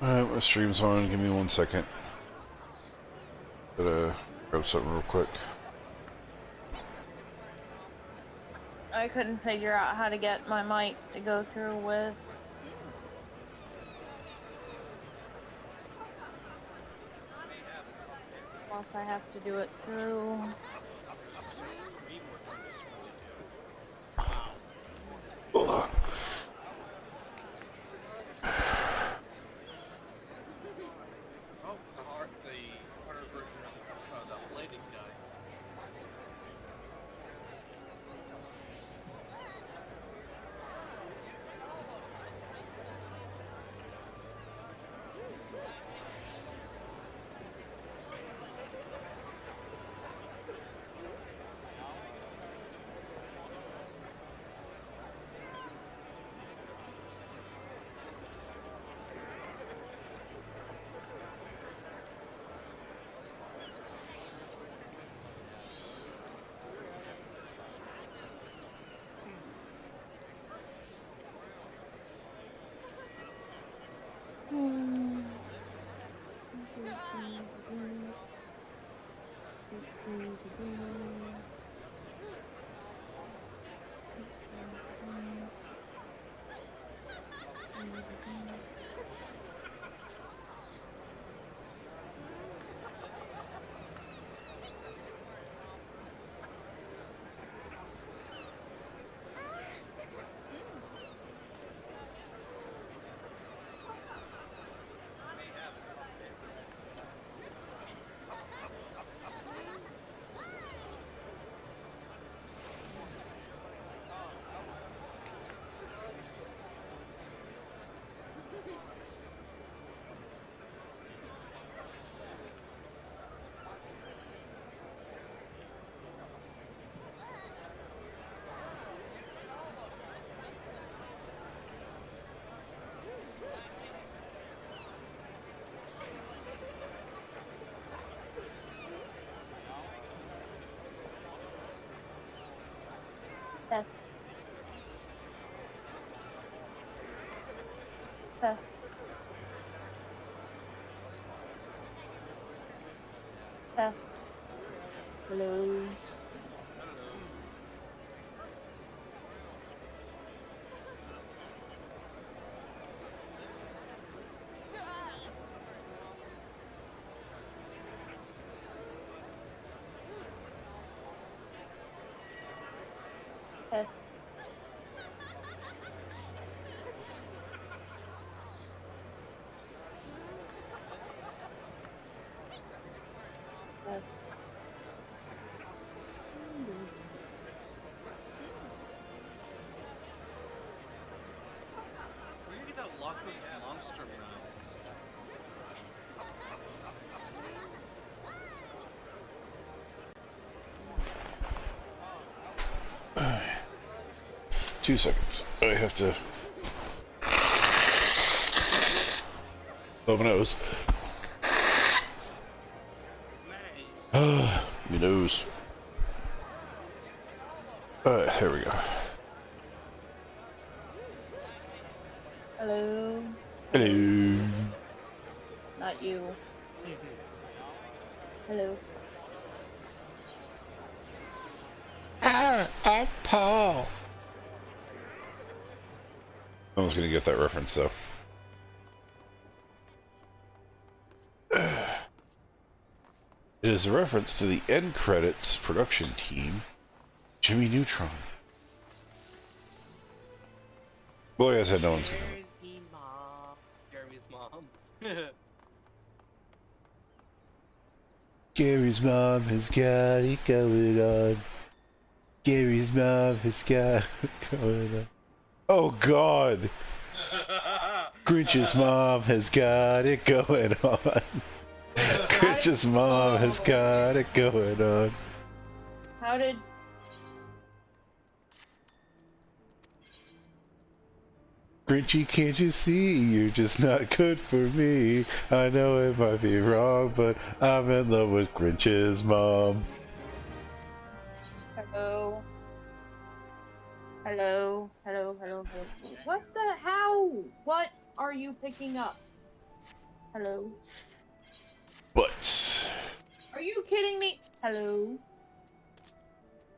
My stream's on. Give me 1 second. Gotta grab something real quick. I couldn't figure out how to get my mic to go through with. Or if I have to do it through. Ugh. Test. Test. Test. Hello. Test. Test. Where do you get that Lockwood's monster rounds? 2 seconds. I have to blow my nose. My nose. Here we go. Hello. Hello. Not you. Hello. I'm Paul. No one's gonna get that reference though. It is a reference to the end credits production team, Jimmy Neutron. Boy, I said no one's gonna. Jeremy's mom. Gary's mom has got it going on. Gary's mom has got it going on. Oh God! Grinch's mom has got it going on. Grinch's mom has got it going on. How did... Grinchy, can't you see? You're just not good for me. I know it might be wrong, but I'm in love with Grinch's mom. Hello. Hello. Hello. Hello. Hello. What the... How? What are you picking up? Hello. But Are you kidding me? Hello.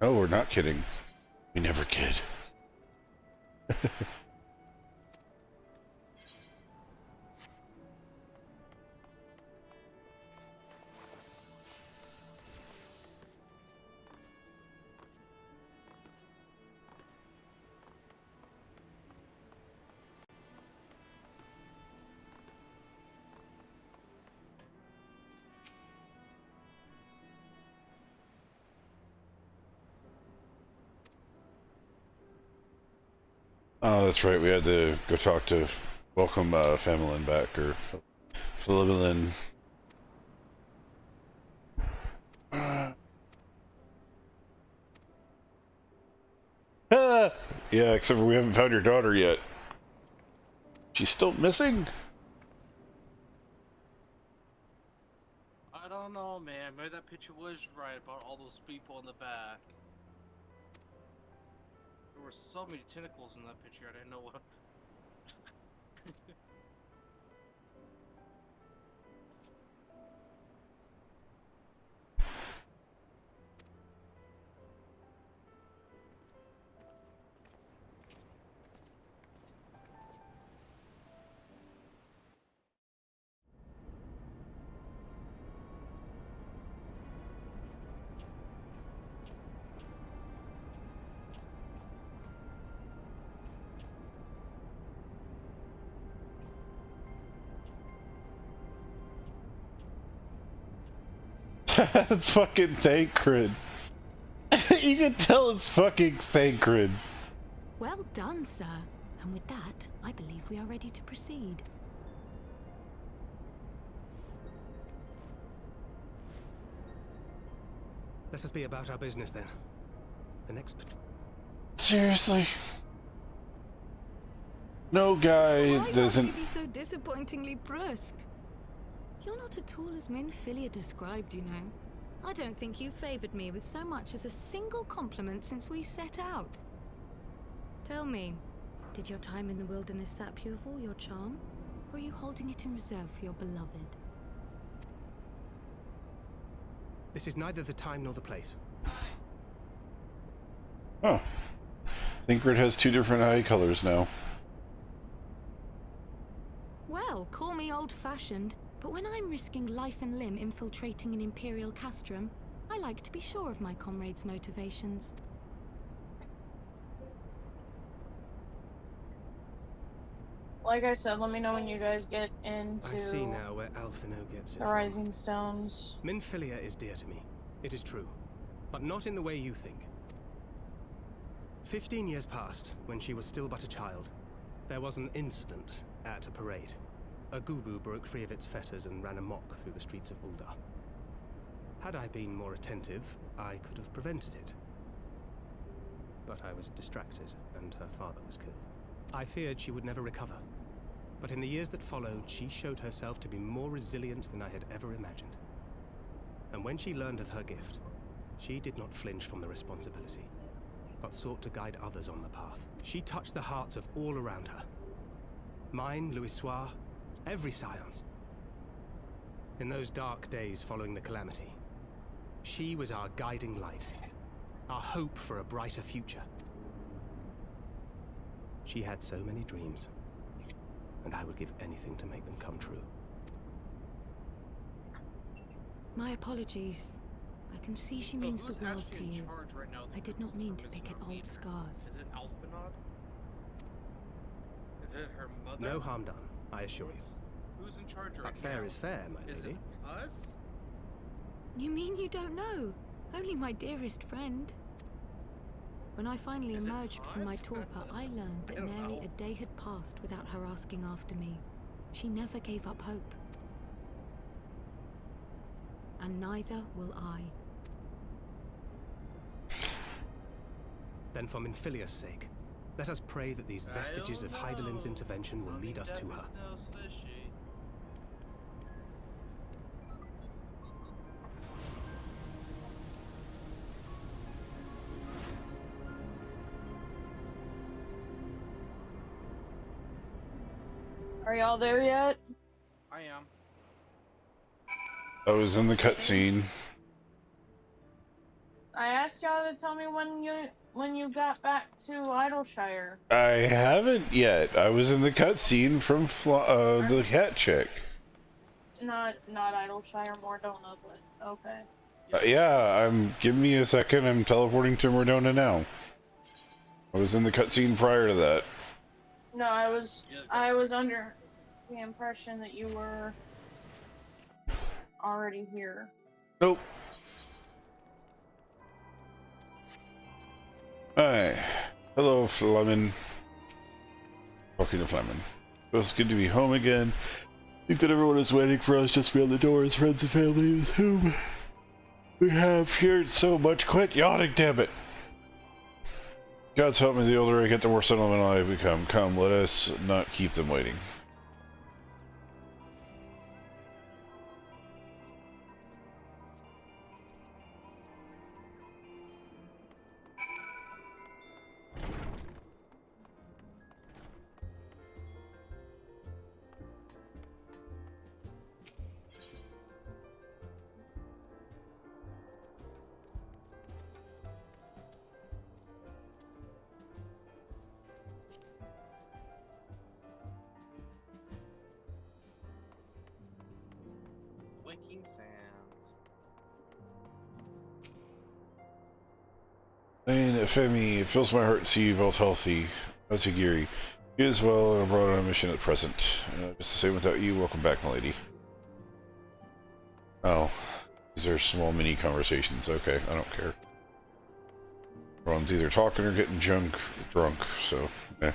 no, we're not kidding. We never kid. Oh, that's right. We had to go talk to welcome Familin back, or Philibelin. Ah! Yeah, except for we haven't found your daughter yet. She's still missing? I don't know, man. Maybe that picture was right about all those people in the back. There were so many tentacles in that picture, I didn't know what. That's fucking Thancred. You can tell it's fucking Thancred. Well done, sir. And with that, I believe we are ready to proceed. Let us be about our business then. The next Seriously? No guy Why doesn't. must you be so disappointingly brusque? You're not at all as Minfilia described, you know. I don't think you favored me with so much as a single compliment since we set out. Tell me, did your time in the wilderness sap you of all your charm? Or are you holding it in reserve for your beloved? This is neither the time nor the place. Oh. Thancred has two different eye colors now. Well, call me old-fashioned, but when I'm risking life and limb infiltrating an Imperial castrum, I like to be sure of my comrades' motivations. Like I said, let me know when you guys get into I see now where Alphino gets it the from. Rising Stones. Minfilia is dear to me. It is true. But not in the way you think. 15 years passed, when she was still but a child. There was an incident at a parade. A Gubu broke free of its fetters and ran amok through the streets of Ul'dah. Had I been more attentive, I could have prevented it. But I was distracted, and her father was killed. I feared she would never recover. But in the years that followed, she showed herself to be more resilient than I had ever imagined. And when she learned of her gift, she did not flinch from the responsibility, but sought to guide others on the path. She touched the hearts of all around her. Mine, Louisoire, every science. In those dark days following the calamity, she was our guiding light, our hope for a brighter future. She had so many dreams, and I would give anything to make them come true. My apologies. I can see she means the Who's world actually to in you. charge right now of the I did not princess mean we're to missing pick at her old leader? scars. Is it Alphanod? Is it her mother? No harm done, I assure you. Who's in charge right But now? fair is fair, my Is lady. it us? You mean you don't know? Only my dearest friend. When I finally Is it emerged from my Todd? torpor, I learned I that don't nary know. a day had passed without her asking after me. She never gave up hope. And neither will I. Then for Minfilia's sake, let us pray that these vestiges of Hydaelyn's intervention will lead us to her. Are y'all there yet? I am. I was in the cutscene. I asked y'all to tell me when you got back to Idleshire. I haven't yet. I was in the cutscene from the cat chick. Not Idleshire, Mordona, but okay. Yeah, give me a second. I'm teleporting to Mordona now. I was in the cutscene prior to that. No, I was under the impression that you were already here. Nope. Hi. Hello, Fleming. Talking to Fleming. Feels good to be home again. I think that everyone is waiting for us just beyond the doors, friends and family with whom we have shared so much. Quit yawning, damn it! God's help me, the older I get, the more sentimental I become. Come, let us not keep them waiting. Wicking sounds. And Femi, it fills my heart to see you both healthy. How's Giri? You as well, and I'm abroad on a mission at present. Just the same without you, welcome back, my lady. Oh. These are small mini conversations. Okay, I don't care. Everyone's either talking or getting drunk, so, eh.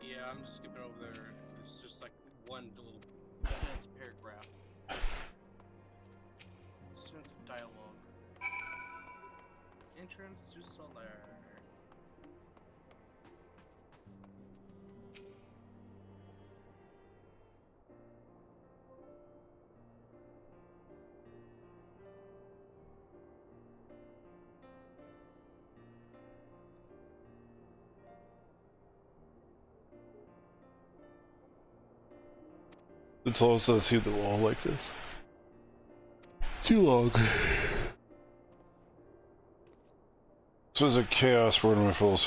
Yeah, I'm just skipping over there. It's just like one little sentence paragraph. Sentence of dialogue. Entrance to Solar. It's also see the wall like this. Too long. This was a chaos born of my full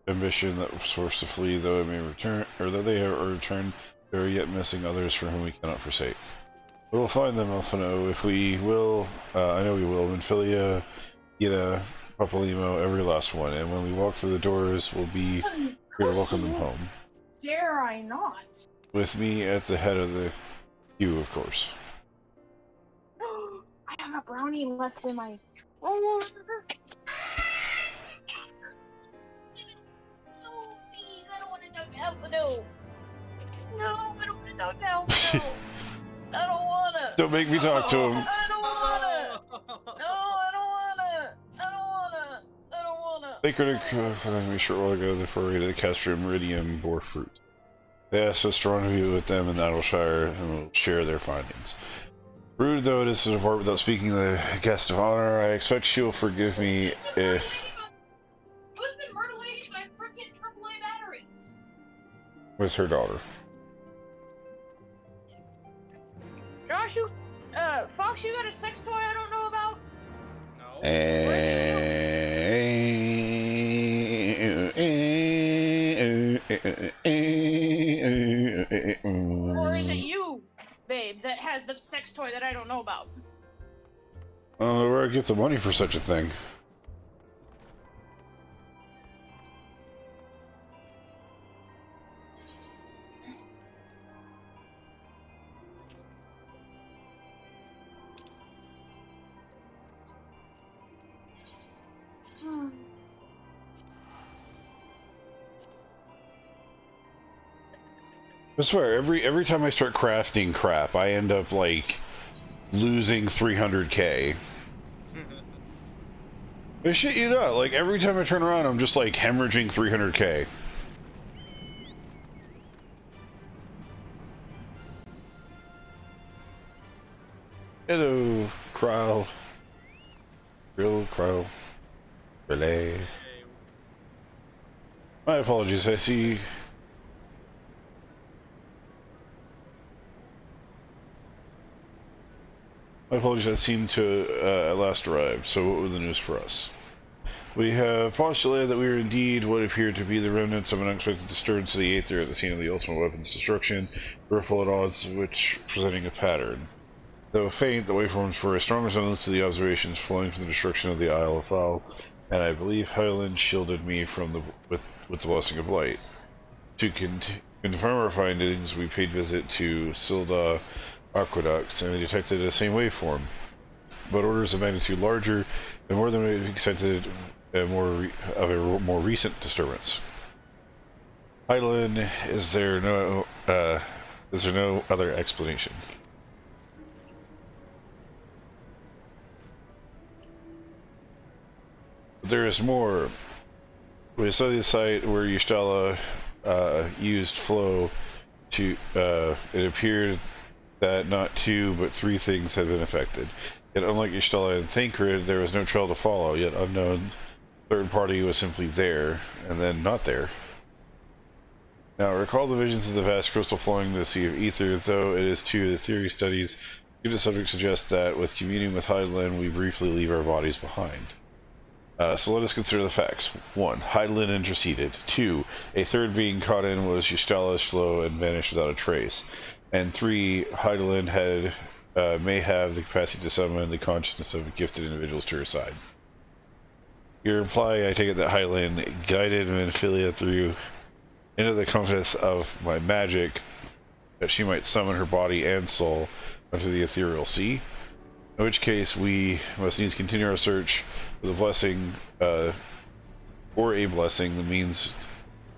ambition that was forced to flee, though I may return, or though they are returned, there are yet missing others for whom we cannot forsake. But we'll find them, Alphino, if we will. I know we will. Minfilia, Yida, Papalimo, every last one. And when we walk through the doors, we'll be here to welcome them home. Dare I not? With me at the head of the queue, of course. I have a brownie left in my drawer. No, please, I don't want to talk to Alphino. No, I don't want to talk to Alphino. I don't wanna. Don't make me talk to him. I don't wanna. No, I don't wanna. I don't wanna. I don't wanna. They could have me short while ago before we to the Castro Meridian bore fruit. They asked us to rendezvous with them in Idleshire and we'll share their findings. Rude though it is to depart without speaking to the guest of honor, I expect she will forgive me if... Who's been mutilating my frickin' AAA batteries? with her daughter. Josh, Fox, you got a sex toy I don't know about? No. Or is it you, babe, that has the sex toy that I don't know about? I don't know where I get the money for such a thing. I swear, every time I start crafting crap, I end up like losing 300k. But shit, you know, like every time I turn around, I'm just like hemorrhaging 300k. Hello, Crow. Real Crow. Relay. My apologies, I see. My apologies, I seem to at last arrived, so what were the news for us? We have postulated that we are indeed what appear to be the remnants of an unexpected disturbance of the Aether at the scene of the ultimate weapon's destruction. We were full at odds, which presenting a pattern. Though faint, the waveforms were a strong resemblance to the observations flowing from the destruction of the Isle of Thal, and I believe Highland shielded me from with the blessing of light. To confirm our findings, we paid visit to Silda aqueducts, and we detected the same waveform, but orders of magnitude larger and more than we expected. A more recent disturbance. Highland, is there no other explanation? There is more. We saw the site where Ystala used flow to. It appeared that not 2 but 3 things had been affected. Yet, unlike Ystala and Thancred, there was no trail to follow. Yet unknown third party was simply there and then not there. Now, recall the visions of the vast crystal flowing the sea of ether. Though it is true the theory studies give the subject suggests that with communing with Hydaelyn, we briefly leave our bodies behind. So let us consider the facts. 1. Hydaelyn interceded. 2. A third being caught in was Ystala's flow and vanished without a trace. And 3. Hydaelyn may have the capacity to summon the consciousness of gifted individuals to her side. You imply, I take it, that Hydaelyn guided Minfilia through into the confidence of my magic, that she might summon her body and soul onto the ethereal sea. In which case, we must needs continue our search for the blessing, or a blessing. The means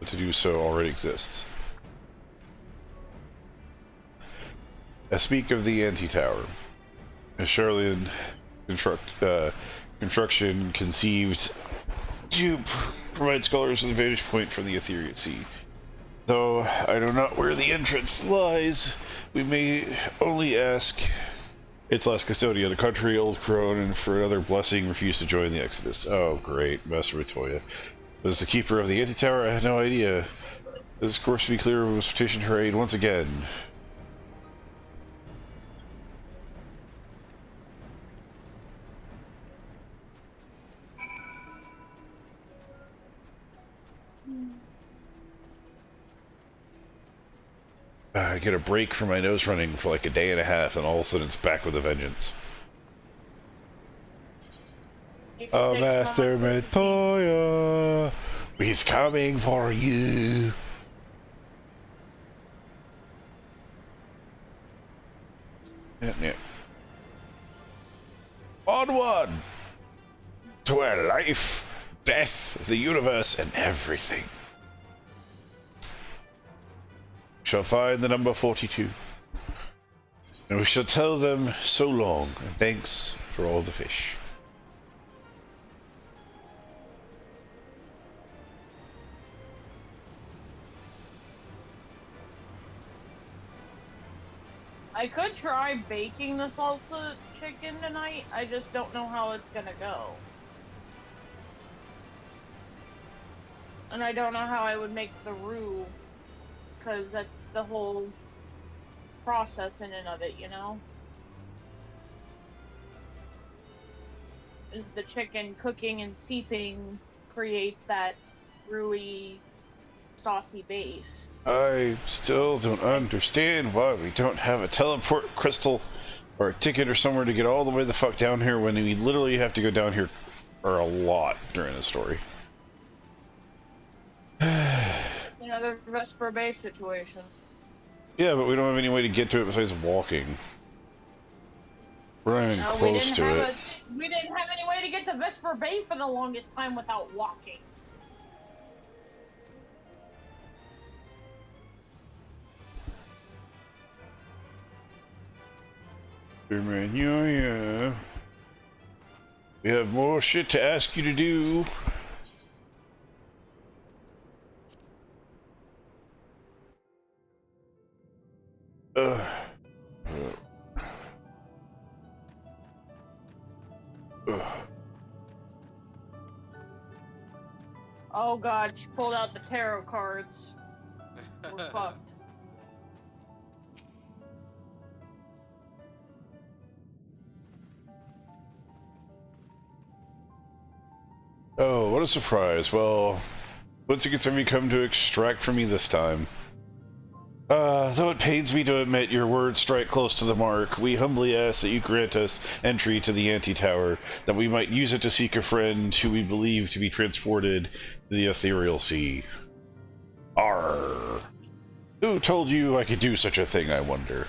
to do so already exists. I speak of the anti-tower. A Charlian construction conceived to provide scholars with a vantage point from the ethereal sea. Though I know not where the entrance lies, we may only ask its last custodian, the country old crone, and for another blessing refused to join the Exodus. Oh, great, Master Vitoya. As the keeper of the anti-tower, I had no idea. This course, to be clear, was petitioned her aid once again. I get a break from my nose running for like a day and a half, and all of a sudden it's back with a vengeance. Oh, Master Vitoya, he's coming for you. Yeah. Onward to where life, death, the universe, and everything shall find the number 42. And we shall tell them so long, and thanks for all the fish. I could try baking the salsa chicken tonight. I just don't know how it's gonna go. And I don't know how I would make the roux, because that's the whole process in and of it, you know? Is the chicken cooking and seeping creates that roux-y, saucy base. I still don't understand why we don't have a teleport crystal or a ticket or somewhere to get all the way the fuck down here when we literally have to go down here for a lot during the story. It's another Vesper Bay situation. Yeah, but we don't have any way to get to it besides walking. We're not even close to it. We didn't have any way to get to Vesper Bay for the longest time without walking. Man, yeah. We have more shit to ask you to do. Oh god, she pulled out the tarot cards. We're fucked. Oh, what a surprise. Well, what's it have you come to extract from me this time? Though it pains me to admit your words strike close to the mark, we humbly ask that you grant us entry to the Anti-Tower, that we might use it to seek a friend who we believe to be transported to the Ethereal Sea. Arr! Who told you I could do such a thing, I wonder?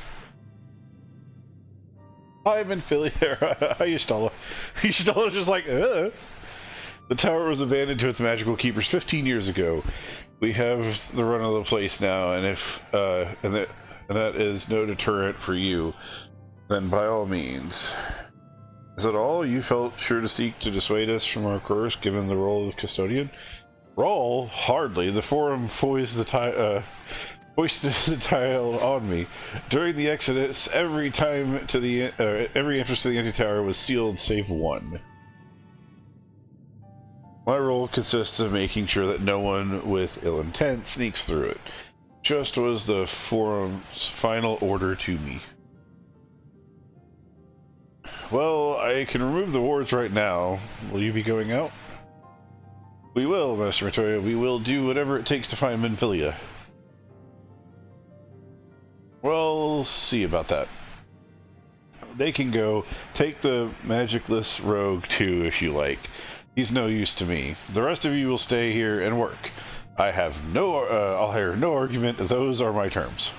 I'm in Philly. Hi, Yustala. Yustala's just like, The tower was abandoned to its magical keepers 15 years ago. We have the run of the place now, and if and that is no deterrent for you, then by all means. Is that all? You felt sure to seek to dissuade us from our course, given the role of the custodian? Role? Hardly. The Forum foisted the tile on me. During the exodus, every entrance to the Anti-Tower was sealed save one. My role consists of making sure that no one with ill intent sneaks through it. Just was the Forum's final order to me. Well, I can remove the wards right now. Will you be going out? We will, Master Matoya. We will do whatever it takes to find Minfilia. Well, we'll see about that. They can go. Take the magicless rogue too, if you like. He's no use to me. The rest of you will stay here and work. I'll hear no argument. Those are my terms.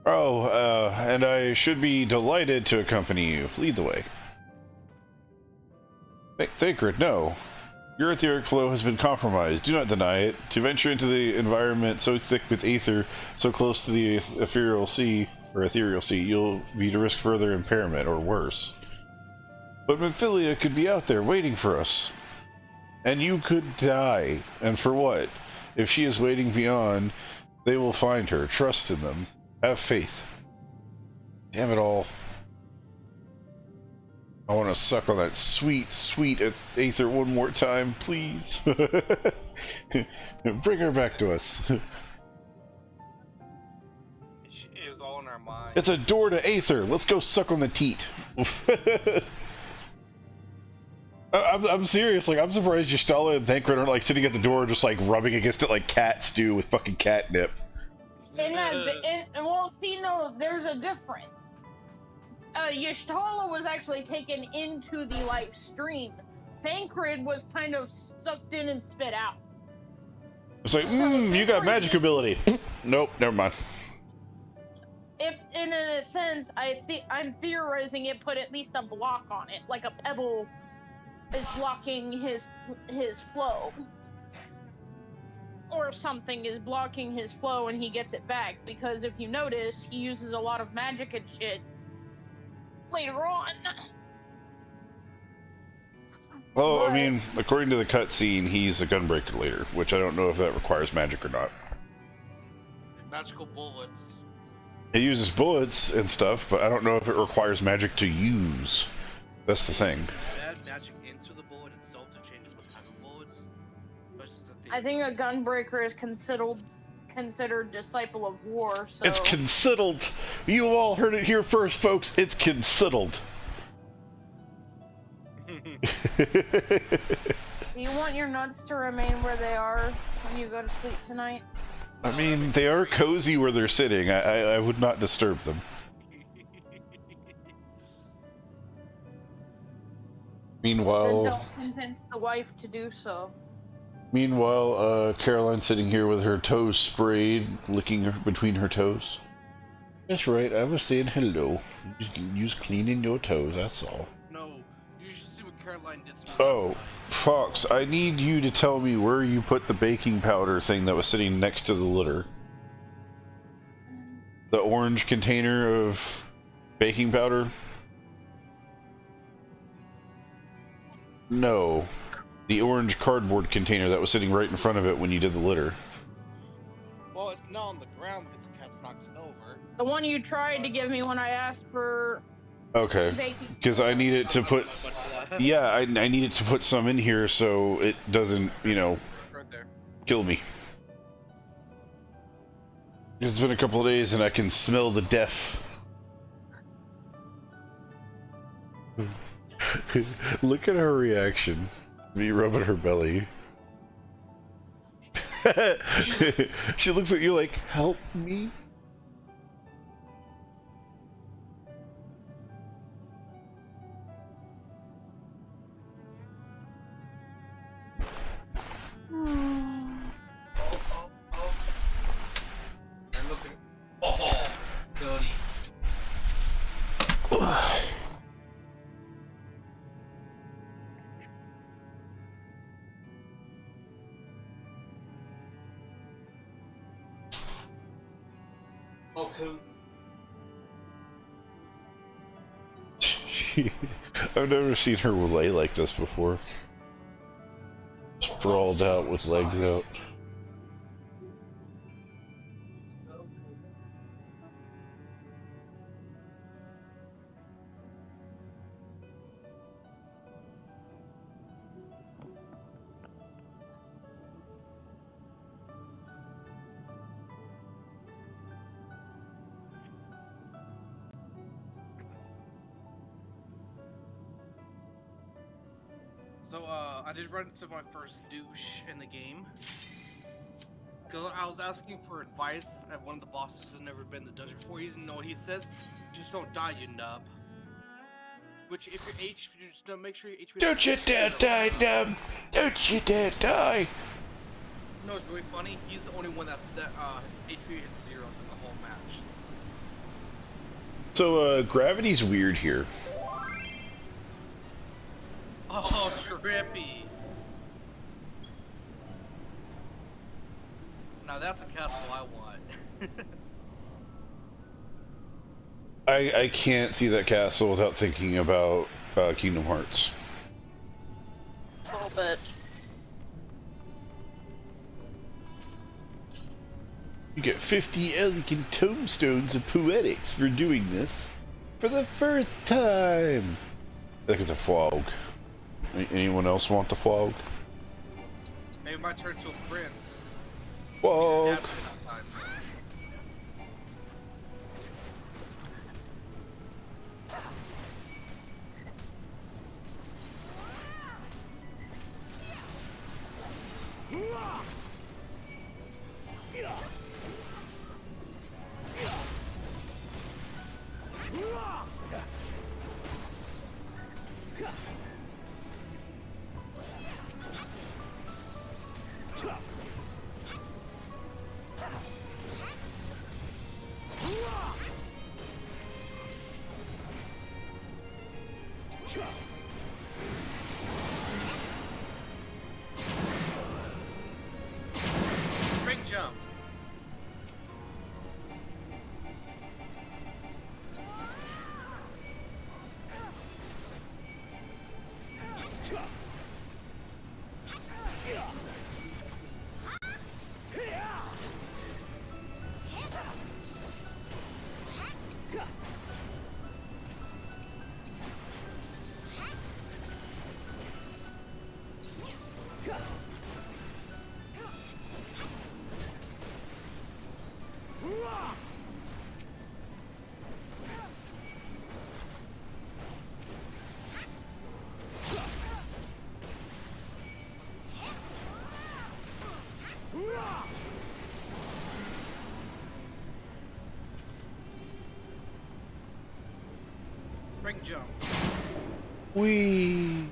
Oh, and I should be delighted to accompany you. Lead the way. Thancred, no. Your etheric flow has been compromised. Do not deny it. To venture into the environment so thick with aether, so close to the ethereal sea, you'll be to risk further impairment, or worse. But Minfilia could be out there waiting for us. And you could die. And for what? If she is waiting beyond, they will find her. Trust in them. Have faith. Damn it all. I want to suck on that sweet, sweet aether one more time, please. Bring her back to us. It was all in our minds. It's a door to aether. Let's go suck on the teat. I'm serious. Like, I'm surprised Yustala and Thancred aren't like sitting at the door, just like rubbing against it like cats do with fucking catnip. Well, see, no, there's a difference. Yustala was actually taken into the live stream. Thancred was kind of sucked in and spit out. It's like, you got magic ability. Nope, never mind. If, in a sense, I'm theorizing it put at least a block on it, like a pebble is blocking his flow, or something is blocking his flow and he gets it back, because if you notice, he uses a lot of magic and shit later on. Well, I mean, according to the cutscene, he's a gunbreaker later, which I don't know if that requires magic or not. Magical bullets. It uses bullets and stuff, but I don't know if it requires magic to use. That's the thing. Add magic into the bullet itself to change what type of bullets. But just I think a gunbreaker is considered disciple of war. So It's considered. You all heard it here first, folks. It's considered. Do you want your nuts to remain where they are when you go to sleep tonight? I mean, they are cozy where they're sitting. I would not disturb them. Meanwhile, Then don't convince the wife to do so. Meanwhile, Caroline's sitting here with her toes sprayed, licking between her toes. That's right, I was saying hello. Just cleaning your toes, that's all. No, you should see what Caroline did to me. Oh, Fox, I need you to tell me where you put the baking powder thing that was sitting next to the litter. The orange container of baking powder? No. The orange cardboard container that was sitting right in front of it when you did the litter. Well, it's not on the ground because the cat's knocked it over. The one you tried to give me when I asked for Okay. baking. Because I need it to put... Yeah, I need it to put some in here so it doesn't, you know, Right there. kill me. It's been a couple of days and I can smell the death. Look at her reaction. Me rubbing her belly. She looks at you like, help me? Oh, Cody. Okay. I've never seen her lay like this before. Sprawled out with legs out. So, I did run into my first douche in the game. Cause I was asking for advice at one of the bosses who's never been in the dungeon before. He didn't know what he says. Just don't die, you nub. Which, if your HP, just make sure your HP. Don't you dare die, nub! Don't you dare die! No, it's really funny. He's the only one that HP hit 0 in the whole match. So, gravity's weird here. Oh, trippy. Now that's a castle I want. I can't see that castle without thinking about Kingdom Hearts. A little bit. You get 50 elegant tombstones of poetics for doing this for the first time. I think it's a flog. Anyone else want the flog? Maybe my turn to a prince. Flog. Spring jump. Spring jump. Whee!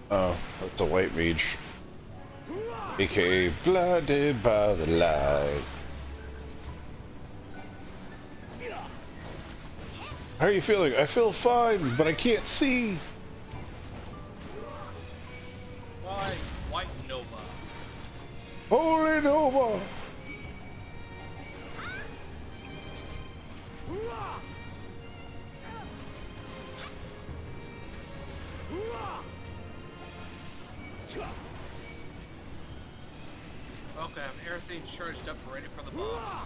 Oh, that's a white mage. AKA blinded by the light. How are you feeling? I feel fine, but I can't see. Why? White Nova. Holy Nova! Okay, I have everything charged up ready for the boss.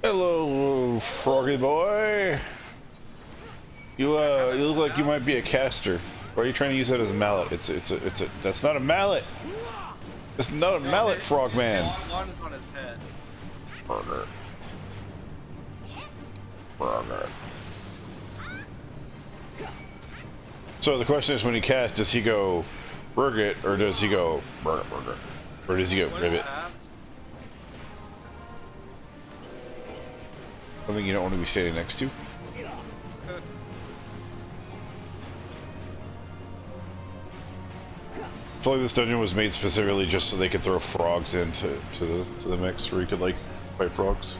Hello, froggy boy. You look like you might be a caster. Why are you trying to use that as a mallet? That's not a mallet. It's not a mallet, frogman. One is on his head. Burger. Burger. So the question is, when he casts, does he go burger or does he go burger, or does he go ribbit? Something you don't want to be standing next to. I feel like this dungeon was made specifically just so they could throw frogs into the mix, where you could like fight frogs.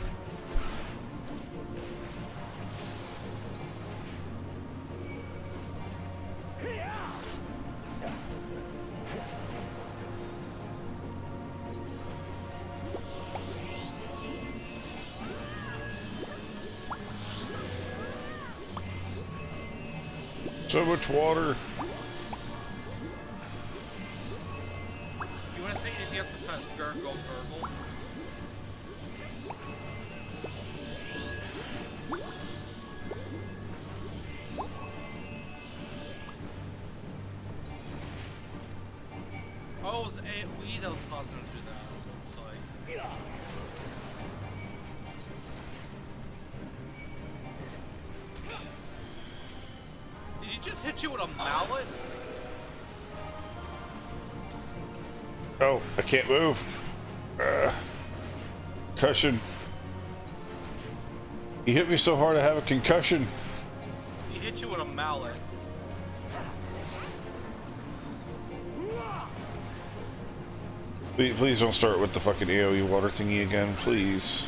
So much water. You want to say anything else besides gurgle, gurgle? Oh, it was AoE that was causing him to do that. So it's like... Did he just hit you with a mallet? Oh, I can't move. Concussion. He hit me so hard I have a concussion. He hit you with a mallet. Please don't start with the fucking AoE water thingy again, please.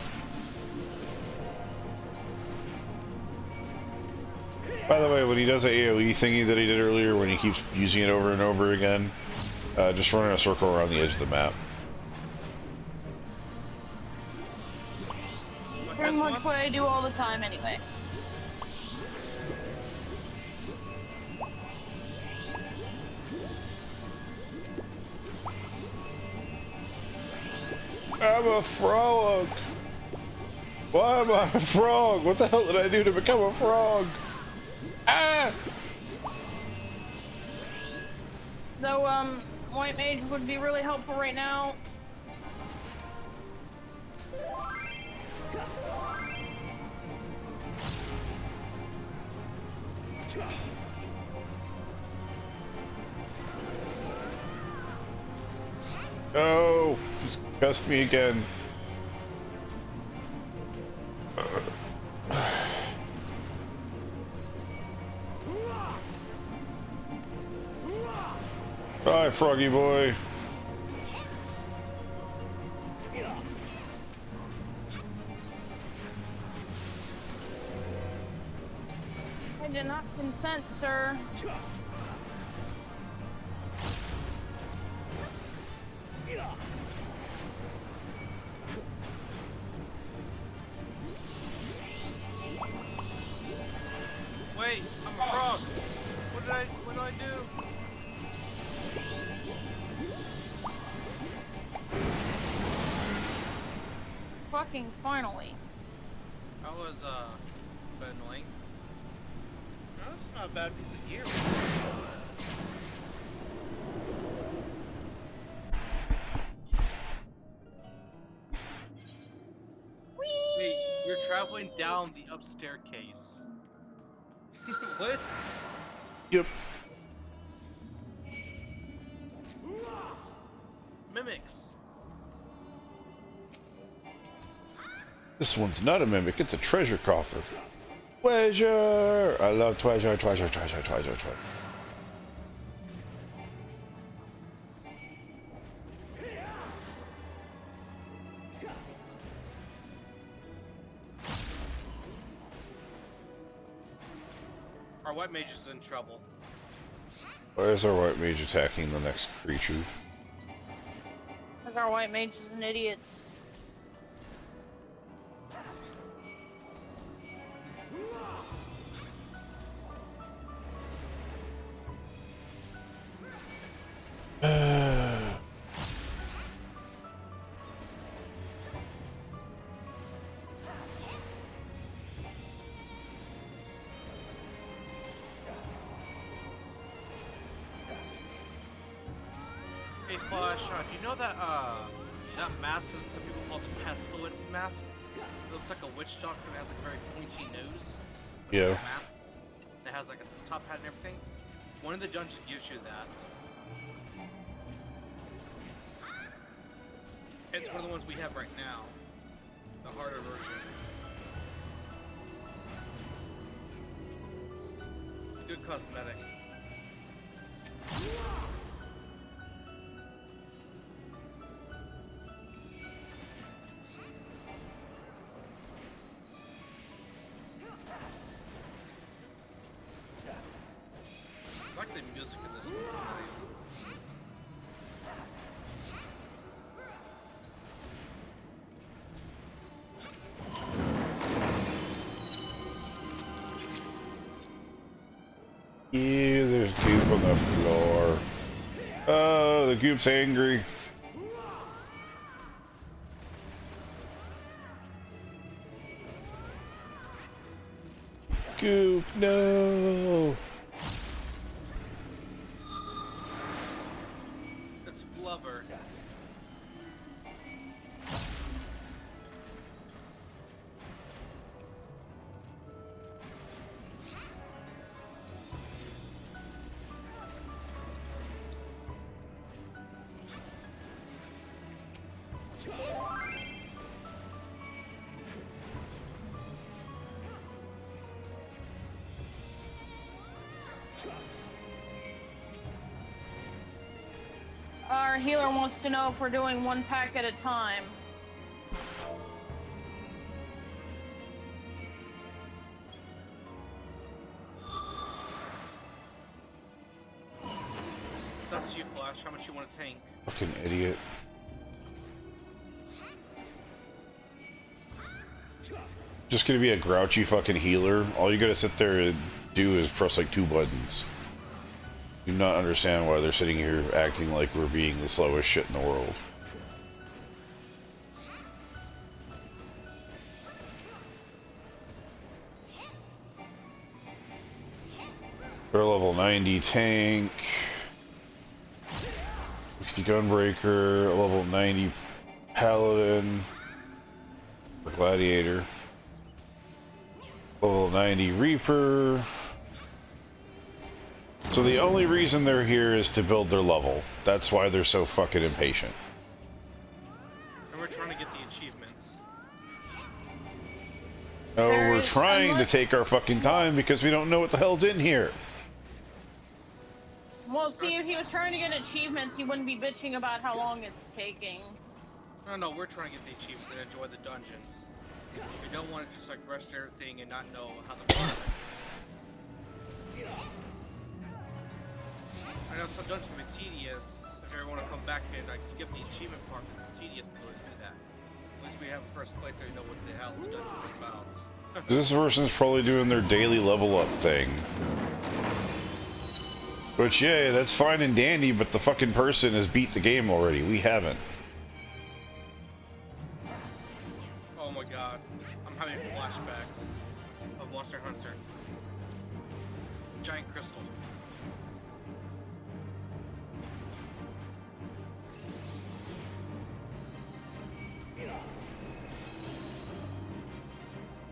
By the way, when he does the AoE thingy that he did earlier, when he keeps using it over and over again, just run in a circle around the edge of the map. Pretty much what I do all the time anyway. I'm a frog! Why am I a frog? What the hell did I do to become a frog? Ah! Though, White Mage would be really helpful right now. Oh, he's cussed me again. Bye, froggy boy. I did not consent, sir. Wait, I'm a frog. What did I do? Fucking finally. That was, a bit annoying. No, it's not a bad piece of gear. Wait, you're traveling down the upstairs case. What? Yep. Mimics. This one's not a mimic, it's a treasure coffer. Treasure! I love treasure, treasure, treasure, treasure, treasure. Our White Mage is in trouble. Why is our white mage attacking the next creature? Because our white mage is an idiot. Hey Flash, do you know that that mask is the people call the pestilence mask? It looks like a witch doctor and has like a very pointy nose. It's Yeah. like a mask that has like a top hat and everything. One of the dungeons gives you that. It's one of the ones we have right now. The harder version. Good cosmetic. I like the music in this one. It's nice. Yeah, there's goop on the floor. Oh, the goop's angry. Goop, no! It's Flubber. Our healer wants to know if we're doing one pack at a time. That's you, Flash. How much you want to tank? Fucking idiot. Just gonna be a grouchy fucking healer. All you gotta sit there and do is press like 2 buttons. Do not understand why they're sitting here acting like we're being the slowest shit in the world. They're a level 90 tank. 60 gunbreaker, a level 90 paladin. Or gladiator. Level 90 reaper. So the only reason they're here is to build their level. That's why they're so fucking impatient. And we're trying to get the achievements. No, There we're is trying to unless- take our fucking time because we don't know what the hell's in here. Well, see, if he was trying to get achievements, he wouldn't be bitching about how long it's taking. No, we're trying to get the achievements and enjoy the dungeons. We don't want to just like rush to everything and not know how the fun. I know some dungeons can be tedious. If you ever want to come back and like skip the achievement part, it's tedious to do that. At least we have a first playthrough, you know what the hell the dungeon is about. This person's probably doing their daily level up thing. Which, yeah, that's fine and dandy, but the fucking person has beat the game already. We haven't. Oh my god, I'm having flashbacks of Monster Hunter. Giant crystal.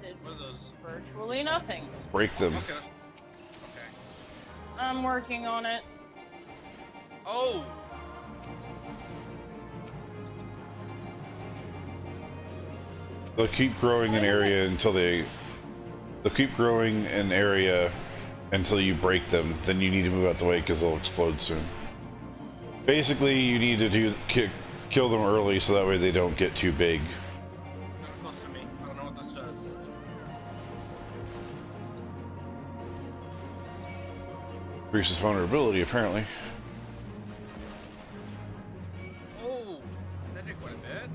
Did What are those? virtually nothing. Break them. Okay. Okay. I'm working on it. Oh! They'll keep growing an area until they'll keep growing an area until you break them. Then you need to move out the way because they'll explode soon. Basically, you need to kill them early so that way they don't get too big. It's not close to me. I don't know what this does. Increases vulnerability, apparently. Oh, that did quite a bit.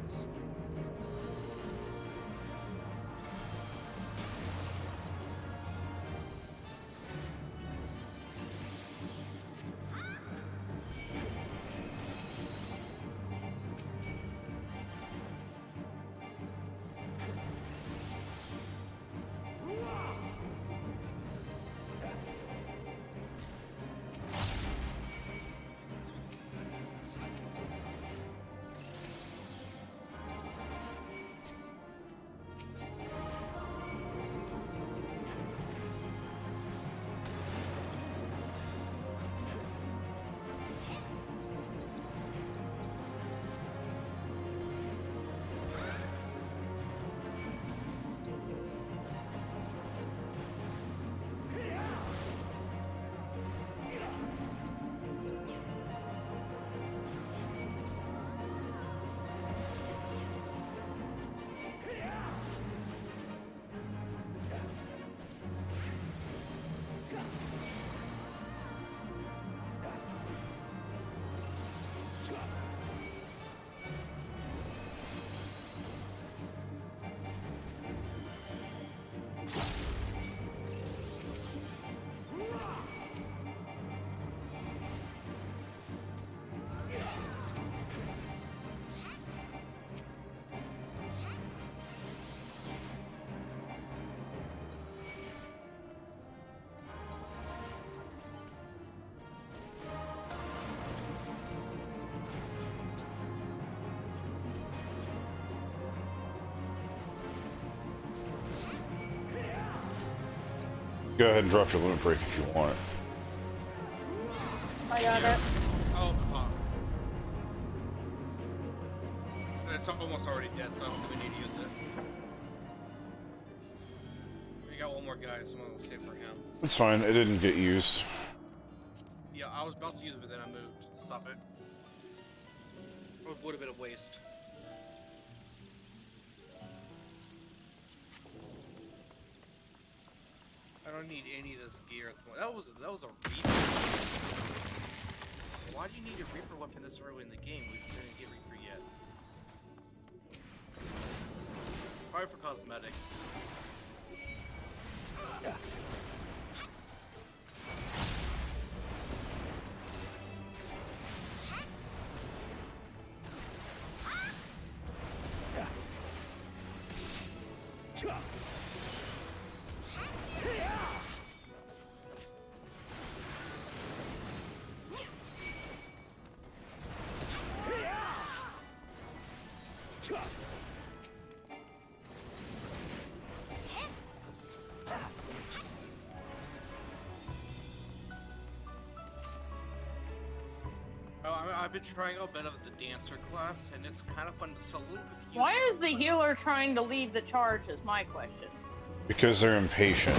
Go ahead and drop your limit break if you want it. I got it. Oh, it's almost already dead, so I don't think we need to use it. We got one more guy, so I'm gonna save for him. It's fine, it didn't get used. Yeah, I was about to use it, but then I moved to stop it. It would have been a waste. I don't need any of this gear at the moment. That was a Reaper. Why do you need a Reaper weapon this early in the game? We didn't get Reaper yet. Probably for cosmetics. I've been trying out a bit of the dancer class, and it's kind of fun. It's a little confusing. Why is the healer trying to lead the charge is my question. Because they're impatient.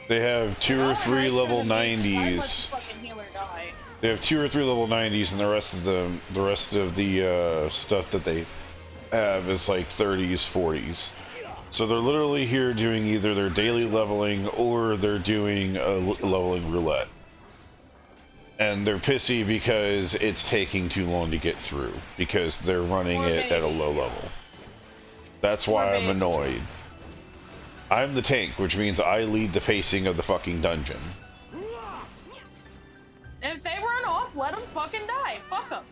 They have 2 or 3 level 90s. They have 2 or 3 level 90s, and the rest of the stuff that they have is like 30s, 40s. So they're literally here doing either their daily leveling or they're doing a leveling roulette. And they're pissy because it's taking too long to get through, because they're running it at a low level. That's why I'm annoyed. I'm the tank, which means I lead the pacing of the fucking dungeon. If they run off, let them fucking die. Fuck them.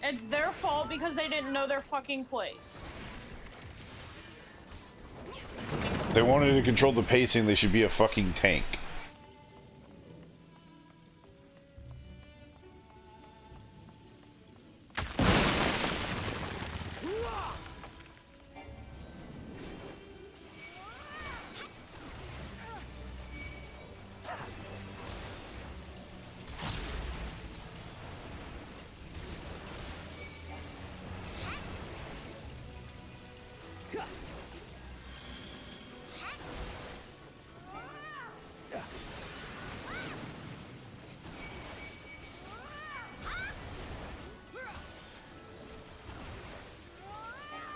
It's their fault because they didn't know their fucking place. If they wanted to control the pacing, they should be a fucking tank.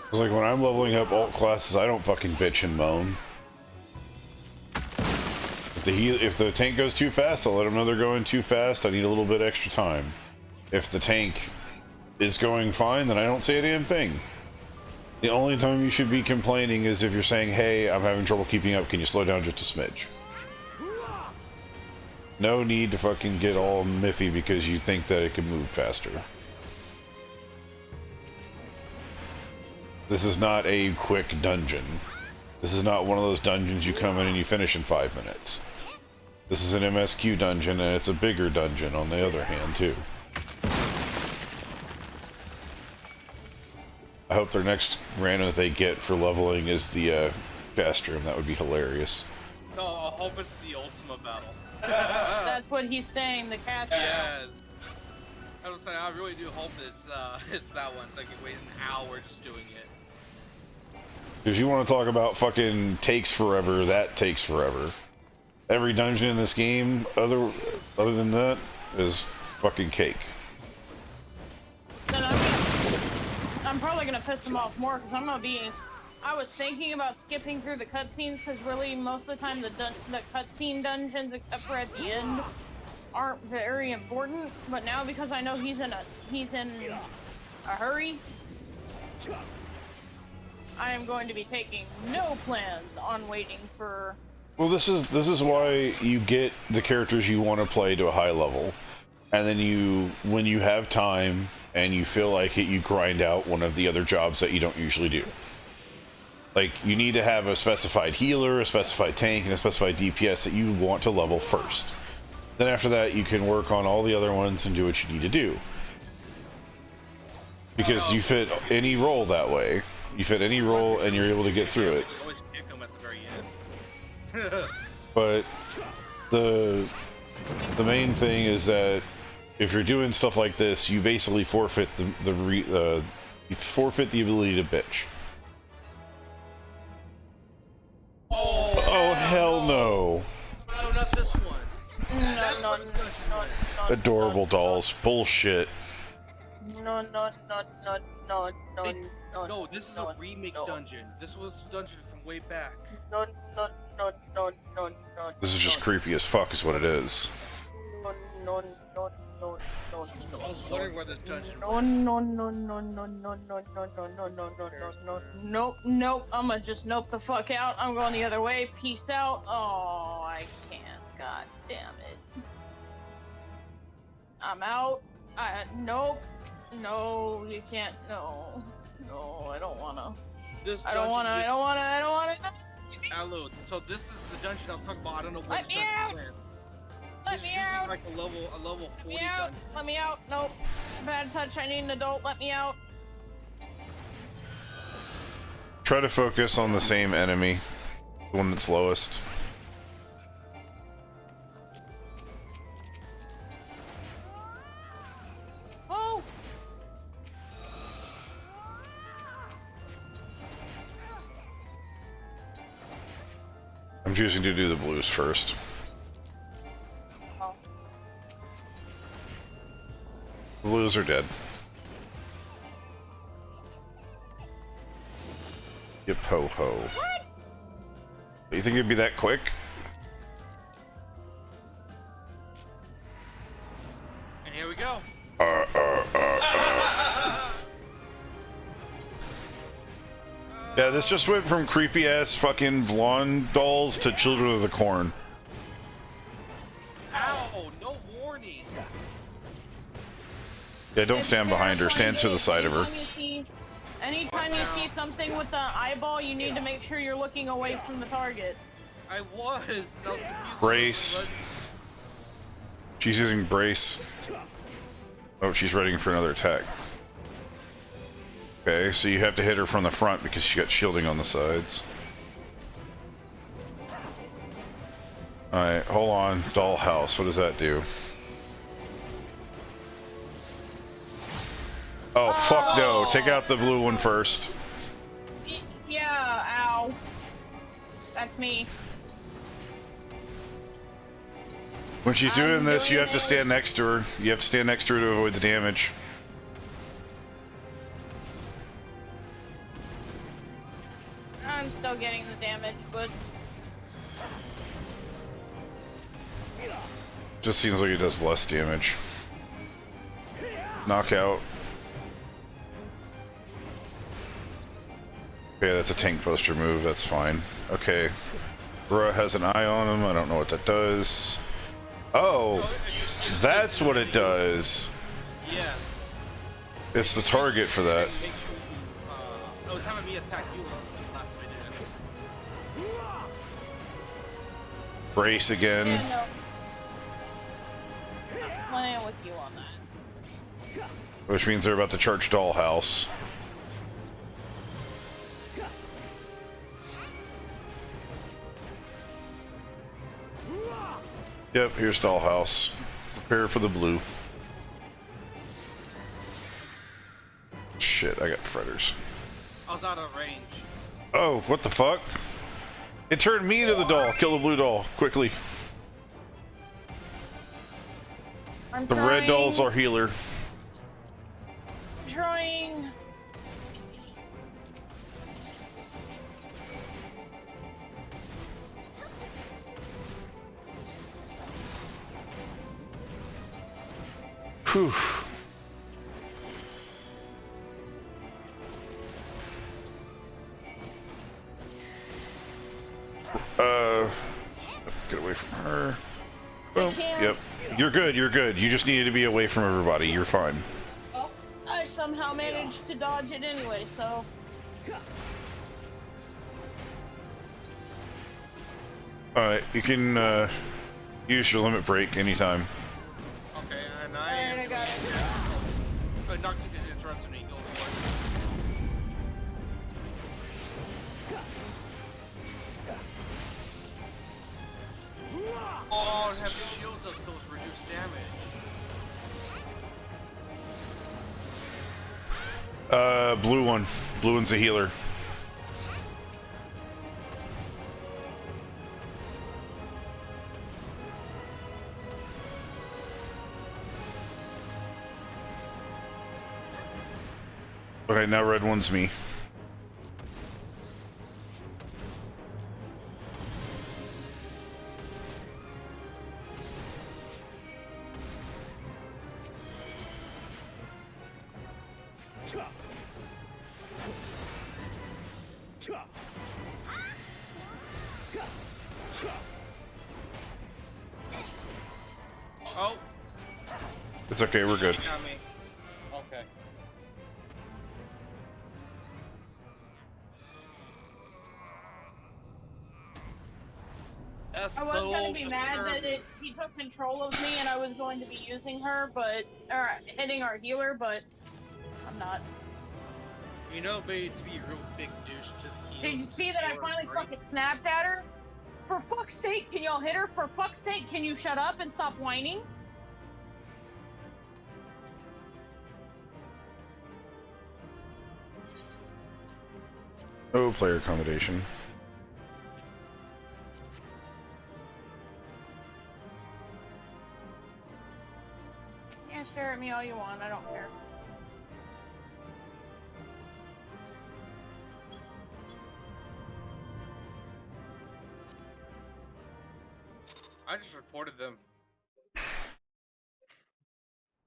It's like when I'm leveling up alt classes, I don't fucking bitch and moan. if the tank goes too fast, I'll let them know they're going too fast. I need a little bit extra time. If the tank is going fine, then I don't say a damn thing. The only time you should be complaining is if you're saying, hey, I'm having trouble keeping up, can you slow down just a smidge? No need to fucking get all miffy because you think that it can move faster. This is not a quick dungeon. This is not one of those dungeons you come in and you finish in 5 minutes. This is an MSQ dungeon, and it's a bigger dungeon on the other hand, too. I hope their next random that they get for leveling is the cast room. That would be hilarious. No, I hope it's the Ultima battle. That's what he's saying, the cast. Yes. I was saying, I really do hope it's that one. So I can wait an hour just doing it. If you want to talk about fucking takes forever, that takes forever. Every dungeon in this game, other than that, is fucking cake. Then I'm probably gonna piss him off more because I'm gonna be. I was thinking about skipping through the cutscenes because really most of the time the cutscene dungeons, except for at the end, aren't very important. But now because I know he's in a hurry, I am going to be taking no plans on waiting for. Well, this is why you get the characters you want to play to a high level, and then when you have time and you feel like it, you grind out one of the other jobs that you don't usually do. Like, you need to have a specified healer, a specified tank, and a specified DPS that you want to level first. Then after that, you can work on all the other ones and do what you need to do. Because you fit any role that way. You fit any role and you're able to get through it. Always kick them at the very end. But the main thing is that if you're doing stuff like this, you basically forfeit you forfeit the ability to bitch. Oh hell no! No, not this one. No. Adorable dolls. Bullshit. No. No, this is a remake dungeon. This was dungeon from way back. No. This is just creepy as fuck is what it is. No. I was wondering where this dungeon No. was. Nope. I'ma just nope the fuck out. I'm going the other way. Peace out. Oh, I can't. God damn it. I'm out. Nope. No, you can't. No, I don't wanna. I don't wanna. Hello. So this is the dungeon I was talking about. I don't know Let which me dungeon out! it's in. Let This me is usually out! like a level 40 dungeon. Let me out. Nope. Bad touch. I need an adult. Let me out. Try to focus on the same enemy, the one that's lowest. Oh! I'm choosing to do the blues first. Oh. The blues are dead. Yip ho ho. What? You think it'd be that quick? And here we go. Yeah, this just went from creepy ass fucking blonde dolls to Children of the Corn. Ow! No warning. Yeah, don't stand behind her. Stand to the side of her. Anytime you see something with the eyeball, you need to make sure you're looking away from the target. I was. And I was confused. Brace. She's using brace. Oh, she's ready for another attack. Okay, so you have to hit her from the front because she got shielding on the sides. Alright, hold on. Dollhouse, what does that do? Oh, fuck no. Take out the blue one first. Yeah, ow. That's me. When she's doing this, you have to stand next to her. You have to stand next to her to avoid the damage. I'm still getting the damage, but Just seems like it does less damage. Knockout. Okay, that's a tank poster move, that's fine. Okay. Rua has an eye on him, I don't know what that does. Oh! That's what it does! Yeah. It's the target for that. Make sure you, it was having me attack you last time I did it. Brace again. Yeah, no. I'm playing with you on that. Which means they're about to charge Dollhouse. Yep, here's Dollhouse. Prepare for the blue. Shit, I got fretters. I was out of range. Oh, what the fuck? It turned me into the doll. Kill the blue doll, quickly. I'm The red doll's our healer. Trying. Whew. Get away from her. Boom. Yep. You're good, you're good. You just needed to be away from everybody. You're fine. Well, I somehow managed to dodge it anyway, so. Alright, you can use your limit break anytime. Okay, and Alright, I got it. Knocked you interrupted me. Go for it. Oh, it has shields up, so it's reduced damage. Blue one. Blue one's a healer. Okay, now red one's me. Oh, It's okay, we're good. you got me. Okay. That's I was so gonna be mad that disturbing. he took control of me and I was going to be using her, or hitting our healer, but I'm not. You know, babe, to be a real big douche to the Did you heels. see that I finally fucking snapped at her? For fuck's sake, can y'all hit her? For fuck's sake, can you shut up and stop whining? Oh, player accommodation. Yeah, stare at me all you want, I don't care. I just reported them.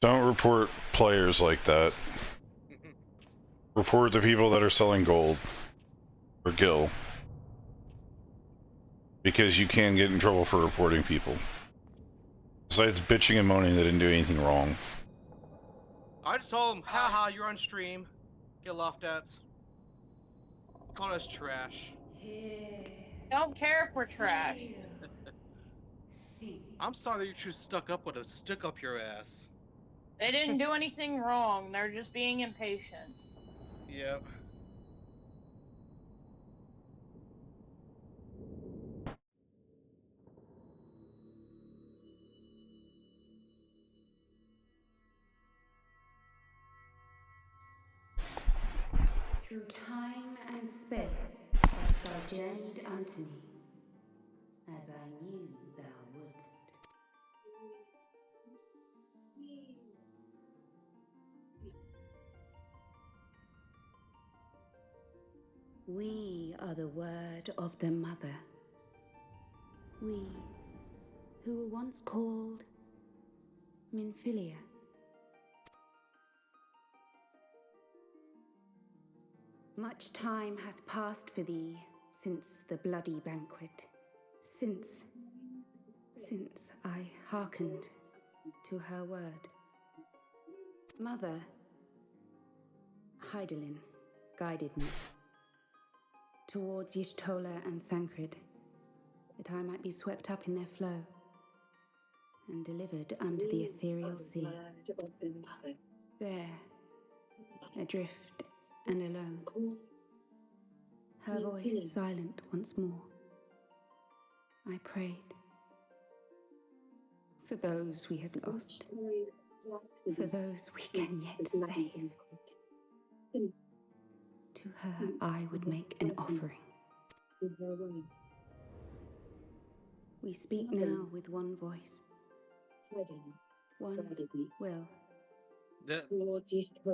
Don't report players like that. Report the people that are selling gold. Or gil. Because you can get in trouble for reporting people. Besides bitching and moaning, they didn't do anything wrong. I just told them, haha, you're on stream. Get laughed at. Call us trash. Don't care if we're trash. I'm sorry that you two stuck up with a stick up your ass. They didn't do anything wrong, they're just being impatient. Yep. Through time and space hast thou journeyed unto me, as I knew thou wouldst. We are the word of the Mother. We, who were once called Minfilia. Much time hath passed for thee since the bloody banquet, since I hearkened to her word. Mother, Hydaelyn, guided me towards Y'shtola and Thancred, that I might be swept up in their flow and delivered unto the ethereal sea. There, adrift and alone, her voice silent once more, I prayed for those we have lost, for those we can yet save. To her I would make an offering. We speak now with one voice, one will,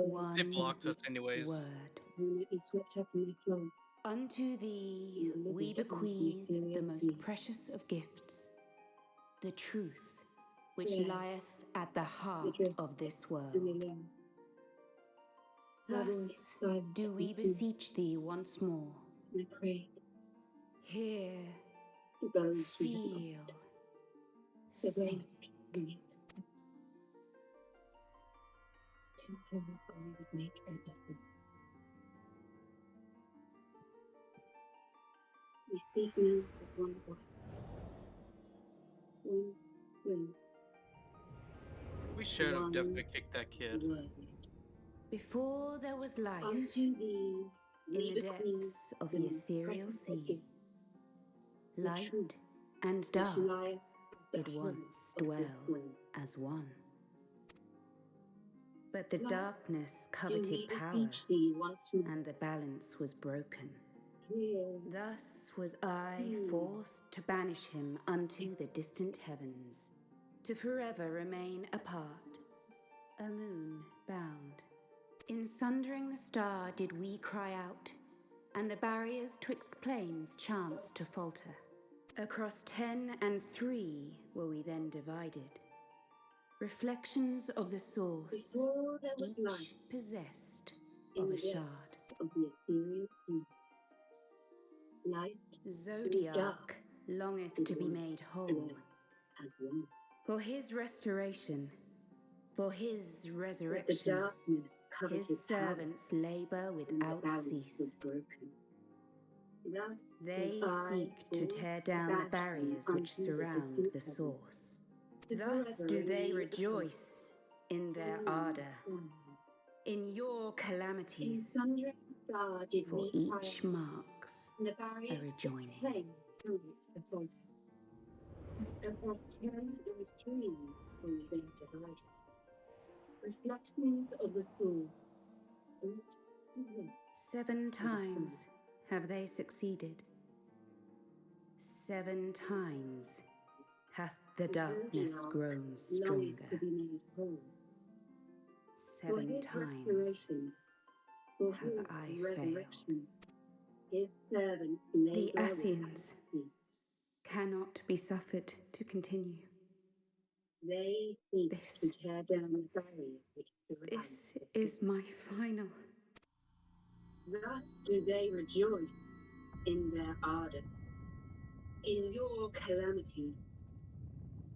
one It blocks us anyways. word. Unto thee we bequeath the most precious of gifts, the truth which lieth at the heart of this world. Thus do we beseech thee once more. Hear, feel, think. We speak now with one voice, one will, We should have one definitely kicked that kid. word. Before there was life, Unto thee in we the bequeath depths of the the most ethereal precious of sea, gifts, the light truth and which dark lieth at the did heart once of dwell this world. as one. But the Love, darkness do coveted we power, beseech thee once more. and the balance was broken. Hear, Thus was I forced to banish him unto the distant heavens, to forever remain apart, a moon bound. In sundering the star did we cry out, and the barriers twixt planes chanced to falter. Across 10 and 3 were we then divided, reflections of the source, before there was life each possessed in of the a depths shard. of the ethereal sea. Light Zodiac longeth to be made whole, as one. for his restoration, for his But the resurrection. darkness His coveted power, servants labor and the without balance cease. was broken. Thus They was I seek to forced tear to down the banish them barriers which unto the surround distant the heavens, source. to Thus forever do they remain rejoice in their apart. ardor, in your In calamities, sundering star did for we cry each out, marks and the a barrier rejoining. plain counts the fault. Across 10 and 3 were we then divided. Reflections of the soul, each possessed 7 of the times sun. have they succeeded. 7 times hath the darkness Zodiac grown longeth stronger. to be made whole. For 7 his times restoration, for have his I failed. resurrection, his servants The labor without Ascians cease. cannot be suffered to continue. They seek This- to tear down the barriers which surround This the is my final. Thus do they rejoice in their ardor. In your calamity,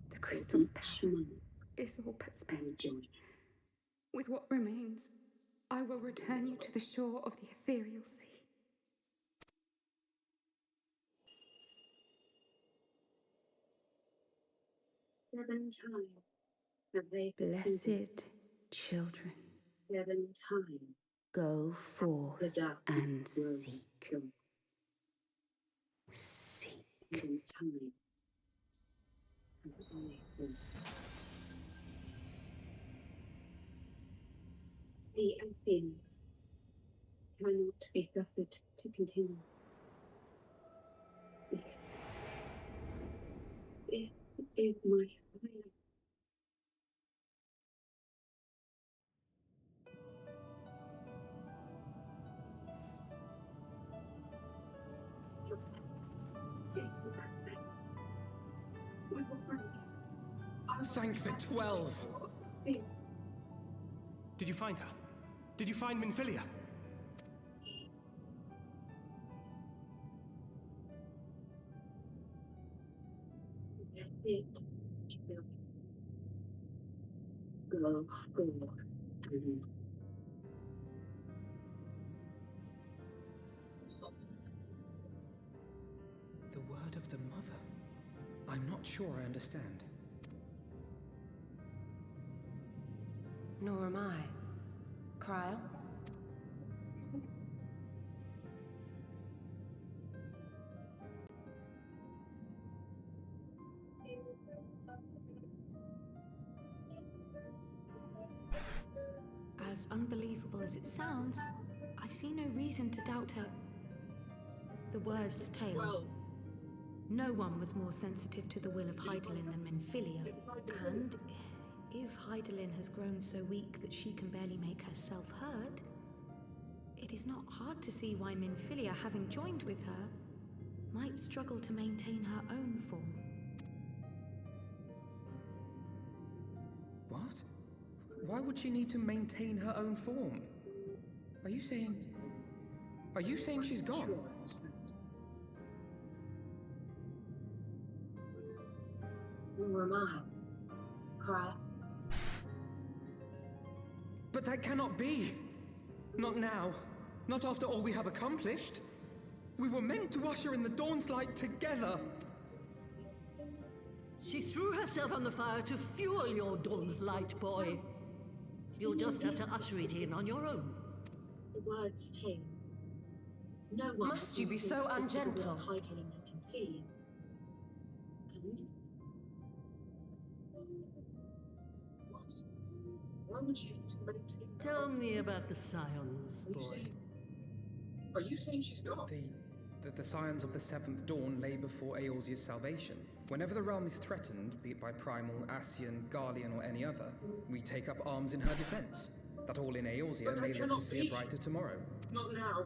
The for crystal's each power month is all but I spent. rejoice. With what remains, I will return you to the shore of the ethereal sea. 7 times have they succeeded. Blessed children, 7 times go the forth darkness and grows seek. strong. Seek. 7 times have I fought. The Ascians cannot be suffered to continue. This is my final. Thank the 12. Did you find her? Did you find Minfilia? Go. The word of the mother. I'm not sure I understand. Nor am I. Cryle? As unbelievable as it sounds, I see no reason to doubt her. The word's tale. No one was more sensitive to the will of Hydaelyn than Minfilia, and if Hydaelyn has grown so weak that she can barely make herself heard, it is not hard to see why Minfilia, having joined with her, might struggle to maintain her own form. What? Why would she need to maintain her own form? Are you saying she's gone? Nor am I. Cryle? But that cannot be! Not now. Not after all we have accomplished. We were meant to usher in the dawn's light together. She threw herself on the fire to fuel your dawn's light, boy. You'll just have to usher it in on your own. The word's tale. No one Must you be so ungentle? Hydaelyn and Minfilia. And what? Why would you need to maintain? Tell me about the scions, boy. Are you saying she's gone? The scions of the Seventh Dawn lay before Eorzea's salvation. Whenever the realm is threatened, be it by Primal, Ascian, Garlean, or any other, we take up arms in her defense. That all in Eorzea may live to see a brighter tomorrow. Not now.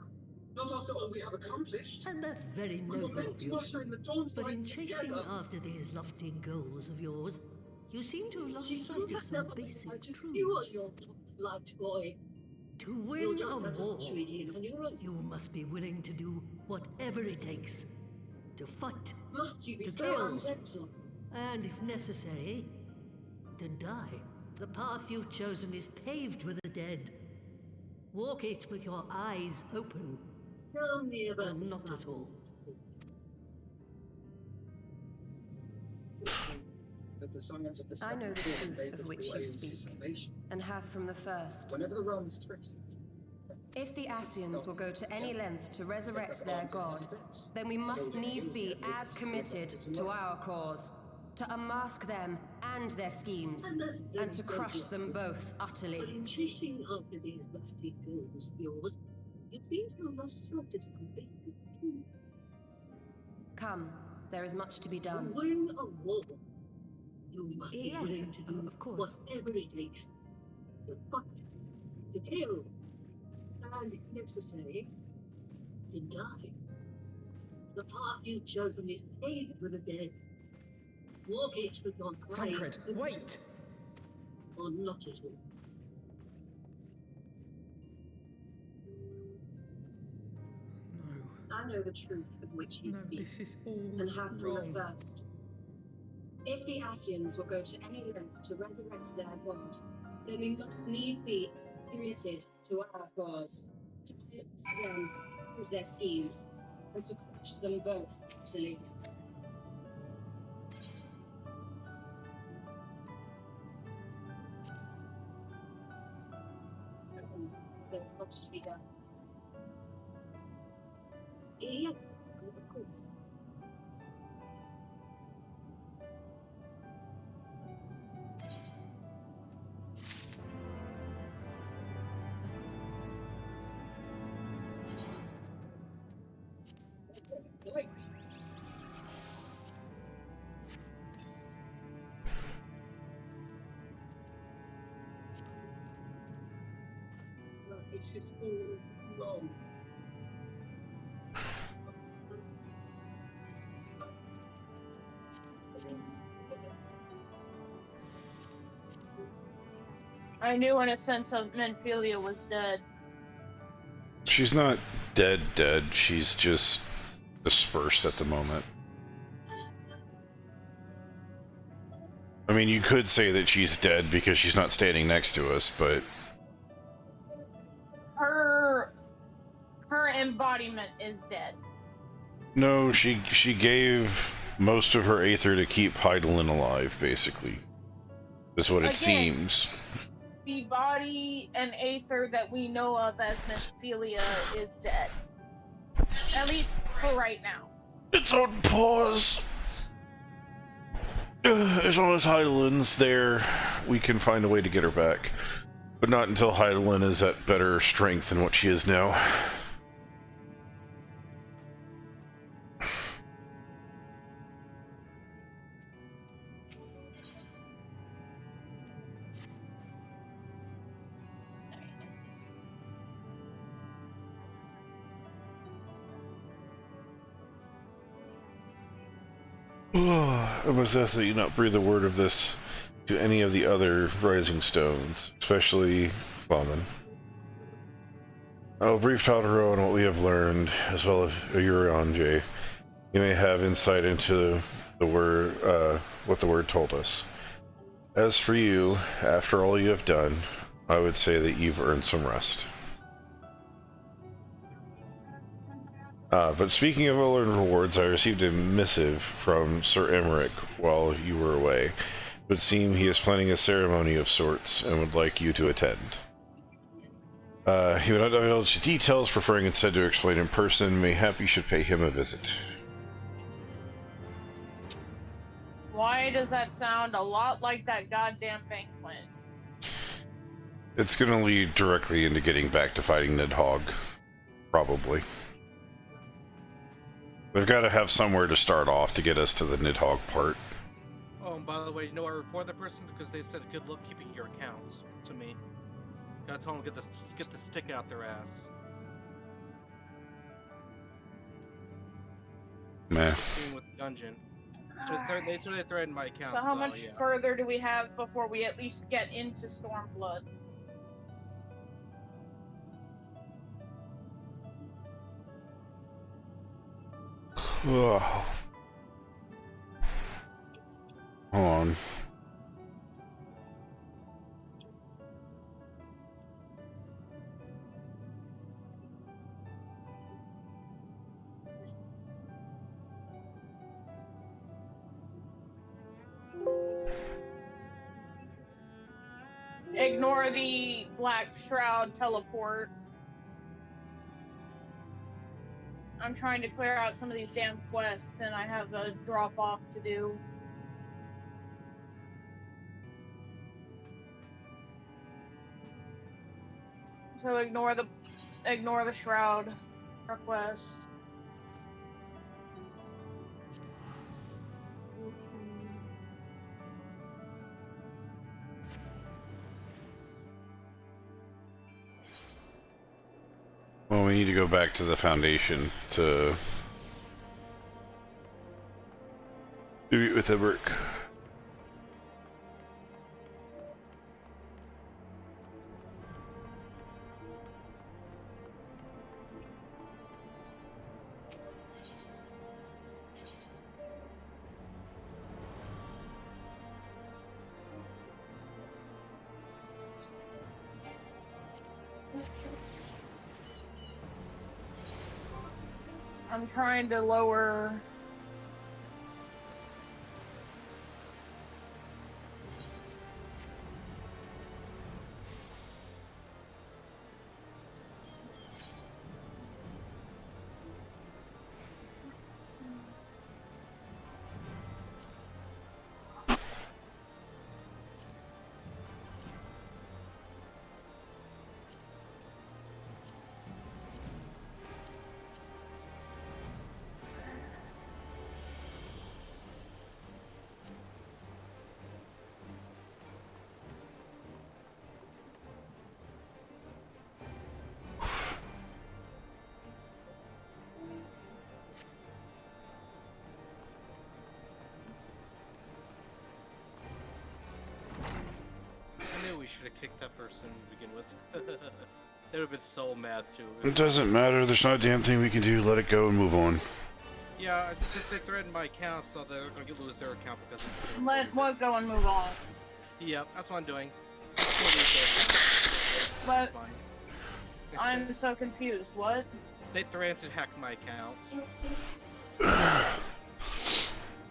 Not after all we have accomplished. And that's very We were noble meant of to you. usher in the dawn's But light in chasing together. after these lofty goals of yours, you seem to have lost She sight threw of herself some on the basic fire to fuel your truths. dawn's light, boy. To win a war, On your own. you must be willing to do whatever it takes. To fight, Must you be To so kill. ungentle? and if necessary, to die. The path you've chosen is paved with the dead. Walk it with your eyes open, Tell me or about the not at all. That the science of the I know the Seventh Dawn truth lay of before which you Eorzea's speak, salvation. and have from the first. Whenever the realm is threatened, If the Ascians will go to any length to resurrect their god, then we must needs be as committed to our cause, to unmask them and their schemes, and to crush them both But utterly. in chasing after these lofty goals of yours, you seem to have lost sight of some basic truths. Come, there is much to be To done. win a war, you must be Yes, willing to do of course. whatever it takes. To fight, to kill, and if necessary, to die. The path you've chosen is paved with the dead. Walk it with your eyes Thancred, open, wait! or not at all. No, I know the truth of which you no, speak, this is all and have from wrong. the first. If the Ascians will go to any length to resurrect their god, then we must needs be committed to our cause, to put them and their schemes, and to crush them both utterly. There's much to be done. Yes, of course. Right. It's just all wrong. I knew in a sense of Menphilia was dead. She's not dead. She's just dispersed at the moment. I mean, you could say that she's dead because she's not standing next to us, but Her embodiment is dead. no, she gave most of her aether to keep Heidelin alive, basically. Is what it seems. The body and aether that we know of as Menphilia is dead. At least for right now. It's on pause. As long as Heidelin's there, we can find a way to get her back. But not until Heidelin is at better strength than what she is now. I must ask that you not breathe a word of this to any of the other Rising Stones, especially Flamen. I will brief Totoro on what we have learned, as well as Urianje. You may have insight into the word, what the word told us. As for you, after all you have done, I would say that you've earned some rest. But speaking of earned rewards, I received a missive from Sir Emmerich while you were away. It would seem he is planning a ceremony of sorts and would like you to attend. He would not divulge details, preferring instead to explain in person. Mayhap you should pay him a visit. Why does that sound a lot like that goddamn banquet? It's gonna lead directly into getting back to fighting Nidhogg. Probably. They've got to have somewhere to start off to get us to the Nidhogg part. Oh, and by the way, you know I reported that person because they said good luck keeping your accounts to me. Gotta tell them to get the stick out their ass. Meh. With the dungeon. So they threatened my account. So how much further do we have before we at least get into Stormblood? Ugh. Hold on. Ignore the Black Shroud teleport. I'm trying to clear out some of these damn quests, and I have a drop-off to do. So ignore the Shroud request. Well, we need to go back to the Foundation to meet with Emmerich. I'm trying to lower... we should have kicked that person to begin with. They would have been so mad too. It doesn't matter. There's not a damn thing we can do. Let it go and move on. Yeah, it's just they threatened my account, so they're gonna lose their account because of Let what go and move on. Yep, that's what I'm doing. I'm just gonna lose their account. But- It's fine. I'm so confused. What? They threatened to hack my account.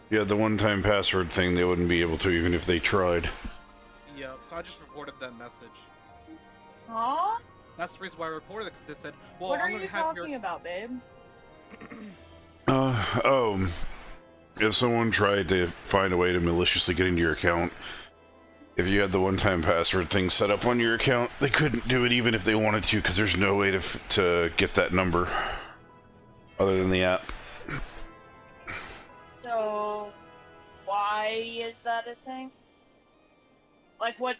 Yeah, the one-time password thing, they wouldn't be able to even if they tried. Yep, so I just reported that message. Huh? That's the reason why I reported it, because they said, well, What are I'm gonna you have talking your... about, babe? If someone tried to find a way to maliciously get into your account, if you had the one-time password thing set up on your account, they couldn't do it even if they wanted to, because there's no way to get that number other than the app. So, why is that a thing? Like, what,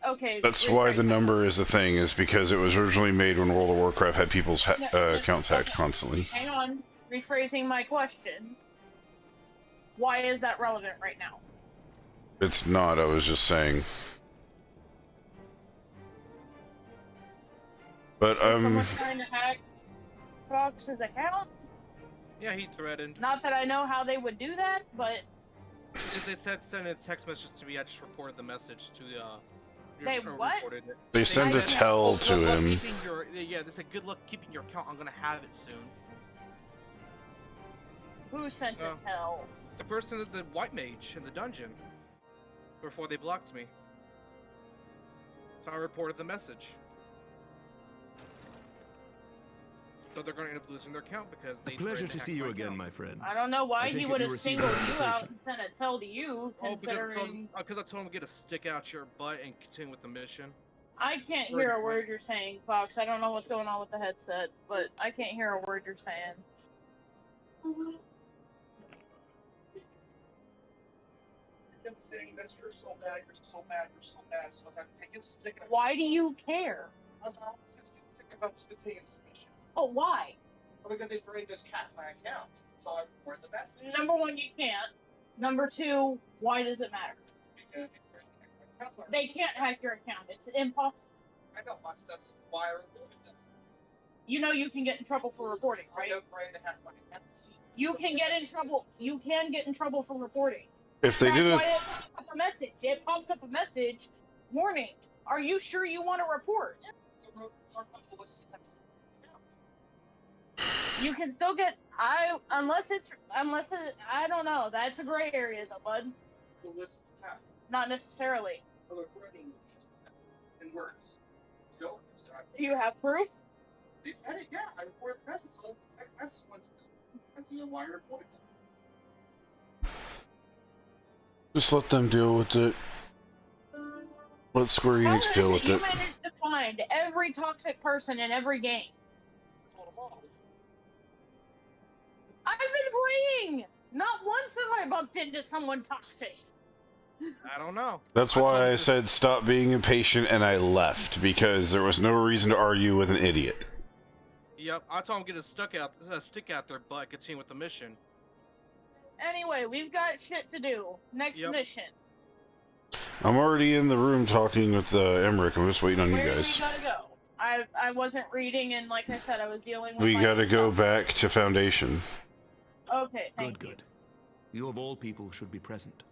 okay. That's why the number is the thing, is because it was originally made when World of Warcraft had people's accounts hacked constantly. Hang on, rephrasing my question. Why is that relevant right now? It's not, I was just saying. But, Someone's trying to hack Fox's account? Yeah, he threatened. Not that I know how they would do that, but... Because they said send a text message to me, I just reported the message to They what? reported it. They sent a said, tell "Good to luck him. keeping your-" yeah, they said, good luck keeping your account, I'm gonna have it soon. Who sent a tell? The person is the white mage in the dungeon. Before they blocked me. So I reported the message. So they're going to end up losing their account because they. Pleasure to see you again, my friend. I don't know why I take he it would you have received singled an you out invitation. and sent a tell to you, Oh, considering... because I told him to get a stick out your butt and continue with the mission. I can't hear a word you're saying, Fox. I don't know what's going on with the headset, but I can't hear a word you're saying. I'm saying this, you're so bad, you're so bad, you're so bad, so I take a stick and Why do you care? I was stick about to continue this mission. Oh, why? Well, because they threatened to hack my account, so I reported the message. Number one, you can't. Number two, why does it matter? Because they threatened to hack my account. They can't hack your account. It's impossible. I know, that's why I reported them. You know you can get in trouble for reporting, right? They're afraid to hack my account. You can get in trouble. You can get in trouble for reporting. If they That's did it, why it pops up a message. It pops up a message. Warning. Are you sure you want to report? You can still get unless I don't know. That's a gray area though, bud. Not necessarily. In words. Still, Do you have proof? they said it, yeah. I reported the message, so the second message went to them. That's why I reported them. just let them deal with it. Let Square How Enix deal with you it. managed to find every toxic person in every game? I've been playing! Not once have I bumped into someone toxic. I don't know. That's why I said stop being impatient and I left, because there was no reason to argue with an idiot. Yep, I told him to get a stick out their butt, continue with the mission. Anyway, we've got shit to do. Next mission. I'm already in the room talking with Emmerich. I'm just waiting on Where you do we guys. gotta go? I wasn't reading, and like I said, I was dealing with We my gotta go stuff. back to Foundation. Okay, thank you. Good. You of all people should be present.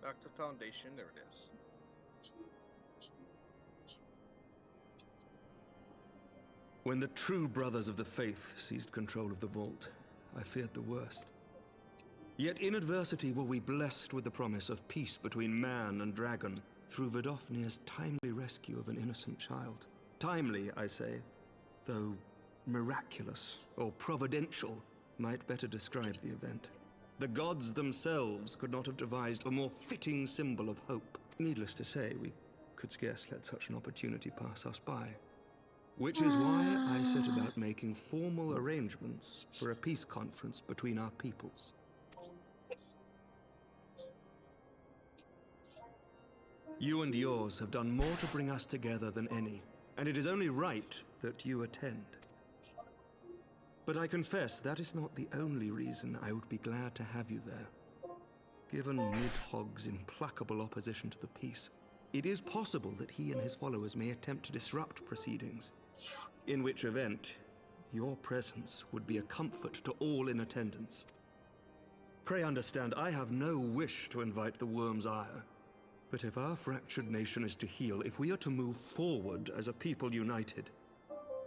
Back to Foundation, there it is. When the true brothers of the faith seized control of the vault, I feared the worst. Yet in adversity were we blessed with the promise of peace between man and dragon through Vidofnir's timely rescue of an innocent child. Timely, I say, though miraculous or providential might better describe the event. The gods themselves could not have devised a more fitting symbol of hope. Needless to say, we could scarce let such an opportunity pass us by. Which is why I set about making formal arrangements for a peace conference between our peoples. You and yours have done more to bring us together than any, and it is only right that you attend. But I confess that is not the only reason I would be glad to have you there. Given Nidhogg's implacable opposition to the peace, it is possible that he and his followers may attempt to disrupt proceedings, in which event your presence would be a comfort to all in attendance. Pray understand, I have no wish to invite the worm's ire. But if our fractured nation is to heal, if we are to move forward as a people united,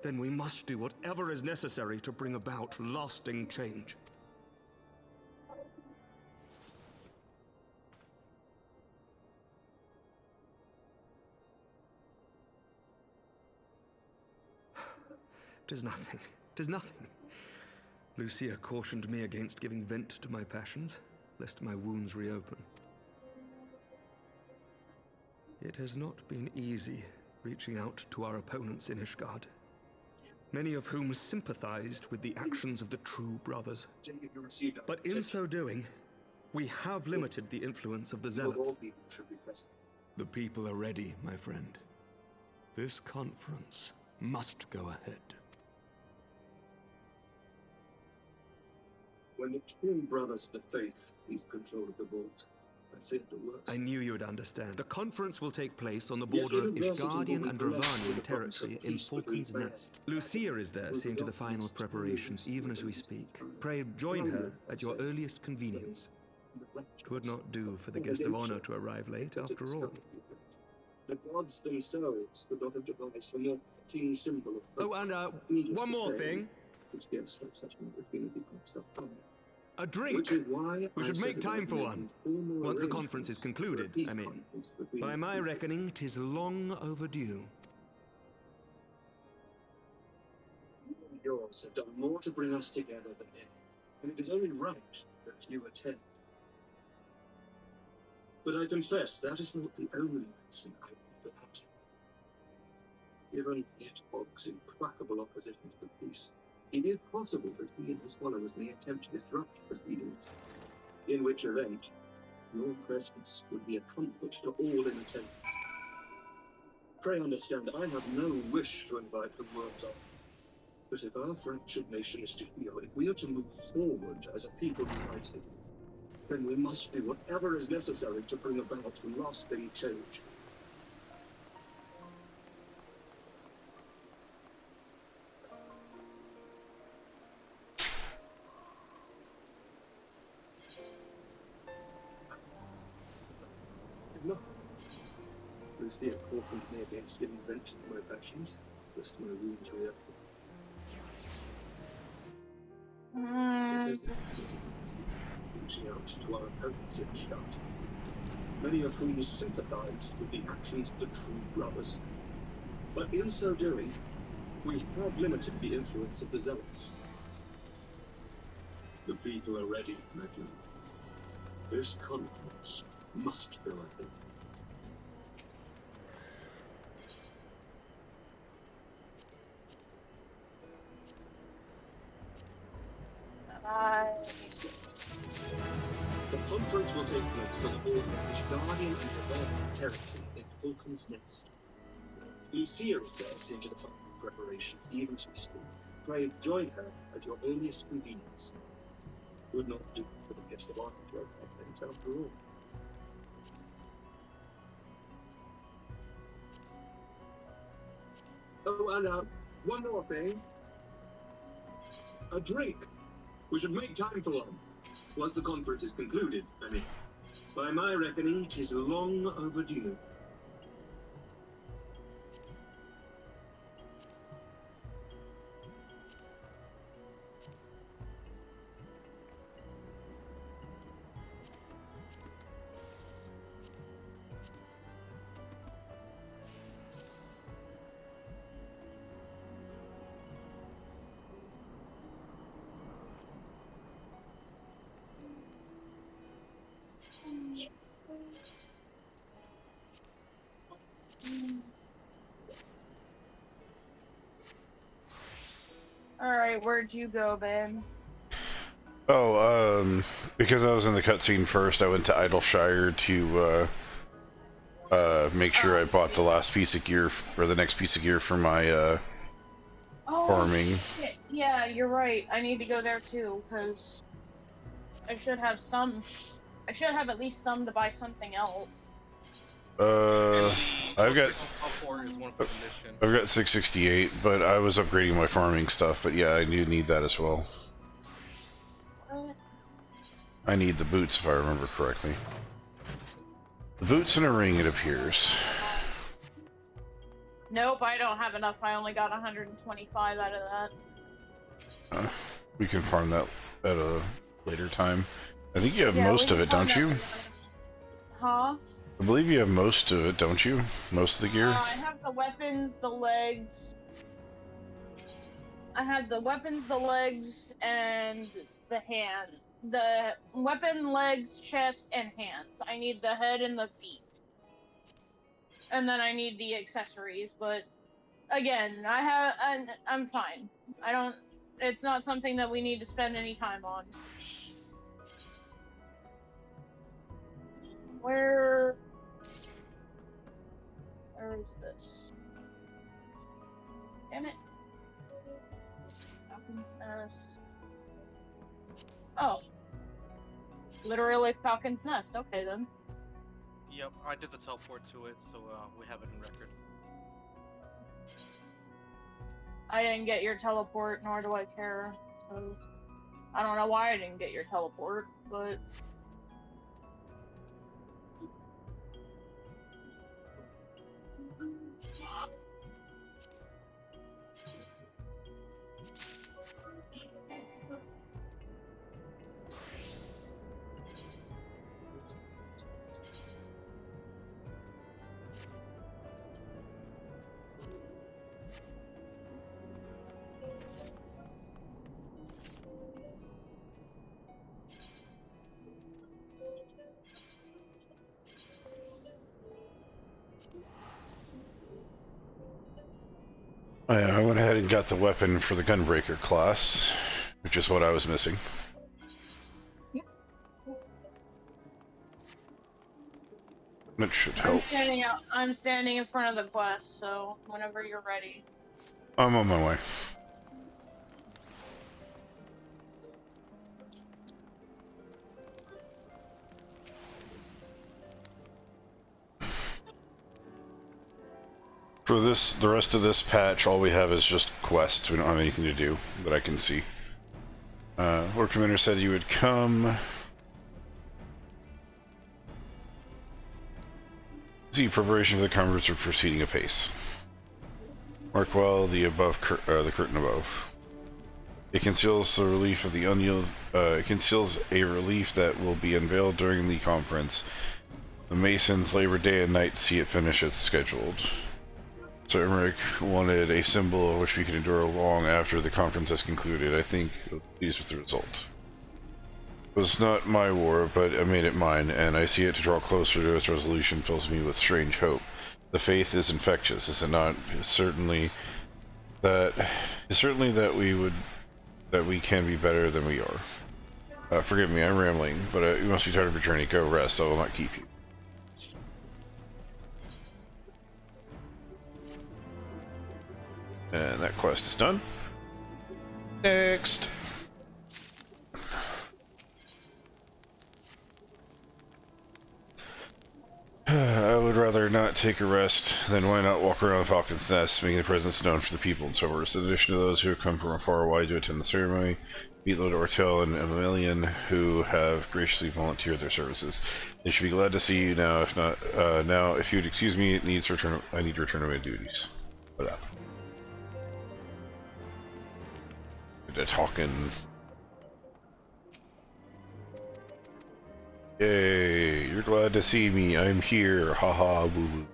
then we must do whatever is necessary to bring about lasting change. Tis nothing. Tis nothing. Lucia cautioned me against giving vent to my passions, lest my wounds reopen. It has not been easy reaching out to our opponents in Ishgard, many of whom sympathized with the actions of the True Brothers. But in so doing, we have limited the influence of the Zealots. The people are ready, my friend. This conference must go ahead. When the True Brothers of the Faith seized control of the vault, I feared the worst. I knew you would understand. The conference will take place on the border of Ishgardian and Dravanian territory in Falcon's Nest. Lucia is there, seeing to the final preparations, even as we speak. Pray join her at your earliest convenience. It would not do for the guest of honor to arrive late, after all. The gods themselves could not have devised a more fitting symbol of... Oh, and one more thing. Which gives such an opportunity for self-harm. A drink! Which is why we should make time for one. Once the conference is concluded, I mean. By my reckoning, 'tis long overdue. Yours have done more to bring us together than any, and it is only right that you attend. But I confess that is not the only reason I would be glad to. Given Nidhogg's implacable opposition to the peace, it is possible that he and his followers may attempt to disrupt proceedings, in which event your presence would be a comfort to all in attendance. Pray understand, I have no wish to invite the worms up, but if our fractured nation is to heal, if we are to move forward as a people united, then we must do whatever is necessary to bring about lasting change. No. Lucia cautioned me against giving vent to my passions, lest my wounds reopen. Reaching out to our opponents in Ishgard, many of whom sympathized with the actions of the True Brothers. But in so doing, we have limited the influence of the Zealots. The people are ready, Medlin. This conference must go ahead. The conference will take place on the border of Ishgardian and Dravanian territory in Falcon's Nest. Lucia is there, seeing to the final preparations, even as we speak. Pray join her at your earliest convenience. Would not do for the guest of honor to have things after all. Oh, and one more thing. A drink. We should make time for one. Once the conference is concluded, I mean. By my reckoning, 'tis long overdue. Alright, where'd you go, Ben? Oh, because I was in the cutscene first, I went to Idleshire to make sure I bought the last piece of gear, or the next piece of gear for my farming. Shit. Yeah, you're right. I need to go there too, because I should have some I should have at least some to buy something else. I've got I've got 668, but I was upgrading my farming stuff. But yeah, I do need that as well. I need the boots if I remember correctly. The boots and a ring, it appears. Nope, I don't have enough. I only got 125 out of that. We can farm that at a later time. I think you have Yeah, most of it, don't you? Huh? I believe you have most of it, don't you? Most of the gear? I have the weapons, the legs. I have the weapons, the legs, and the hand. The weapon, legs, chest, and hands. I need the head and the feet. And then I need the accessories, but again, I'm fine. I don't, it's not something that we need to spend any time on. Where is this? Damn it. Falcon's Nest. Oh. Literally Falcon's Nest. Okay then. Yep, I did the teleport to it, so we have it in record. I didn't get your teleport, nor do I care. So I don't know why I didn't get your teleport, but Oh, yeah, I went ahead and got the weapon for the Gunbreaker class, which is what I was missing. That should help. I'm standing in front of the quest, so whenever you're ready. I'm on my way. For this, the rest of this patch, all we have is just quests. We don't have anything to do that I can see. Lord Commander said you would come. See, preparation for the converts are proceeding apace. Mark well the the curtain above. It conceals the relief of the it conceals a relief that will be unveiled during the conference. The Masons labor day and night to see it finish as scheduled. Sir Emmerich wanted a symbol which we could endure long after the conference has concluded. I think pleased with the result. It was not my war, but I made it mine, and I see it to draw closer to its resolution fills me with strange hope. The faith is infectious, is it not? It's certainly that we can be better than we are. Forgive me, I'm rambling, but you must be tired of your journey. Go rest, I will not keep you. And that quest is done. Next! I would rather not take a rest, then why not walk around Falcon's Nest, making the presence known for the people and so forth. In addition to those who have come from afar away to attend the ceremony, meet Lord Ortel and Emilian, who have graciously volunteered their services. They should be glad to see you now. If not, now, if you'd excuse me, I need to return to my duties. For that. They're talking. Yay, you're glad to see me. I'm here. Haha, woo woo.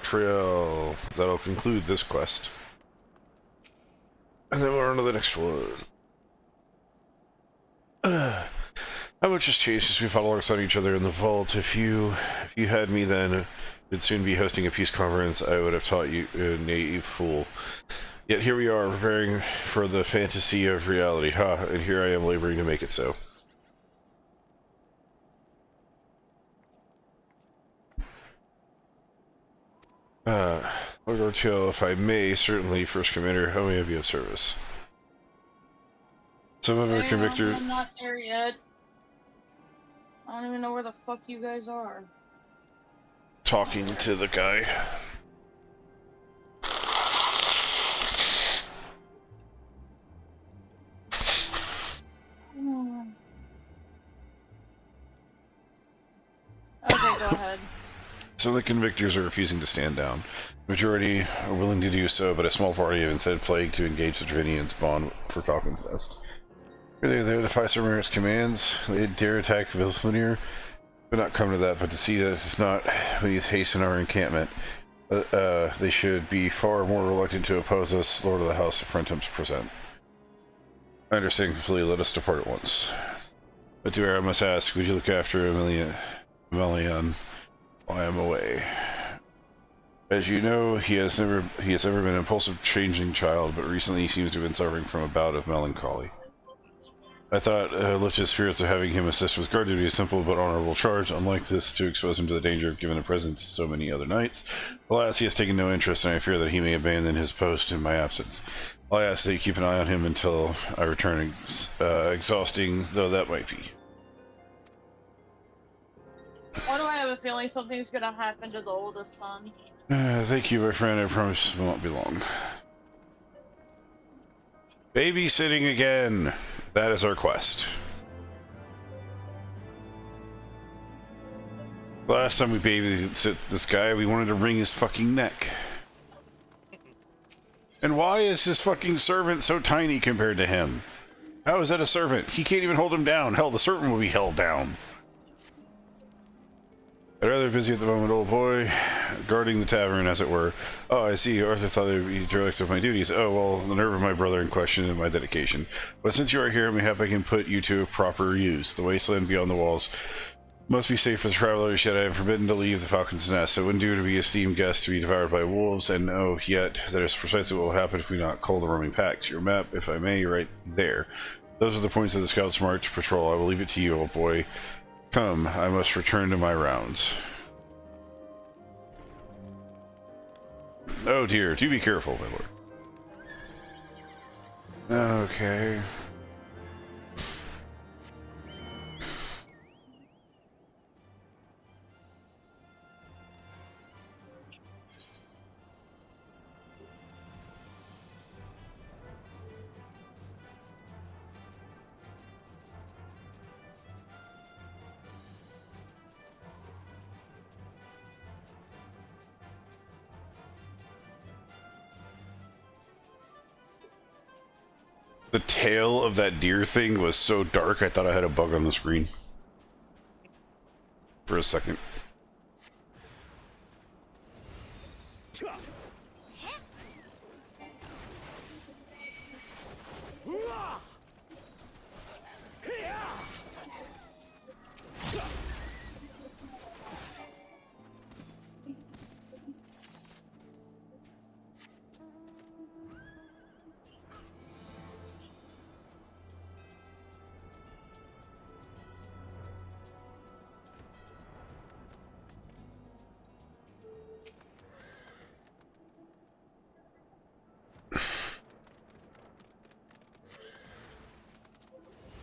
Trail. That'll conclude this quest. And then we're on to the next one. How much has changed since we fought alongside each other in the vault? If you had me then, we'd soon be hosting a peace conference. I would have taught you, naive fool. Yet here we are, preparing for the fantasy of reality. Ha, and here I am laboring to make it so. Lord Ortiel, if I may, certainly, First Commander, how may I be of service? Some of our convictor... I'm not there yet. I don't even know where the fuck you guys are. Talking to the guy. Okay, go ahead. So the convictors are refusing to stand down. The majority are willing to do so, but a small party have instead plagued to engage the Dravinians spawn for Falcon's Nest. They defy Sir Merritt's commands. They dare attack Vilfenir. But not come to that, but to see that it's not beneath hasten our encampment. They should be far more reluctant to oppose us, Lord of the House of Frentum's present. I understand completely. Let us depart at once. But dear, I must ask, would you look after Emelian while I am away? As you know, he has never been an impulsive, changing child, but recently he seems to have been suffering from a bout of melancholy. I thought lift his spirits of having him assist with guard to be a simple but honorable charge, unlike this to expose him to the danger of giving the presence to so many other knights. Alas, he has taken no interest, and I fear that he may abandon his post in my absence. I ask that you keep an eye on him until I return, exhausting though that might be. Why do I have a feeling something's gonna happen to the oldest son? Thank you, my friend. I promise it will not be long. Babysitting again. That is our quest. Last time we babysit this guy, we wanted to wring his fucking neck. And why is his fucking servant so tiny compared to him? How is that a servant? He can't even hold him down. Hell, the servant will be held down. I'd rather busy at the moment, old boy, guarding the tavern, as it were. Oh, I see. Arthur thought I'd be derelict of my duties. Oh, well, the nerve of my brother in question and my dedication. But since you are here, mayhap I can put you to proper use. The wasteland beyond the walls must be safe for the travelers, yet I am forbidden to leave the Falcon's Nest. It wouldn't do to be esteemed guest to be devoured by wolves, and oh, yet, that is precisely what will happen if we not cull the roaming packs. Your map, if I may, right there. Those are the points of the Scout's march patrol. I will leave it to you, old boy. Come, I must return to my rounds. Oh dear, do be careful, my lord. Okay. The tail of that deer thing was so dark I thought I had a bug on the screen. For a second.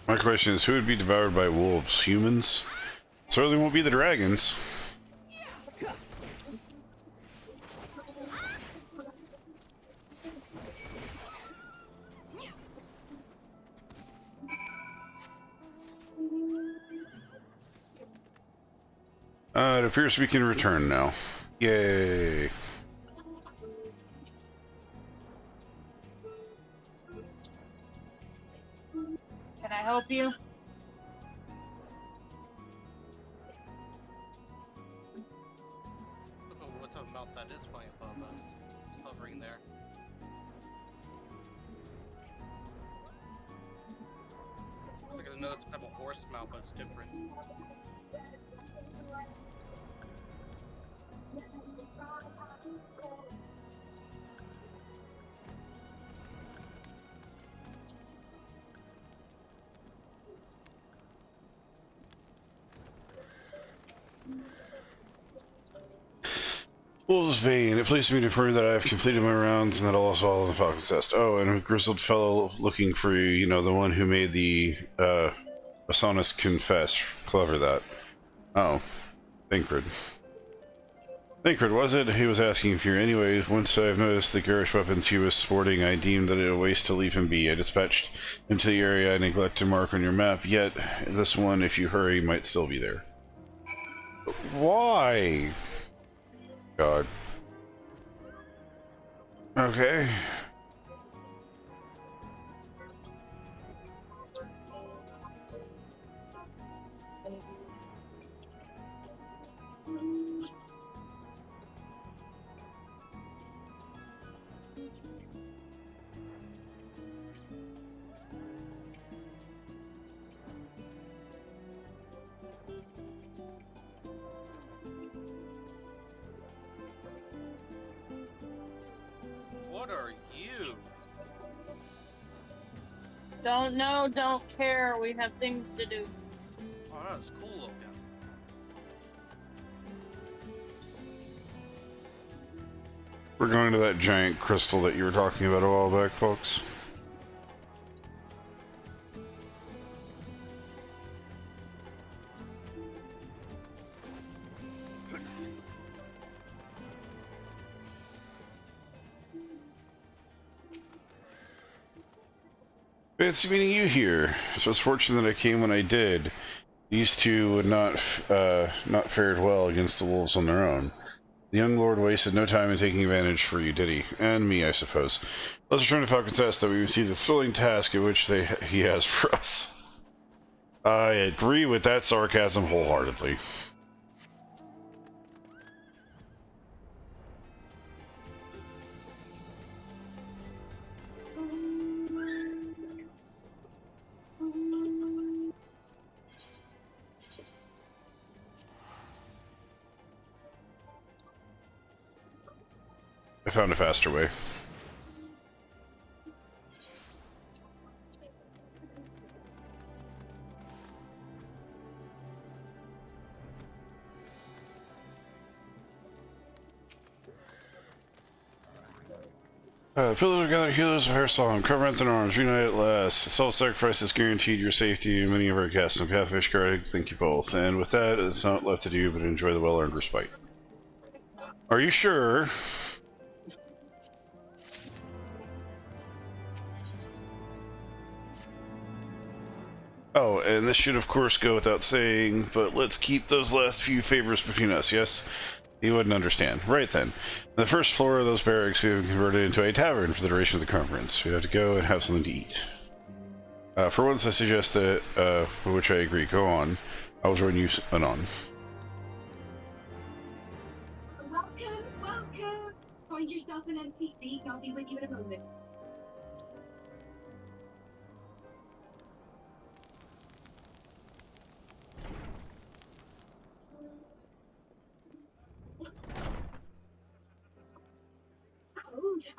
My question is, who would be devoured by wolves? Humans? Certainly won't be the dragons. It appears we can return now. Yay. Can I help you? Look at what the mount that is flying above us. It's hovering there. Looks like another type of horse mount, but it's different. Wolves Vein. It pleases me to affirm that I have completed my rounds and that I'll also follow the Falcon's test. Oh, and a grizzled fellow looking for you. You know, the one who made the Asonus confess. Clever that. Oh, Thinkred. Thinkred, was it? He was asking for you. Anyways, once I've noticed the garish weapons he was sporting, I deemed that it a waste to leave him be. I dispatched him to the area I neglect to mark on your map, yet this one, if you hurry, might still be there. Why? God. Okay. What are you? Don't know, don't care. We have things to do. Oh, that's cool looking. We're going to that giant crystal that you were talking about a while back, folks. Fancy meeting you here. So it's fortunate that I came when I did. These two would not fared well against the wolves on their own. The young lord wasted no time in taking advantage for you, did he? And me, I suppose. Let's return to Falcon's Test, that we receive the thrilling task at which he has for us. I agree with that sarcasm wholeheartedly. I found a faster way. Pillars gather healers of Hersong, comrades in arms, reunite at last. Self-sacrifice has guaranteed your safety and many of our guests. On behalf of Ishgard, thank you both. And with that, it's not left to do but enjoy the well-earned respite. Are you sure? Oh, and this should of course go without saying, but let's keep those last few favors between us, yes? You wouldn't understand. Right then. The first floor of those barracks we have converted into a tavern for the duration of the conference. We have to go and have something to eat. For once I suggest that, for which I agree. Go on. I'll join you anon. Welcome, welcome! Find yourself an empty seat, I'll be with you in a moment.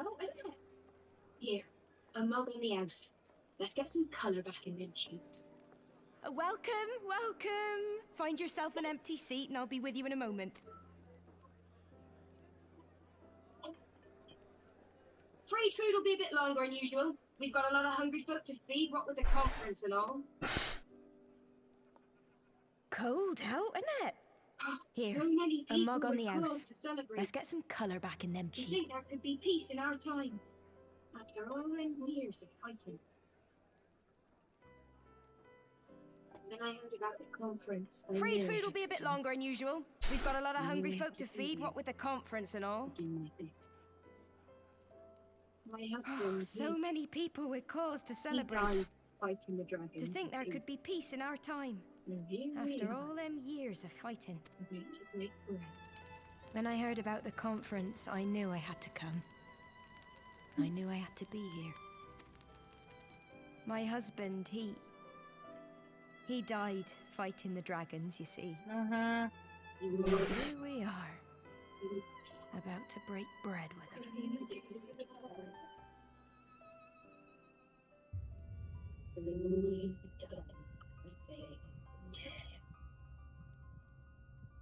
Oh, isn't it? Here, a mug in the house. Let's get some colour back in them cheeks. Welcome, welcome. Find yourself an empty seat and I'll be with you in a moment. Free food will be a bit longer than usual. We've got a lot of hungry folk to feed, what with the conference and all. Cold out, isn't it? Here, So many a people mug on the were called house. to celebrate. Let's get some colour back in them You cheeks. think there could be peace in our time? After all them years of fighting. Then I heard about the conference. I Free knew I food will had be a to bit come. longer than usual. We've got a lot of I hungry knew I folk had to to feed, be what with the conference and all. Do my bit. My Oh, husband, so many people with cause to he celebrate. died fighting the dragon. To think there could be peace in our time. And here we After are, all them years of fighting. about to break bread. When I heard about the conference, I knew I had to come. I knew I had to be here. My husband, he died fighting the dragons, you see. Mm-hmm. Here we are, about to break bread with him.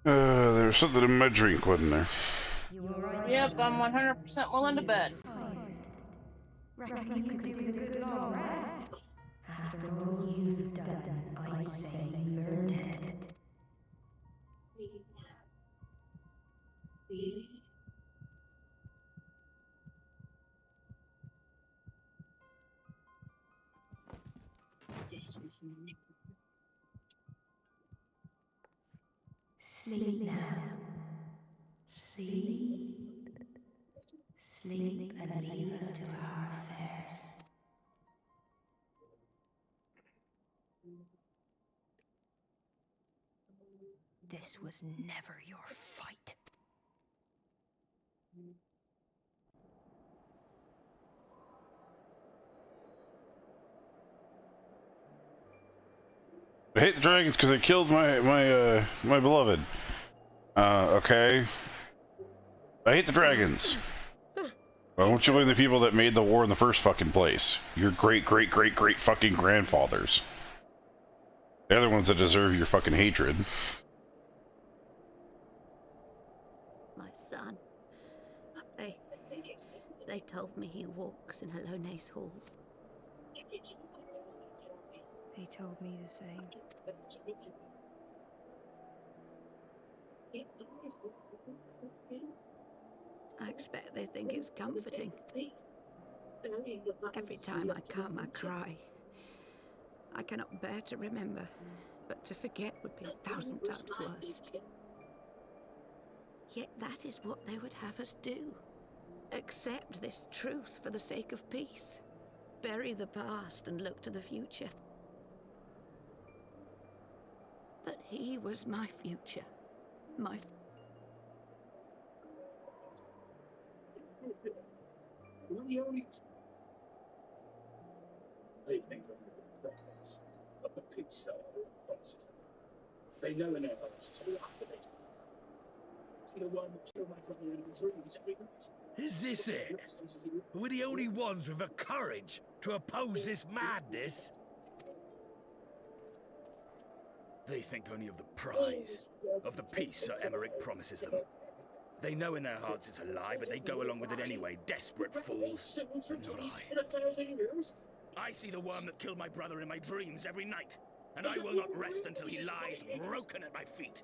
There was something in my drink, wasn't there? Yep, I'm 100% willing to bet. Reckon you could do with a good long rest? After all you've done, I'd say you've earned it. Sleep now. Sleep. Sleep and leave us to our affairs. This was never your fight. I hate the dragons because they killed my beloved. Okay. I hate the dragons. Why don't you blame the people that made the war in the first fucking place? Your great fucking grandfathers. They're the ones that deserve your fucking hatred. My son. They told me he walks in Halone's halls. They told me the same. I expect they think it's comforting. Every time I come, I cry. I cannot bear to remember, but to forget would be 1,000 times worse. Yet that is what they would have us do. Accept this truth for the sake of peace. Bury the past and look to the future. But he was my future. They think of the preference of the peace promises them. They know in their hearts to activate. See the one that killed my brother in the dreams every night. Is this it? We're the only ones with the courage to oppose this madness? They think only of the prize, of the peace Sir Emmerich promises them. They know in their hearts it's a lie, but they go along with it anyway, desperate fools. But not I. I see the worm that killed my brother in my dreams every night, and I will not rest until he lies broken at my feet.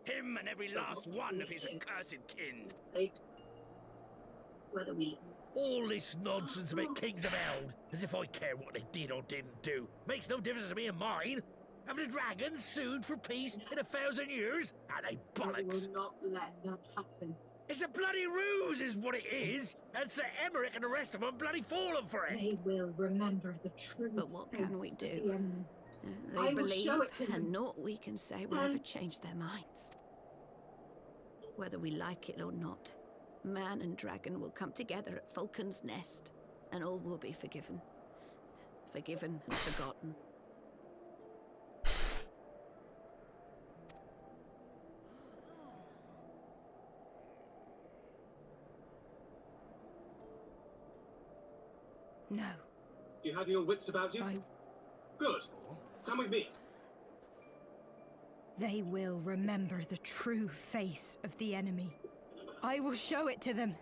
Him and every last one of his accursed kin. All this nonsense about kings of Eld, as if I care what they did or didn't do. Makes no difference to me and mine. Have the dragons sued for peace in 1,000 years? Are they bollocks? We will not let that happen. It's a bloody ruse is what it is, and Sir Emmerich and the rest of them bloody fallen for it. They will remember the truth. But what can we do? They believe, and naught we can say will ever change their minds. Whether we like it or not, man and dragon will come together at Vulcan's Nest, and all will be forgiven. Forgiven and forgotten. No. You have your wits about you? Good. Come with me. They will remember the true face of the enemy. I will show it to them.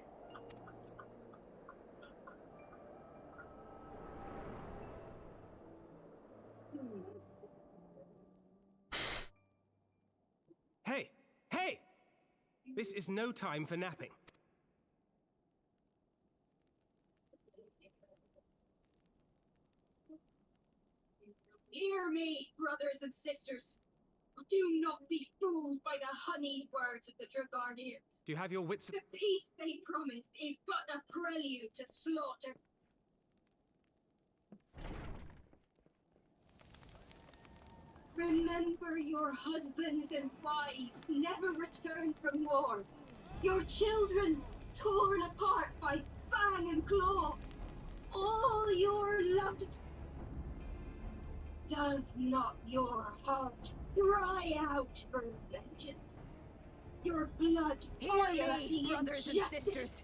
Hey! Hey! This is no time for napping. Hear me, brothers and sisters. Do not be fooled by the honeyed words of the Dragarnians. Do you have your wits? The peace they promised is but a prelude to slaughter. Remember your husbands and wives never returned from war. Your children torn apart by fang and claw. All your loved. Does not your heart cry out for vengeance? Your blood Hear me, brothers and sisters.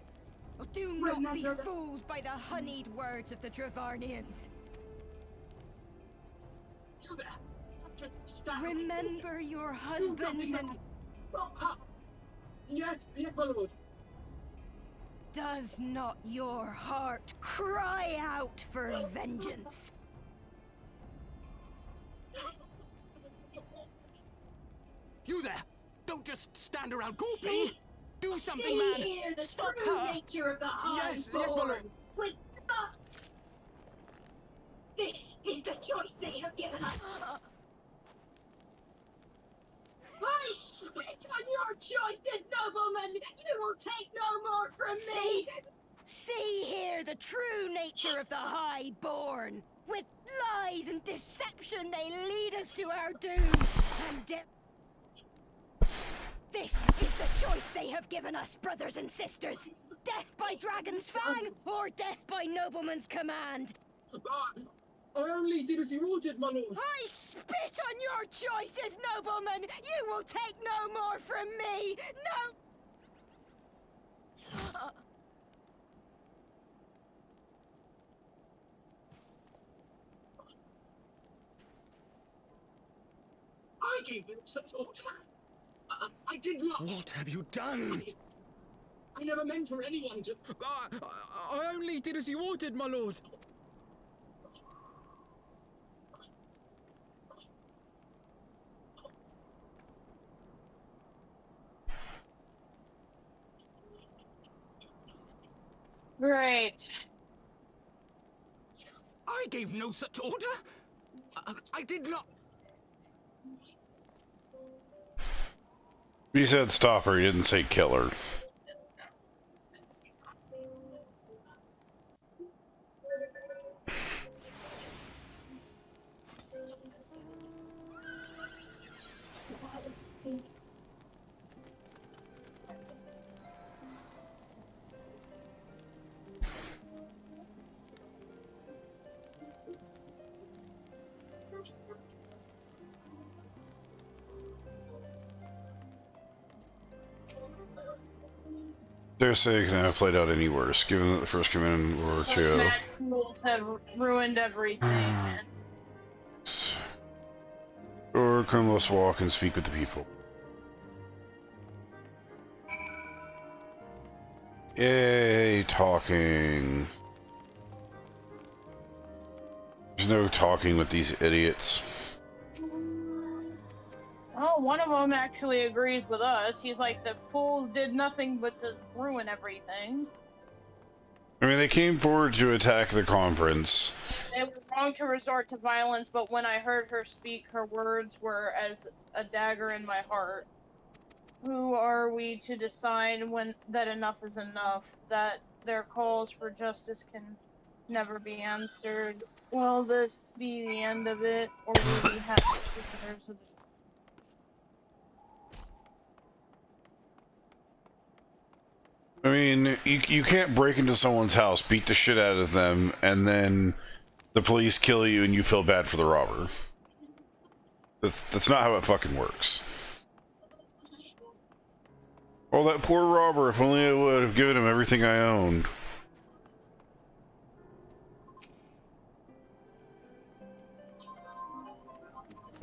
Do not be fooled by the honeyed words of the Dravarnians. Remember your husbands and... Yes, yes, my lord. Does not your heart cry out for vengeance? You there! Don't just stand around gawping! Do something, man! Hear the Stop true her! nature of the Yes, yes, my lord. With this is the choice they have given us. I spit on your choices, nobleman. You will take no more from me. See here the true nature of the Highborn. With lies and deception, they lead us to our doom. And this is the choice they have given us, brothers and sisters. Death by dragon's fang, or death by nobleman's command. I only did as you ordered, my lord. I spit on your choices, nobleman. You will take no more from me. No. I gave them such order. I did not. What have you done? I never meant for anyone to. I only did as you ordered, my lord. Great. I gave no such order. I did not. He said stop her, he didn't say kill her. Dare say it can have played out any worse, given that the first command in World War II. Mad rules have ruined everything. Or criminals walk and speak with the people. Yay, talking. There's no talking with these idiots. Oh, one of them actually agrees with us. He's like, the fools did nothing but to ruin everything. I mean, they came forward to attack the conference. They were wrong to resort to violence, but when I heard her speak, her words were as a dagger in my heart. Who are we to decide when that enough is enough? That their calls for justice can never be answered? Will this be the end of it, or will we have visitors of the I mean, you can't break into someone's house, beat the shit out of them, and then the police kill you and you feel bad for the robber. That's not how it fucking works. Oh, that poor robber, if only I would have given him everything I owned.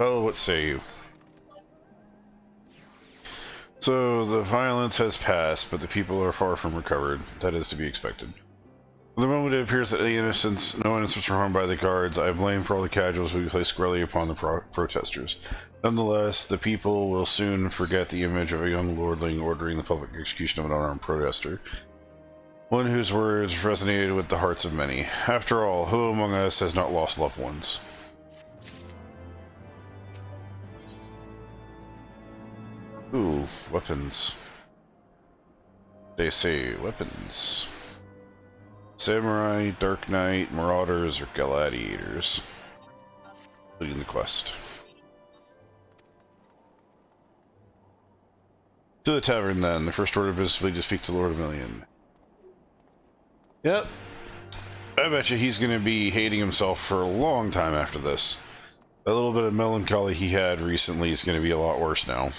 Oh, let's save. So, the violence has passed, but the people are far from recovered. That is to be expected. For the moment it appears that no innocents were harmed by the guards, I blame for all the casualties we place squarely upon the protesters. Nonetheless, the people will soon forget the image of a young lordling ordering the public execution of an unarmed protester. One whose words resonated with the hearts of many. After all, who among us has not lost loved ones? Ooh, weapons. They say weapons. Samurai, Dark Knight, Marauders, or Gladiators. Leading the quest. To the tavern then. The first order of business will be to speak to Lord Emilion. Yep. I bet you he's gonna be hating himself for a long time after this. That little bit of melancholy he had recently is gonna be a lot worse now.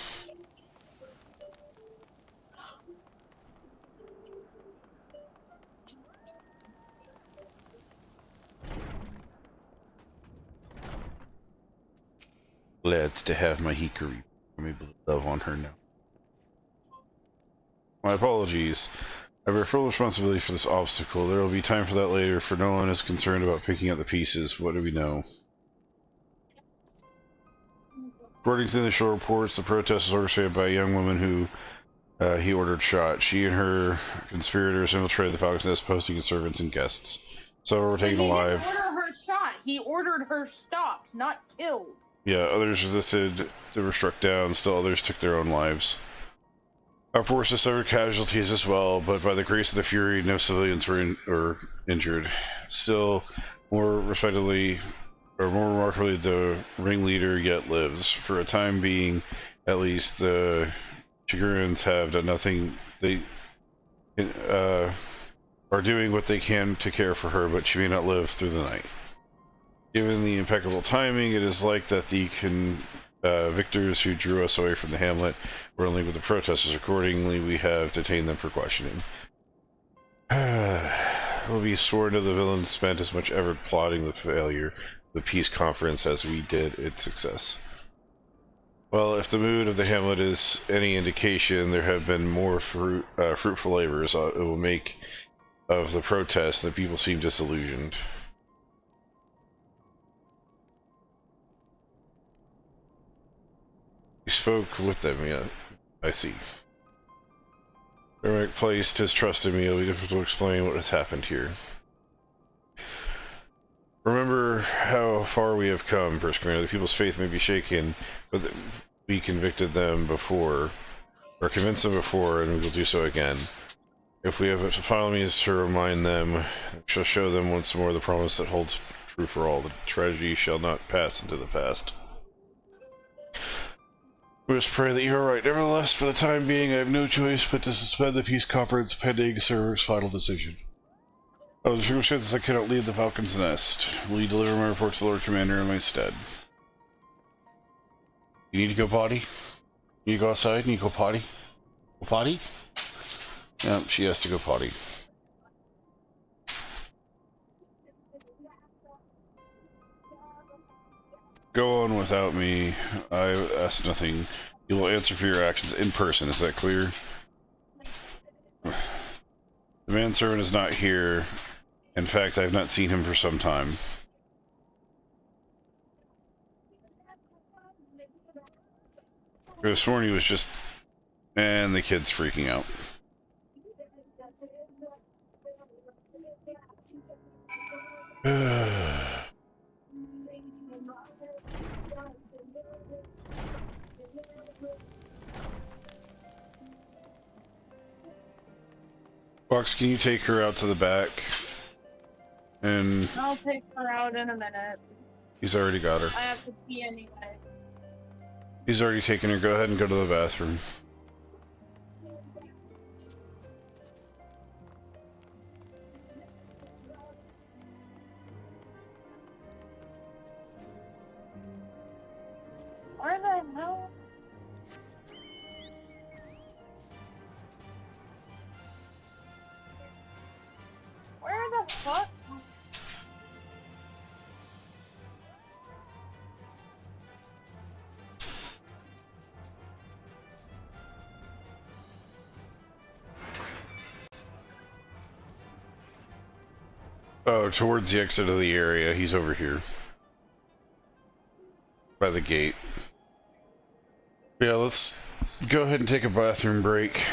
Glad to have my Hikari. I'm able to love on her now. My apologies. I bear full responsibility for this obstacle. There will be time for that later, for no one is concerned about picking up the pieces. What do we know? According to the initial reports, the protest was orchestrated by a young woman who he ordered shot. She and her conspirators infiltrated the Falcon's Nest, posting as servants and guests. Several were taken alive. He didn't order her shot. He ordered her stopped, not killed. Yeah, others resisted. They were struck down. Still others took their own lives. Our forces suffered casualties as well, but by the grace of the Fury, no civilians were injured. Still, more remarkably, the ringleader yet lives. For a time being, at least, the Chigurins have done nothing. They are doing what they can to care for her, but she may not live through the night. Given the impeccable timing, it is like that the victors who drew us away from the hamlet were in league with the protesters. Accordingly, we have detained them for questioning. We'll be sworn to the villains spent as much effort plotting the failure of the peace conference as we did its success. Well, if the mood of the hamlet is any indication, there have been more fruitful labors. It will make of the protest that people seem disillusioned. You spoke with them, yeah. I see. Eric placed his trust in me. It'll be difficult to explain what has happened here. Remember how far we have come, First Commander. The people's faith may be shaken, but we convicted them before, or convinced them before, and we will do so again. If we have a final means to remind them, we shall show them once more the promise that holds true for all. The tragedy shall not pass into the past. We must pray that you are right. Nevertheless, for the time being, I have no choice but to suspend the peace conference pending Sir's final decision. Under the circumstances, I cannot leave the Falcon's Nest. Will you deliver my report to the Lord Commander in my stead? You need to go potty? You need to go outside? You need to go potty? Go potty? Yeah, she has to go potty. Go on without me. I ask nothing. You will answer for your actions in person. Is that clear? The manservant is not here. In fact, I have not seen him for some time. I could have sworn he was just... And the kid's freaking out. Fox, can you take her out to the back? And I'll take her out in a minute. he's already got her. I have to pee anyway. He's already taken her. Go ahead and go to the bathroom. Where the hell? Where the fuck? Oh, towards the exit of the area. He's over here. By the gate. Yeah, let's go ahead and take a bathroom break.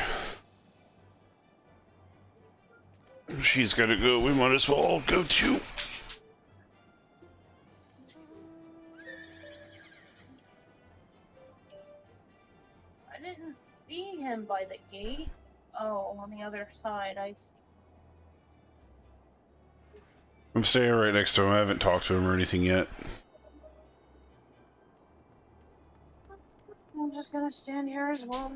She's gotta go. We might as well all go too. I didn't see him by the gate. Oh, on the other side, I see. I'm staying right next to him. I haven't talked to him or anything yet. I'm just gonna stand here as well.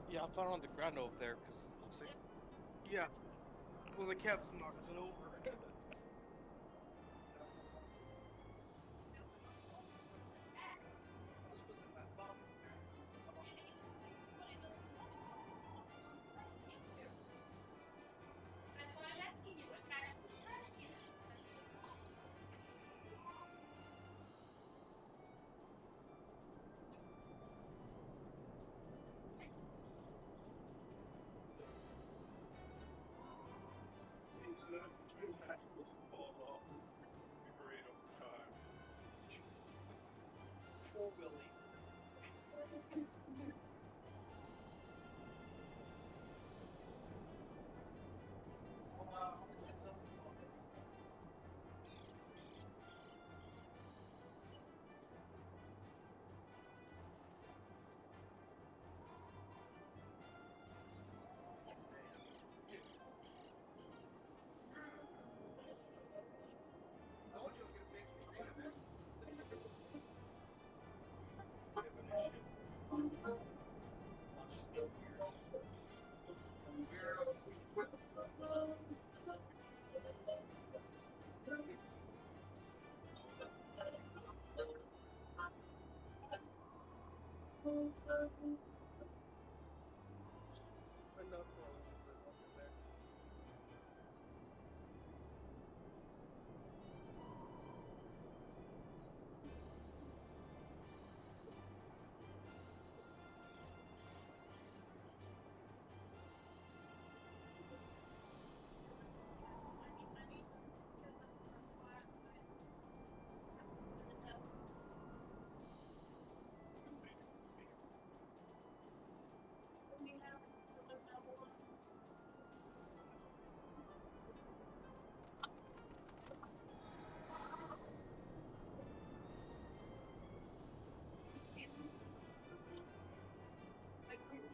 Yeah, I found it on the ground over there, because, yeah, well, the cat knocks it over. Fall off. Great over time. Poor Willie. Enough for a little bit over there.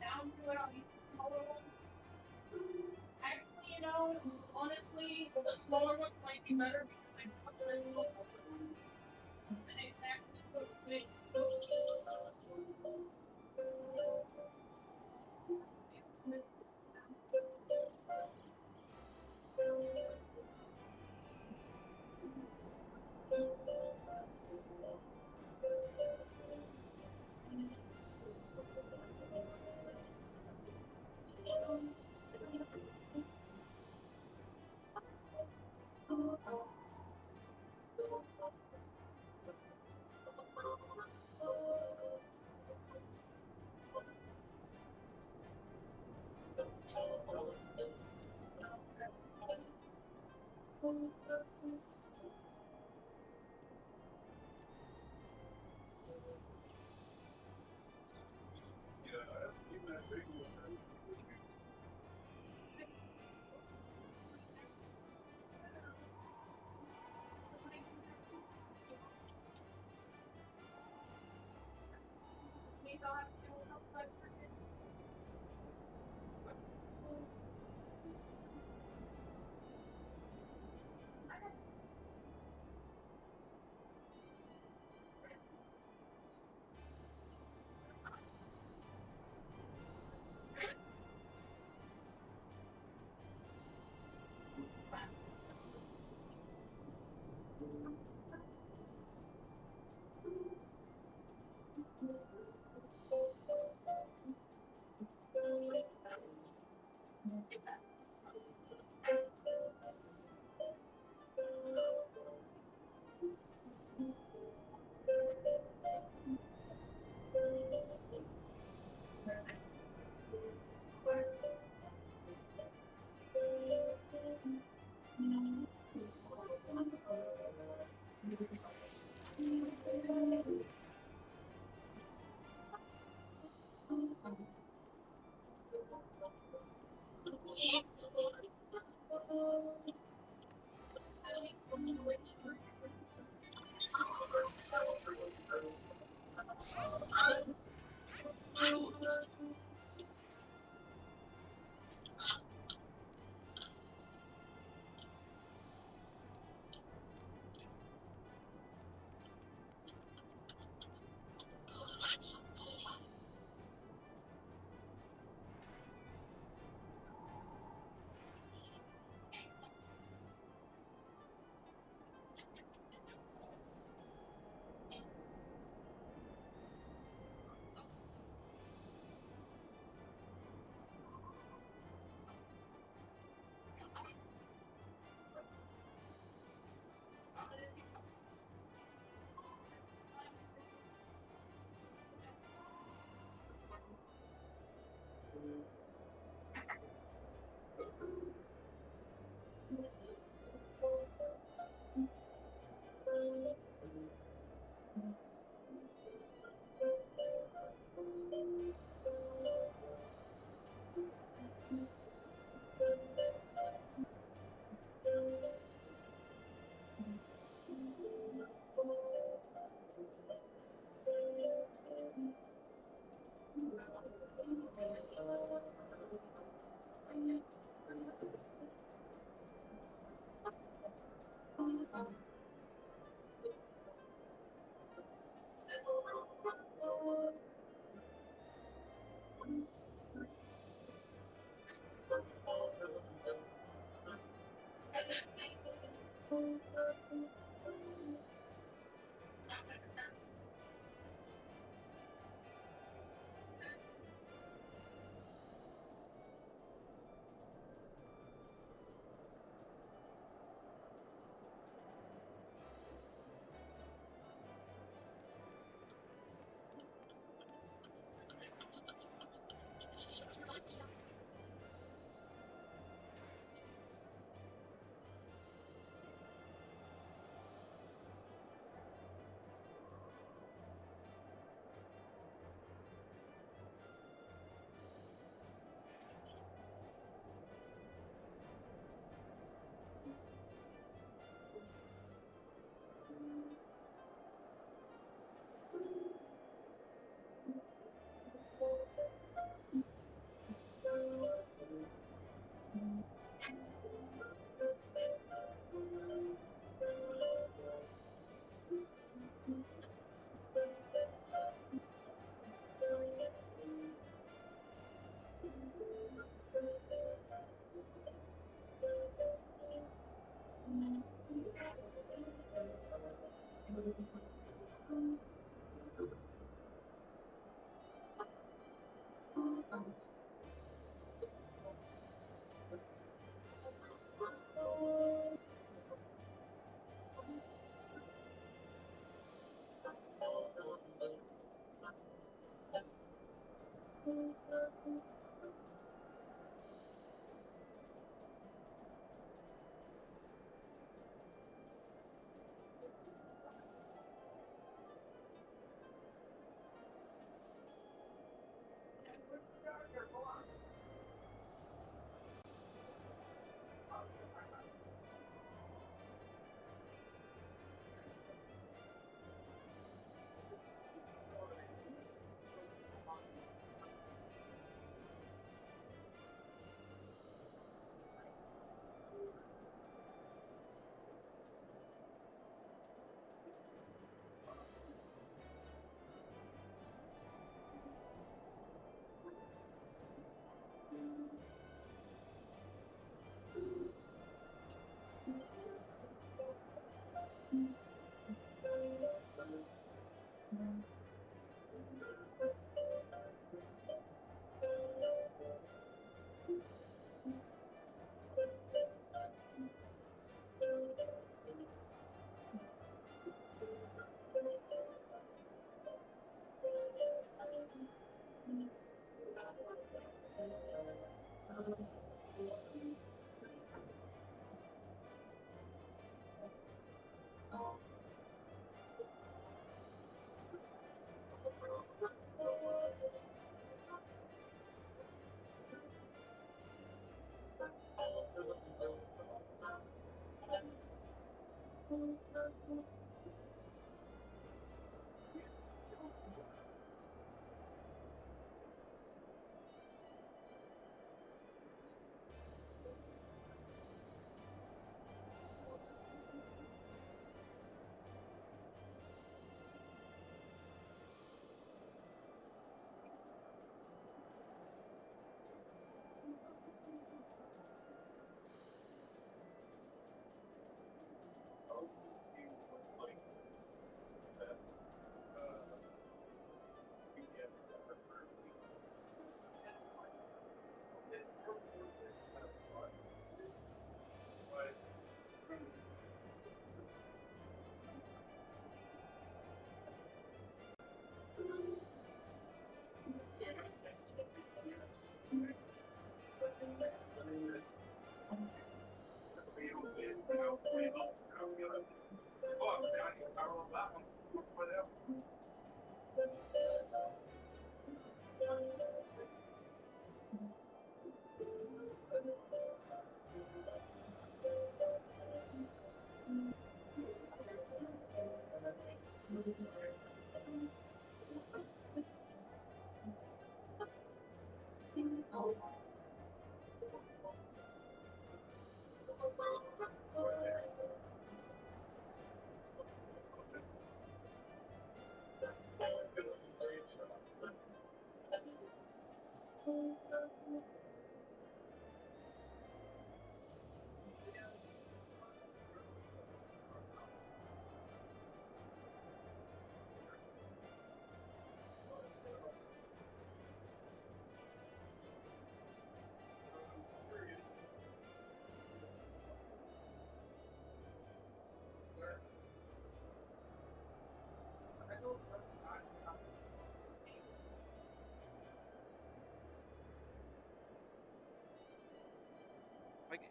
Down to it on these smaller ones. Actually, you know, honestly, the smaller ones might be better because I put them in the and exactly so big.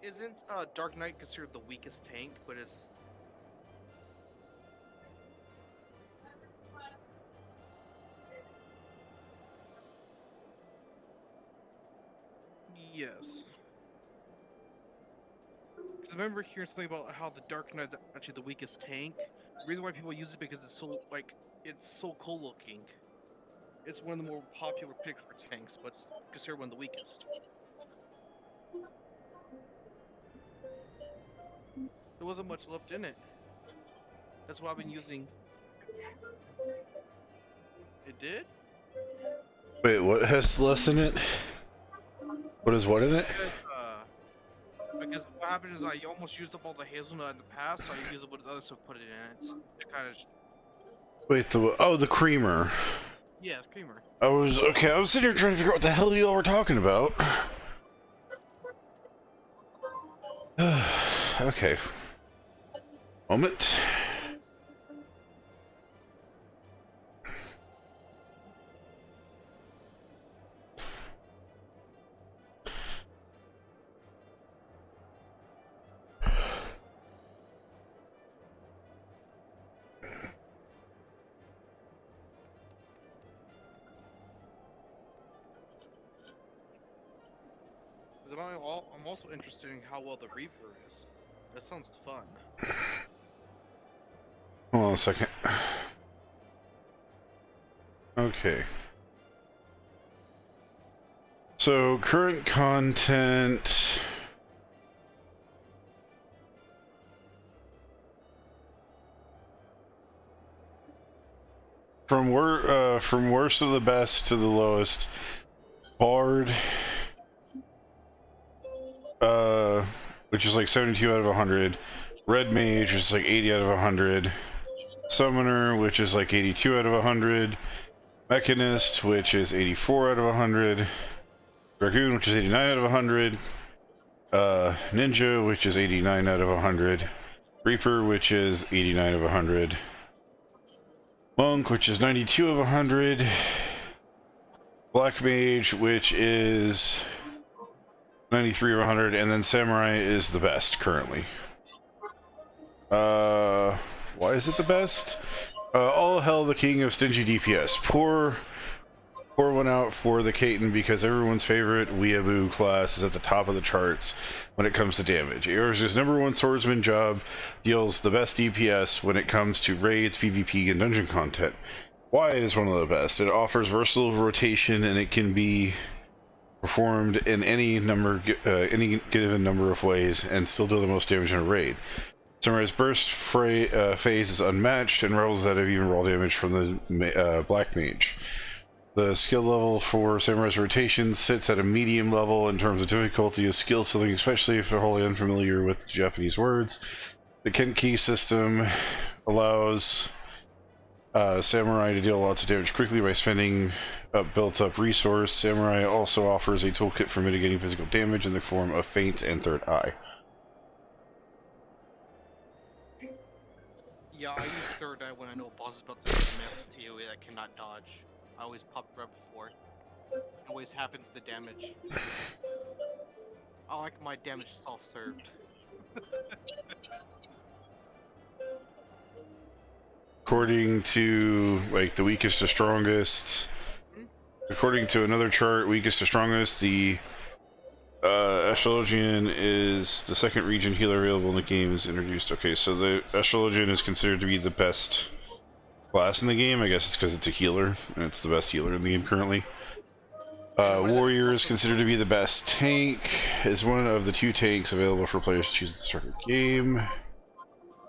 Isn't Dark Knight considered the weakest tank? But it's yes. I remember hearing something about how the Dark Knight's actually the weakest tank. The reason why people use it because it's so it's so cool looking. It's one of the more popular picks for tanks, but it's considered one of the weakest. There wasn't much left in it. That's what I've been using. It did? Wait, what has less in it? What is what in it? Because what happened is I almost used up all the hazelnut in the past, so I used a little bit of other stuff to put it in it. It kind of... Wait, the creamer. Yeah, it's creamer. I was sitting here trying to figure out what the hell you all were talking about. Okay. Moment. I'm also interested in how well the Reaper is. That sounds fun. Hold on a second. Okay. So, current content... From worst to the best to the lowest, Bard, which is like 72 out of 100, Red Mage, which is like 80 out of 100, Summoner, which is like 82 out of 100, Mechanist, which is 84 out of 100, Dragoon, which is 89 out of 100, Ninja, which is 89 out of 100, Reaper, which is 89 of 100, Monk, which is 92 of 100, Black Mage, which is 93 of 100, and then Samurai is the best currently. Why is it the best? All hell the king of stingy DPS. Pour one out for the Kaiten because everyone's favorite weeaboo class is at the top of the charts when it comes to damage. Eorze's #1 swordsman job deals the best DPS when it comes to raids, PvP, and dungeon content. Why it is one of the best. It offers versatile rotation and it can be performed in any given number of ways and still do the most damage in a raid. Samurai's burst phase is unmatched and rebels that have even raw damage from the Black Mage. The skill level for Samurai's rotation sits at a medium level in terms of difficulty of skill ceiling, especially if they're wholly unfamiliar with Japanese words. The Kenki system allows Samurai to deal lots of damage quickly by spending up built-up resource. Samurai also offers a toolkit for mitigating physical damage in the form of Feint and Third Eye. Yeah, I use Third Eye when I know a boss is about to make a massive AoE that cannot dodge. I always pop it right before. It always happens the damage. I like my damage self-served. According to, like, the weakest to strongest, according to another chart, weakest to strongest, the Astrologian is the second region healer available in the game is introduced. Okay, so the Astrologian is considered to be the best class in the game. I guess it's because it's a healer, and it's the best healer in the game currently. Warrior is considered to be the best tank, is one of the 2 tanks available for players to choose at the start of the game.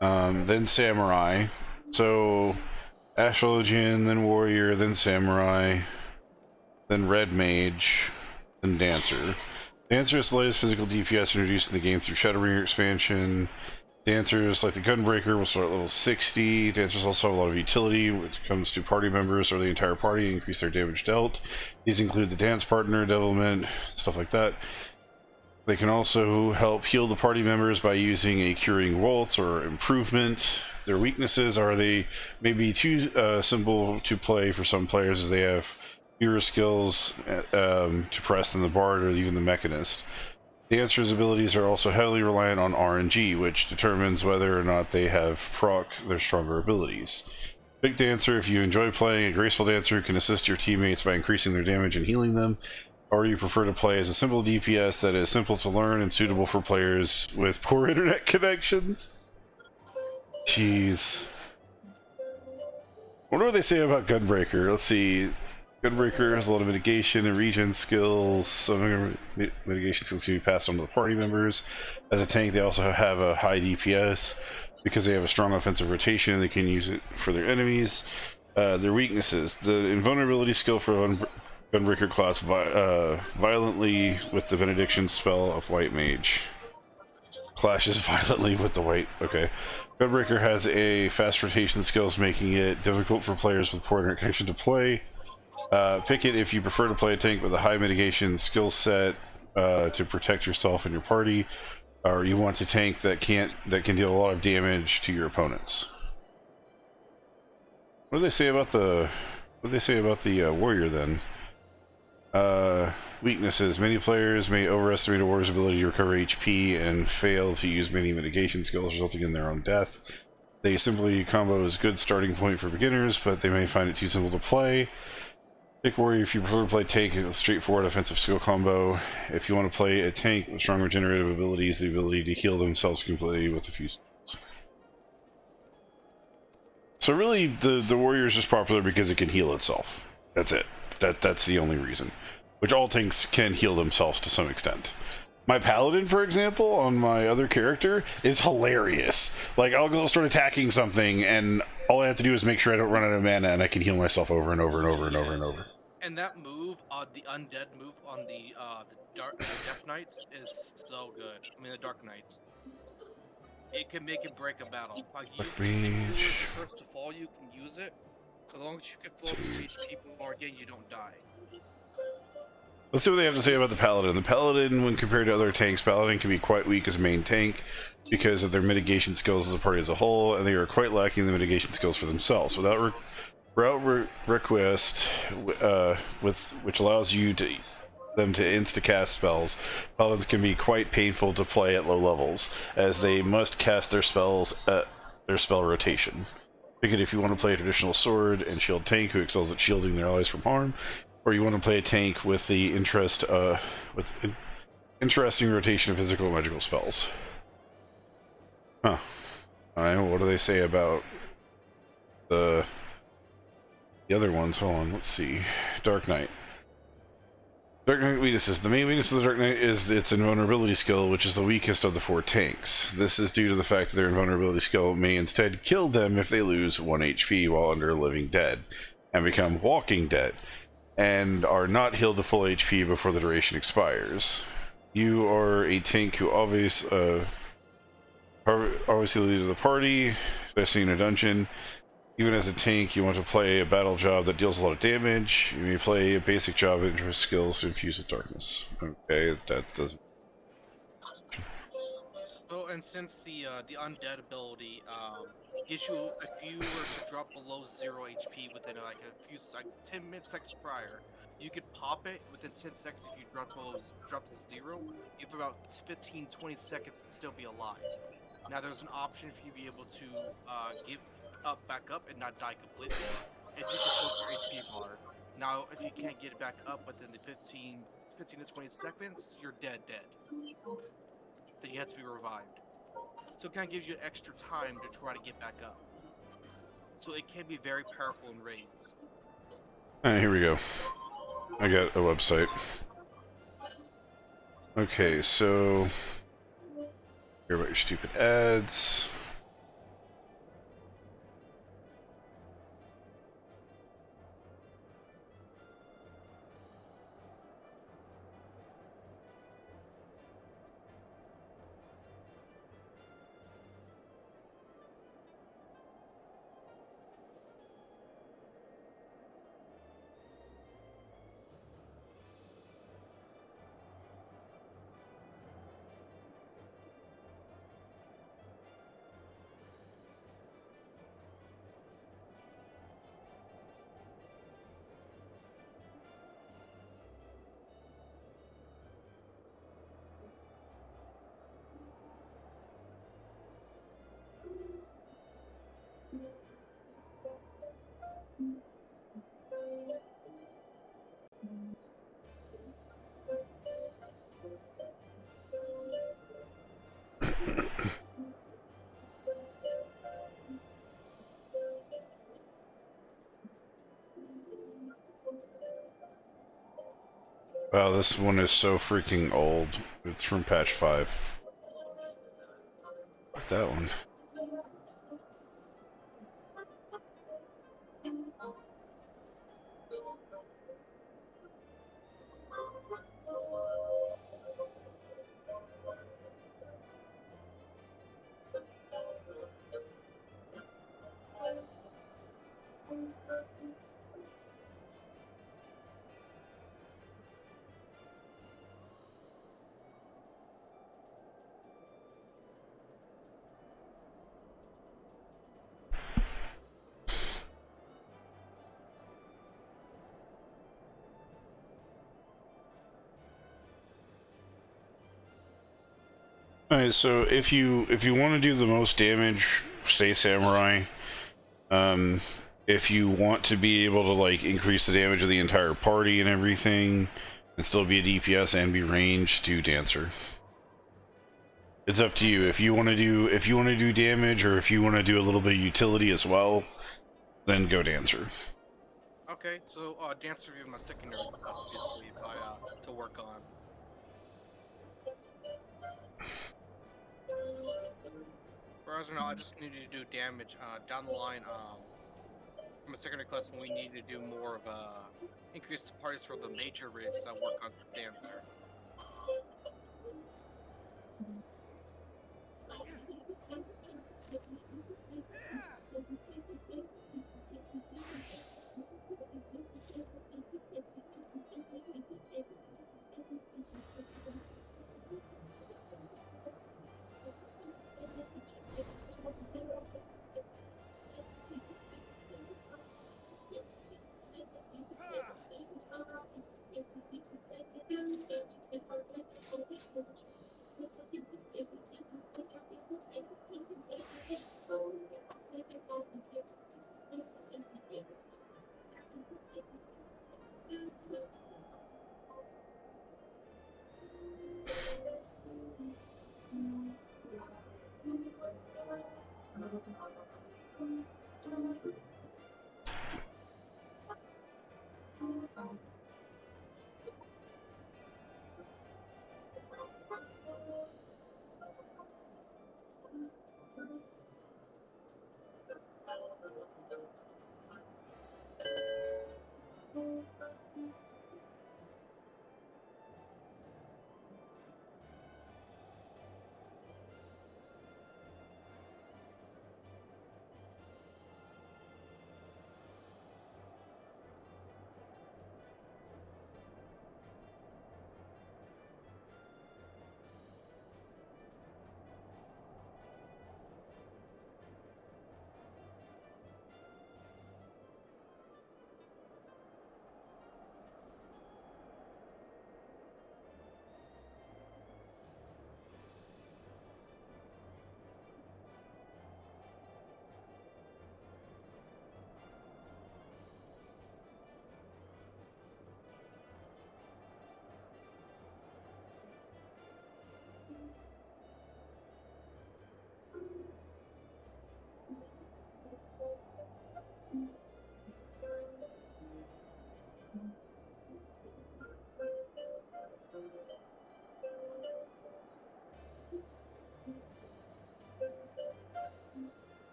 Then Samurai. So, Astrologian, then Warrior, then Samurai, then Red Mage, then Dancer. Dancer is the latest physical DPS introduced in the game through Shadowbringer expansion. Dancers, like the Gunbreaker, will start at level 60. Dancers also have a lot of utility when it comes to party members or the entire party, increase their damage dealt. These include the dance partner, devilment, stuff like that. They can also help heal the party members by using a curing waltz or improvement. Their weaknesses are they may be too simple to play for some players as they have fewer skills to press than the Bard or even the Mechanist. Dancer's abilities are also heavily reliant on RNG, which determines whether or not they have proc their stronger abilities. Big Dancer, if you enjoy playing a graceful dancer, can assist your teammates by increasing their damage and healing them, or you prefer to play as a simple DPS that is simple to learn and suitable for players with poor internet connections. Jeez. I wonder what they say about Gunbreaker. Let's see. Gunbreaker has a lot of mitigation and regen skills. Some mitigation skills can be passed on to the party members. As a tank, they also have a high DPS. Because they have a strong offensive rotation, they can use it for their enemies. Their weaknesses. The invulnerability skill for Gunbreaker class violently with the Benediction spell of White Mage. Clashes violently with the White... Okay. Gunbreaker has a fast rotation skills, making it difficult for players with poor internet connection to play. Pick it if you prefer to play a tank with a high mitigation skill set to protect yourself and your party, or you want a tank that can deal a lot of damage to your opponents. What do they say about the warrior then? Weaknesses. Many players may overestimate a warrior's ability to recover HP and fail to use many mitigation skills, resulting in their own death. They simply combo is a good starting point for beginners, but they may find it too simple to play. Pick warrior if you prefer to play tank with a straightforward offensive skill combo. If you want to play a tank with strong regenerative abilities, the ability to heal themselves completely with a few skills. So really, the warrior is just popular because it can heal itself. That's it. That's the only reason. Which all tanks can heal themselves to some extent. My paladin, for example, on my other character, is hilarious. Like, I'll go start attacking something, and all I have to do is make sure I don't run out of mana, and I can heal myself over and over and over and over and over. And that move, the undead move on the Death Knights is so good. I mean, the Dark Knights. It can make and break a battle. Like, if you were the first to fall, you can use it. As long as you can float your HP more again, you don't die. Let's see what they have to say about the Paladin. The Paladin, when compared to other tanks, Paladin can be quite weak as a main tank because of their mitigation skills as a party as a whole, and they are quite lacking the mitigation skills for themselves. Without Route Request, which allows them to insta-cast spells, Paladins can be quite painful to play at low levels, as they must cast their spells at their spell rotation. Pick it if you want to play a traditional sword and shield tank who excels at shielding their allies from harm, or you want to play a tank with the interesting rotation of physical and magical spells. Huh. Alright, what do they say about the other ones? Hold on, let's see. Dark Knight. Dark Knight weaknesses. The main weakness of the Dark Knight is its invulnerability skill, which is the weakest of the 4 tanks. This is due to the fact that their invulnerability skill may instead kill them if they lose 1 HP while under Living Dead, and become Walking Dead, and are not healed to full HP before the duration expires. You are a tank who obviously leads the party, especially in a dungeon. Even as a tank, you want to play a battle job that deals a lot of damage. You may play a basic job with interest skills infused with darkness. Okay, that doesn't... Oh, and since the undead ability gives you, if you were to drop below 0 HP within like 10 seconds prior, you could pop it within 10 seconds. If you drop to 0, you have about 15-20 seconds to still be alive. Now there's an option for you to be able to give back up and not die completely if you can close your HP bar. Now if you can't get it back up within the 15 to 20 seconds, you're dead. Then you have to be revived. So it kind of gives you extra time to try to get back up. So it can be very powerful in raids. Alright, here we go. I got a website. Okay, so... Hear about your stupid ads. Wow, this one is so freaking old. It's from patch 5. That one. Alright, so if you want to do the most damage, stay samurai. If you want to be able to like increase the damage of the entire party and everything, and still be a DPS and be ranged, do dancer. It's up to you. If you want to do damage, or if you want to do a little bit of utility as well, then go dancer. Okay, so dancer would be my secondary class basically if I to work on. Whereas or not, I just need to do damage down the line. From a secondary class when we need to do more of increase the parties for the major raids that work on dancer.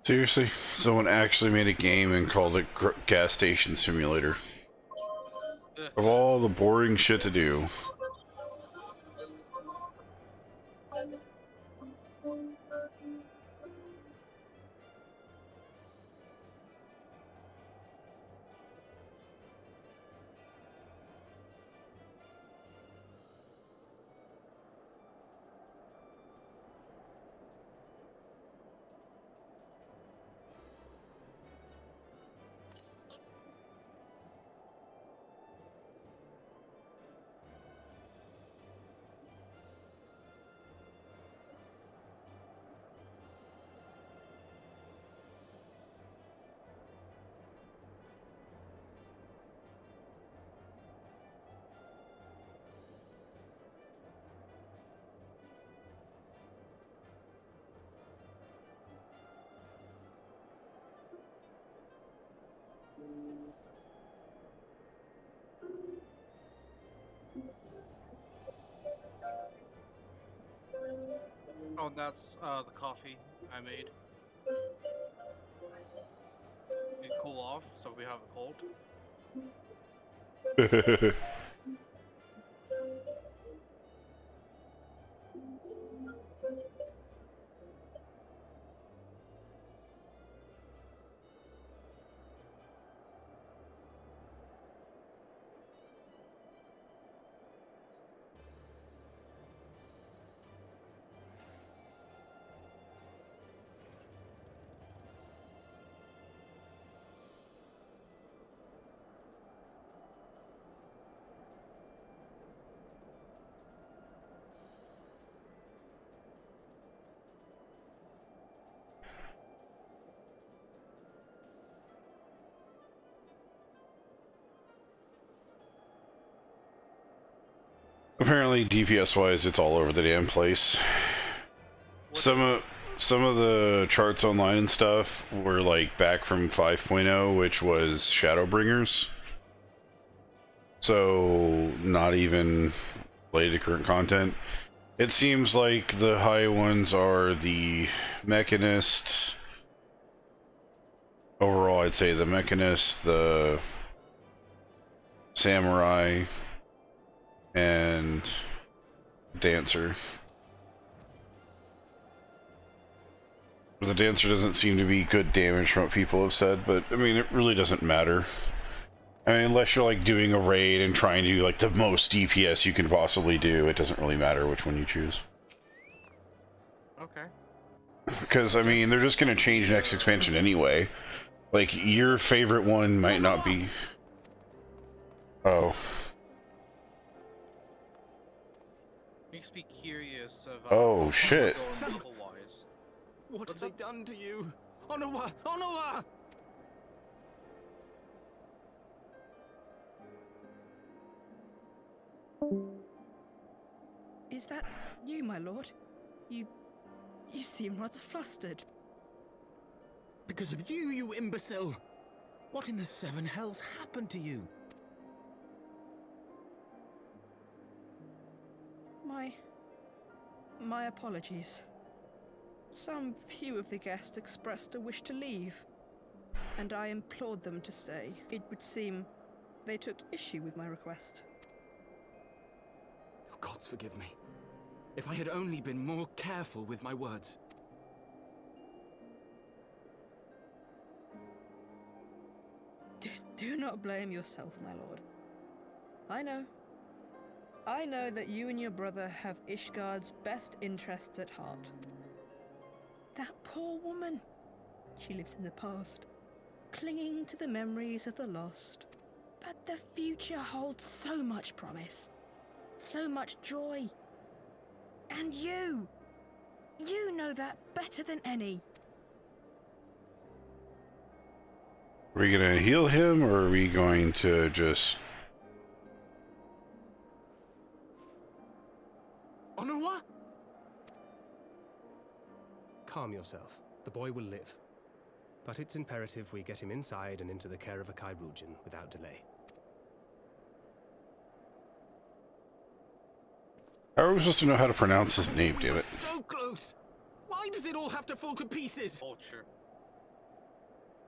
Seriously, someone actually made a game and called it Gas Station Simulator. Of all the boring shit to do. Oh, that's the coffee I made. You cool off so we have a cold. Apparently, DPS-wise, it's all over the damn place. Some of the charts online and stuff were like back from 5.0, which was Shadowbringers. So not even related to current content. It seems like the high ones are the Mechanist. Overall, I'd say the Mechanist, the Samurai, and Dancer. The Dancer doesn't seem to be good damage from what people have said, but I mean, it really doesn't matter. I mean, unless you're like doing a raid and trying to do like the most DPS you can possibly do, it doesn't really matter which one you choose. Okay. Because, I mean, they're just going to change next expansion anyway. Like, your favorite one might not be... Oh. Makes me curious of Oh, shit. What have they done to you? Onowa! Onowa! Is that you, my lord? You seem rather flustered. Because of you, you imbecile! What in the seven hells happened to you? My apologies. Some few of the guests expressed a wish to leave, and I implored them to stay. It would seem they took issue with my request. Oh, gods forgive me. If I had only been more careful with my words. Do not blame yourself, my lord. I know that you and your brother have Ishgard's best interests at heart. That poor woman. She lives in the past, clinging to the memories of the lost. But the future holds so much promise, so much joy. And you know that better than any. Are we gonna heal him, or are we going to just... Onowa? Calm yourself. The boy will live. But it's imperative we get him inside and into the care of a Kairujin without delay. How are we supposed to know how to pronounce his name, damn it? So close! Why does it all have to fall to pieces? Culture.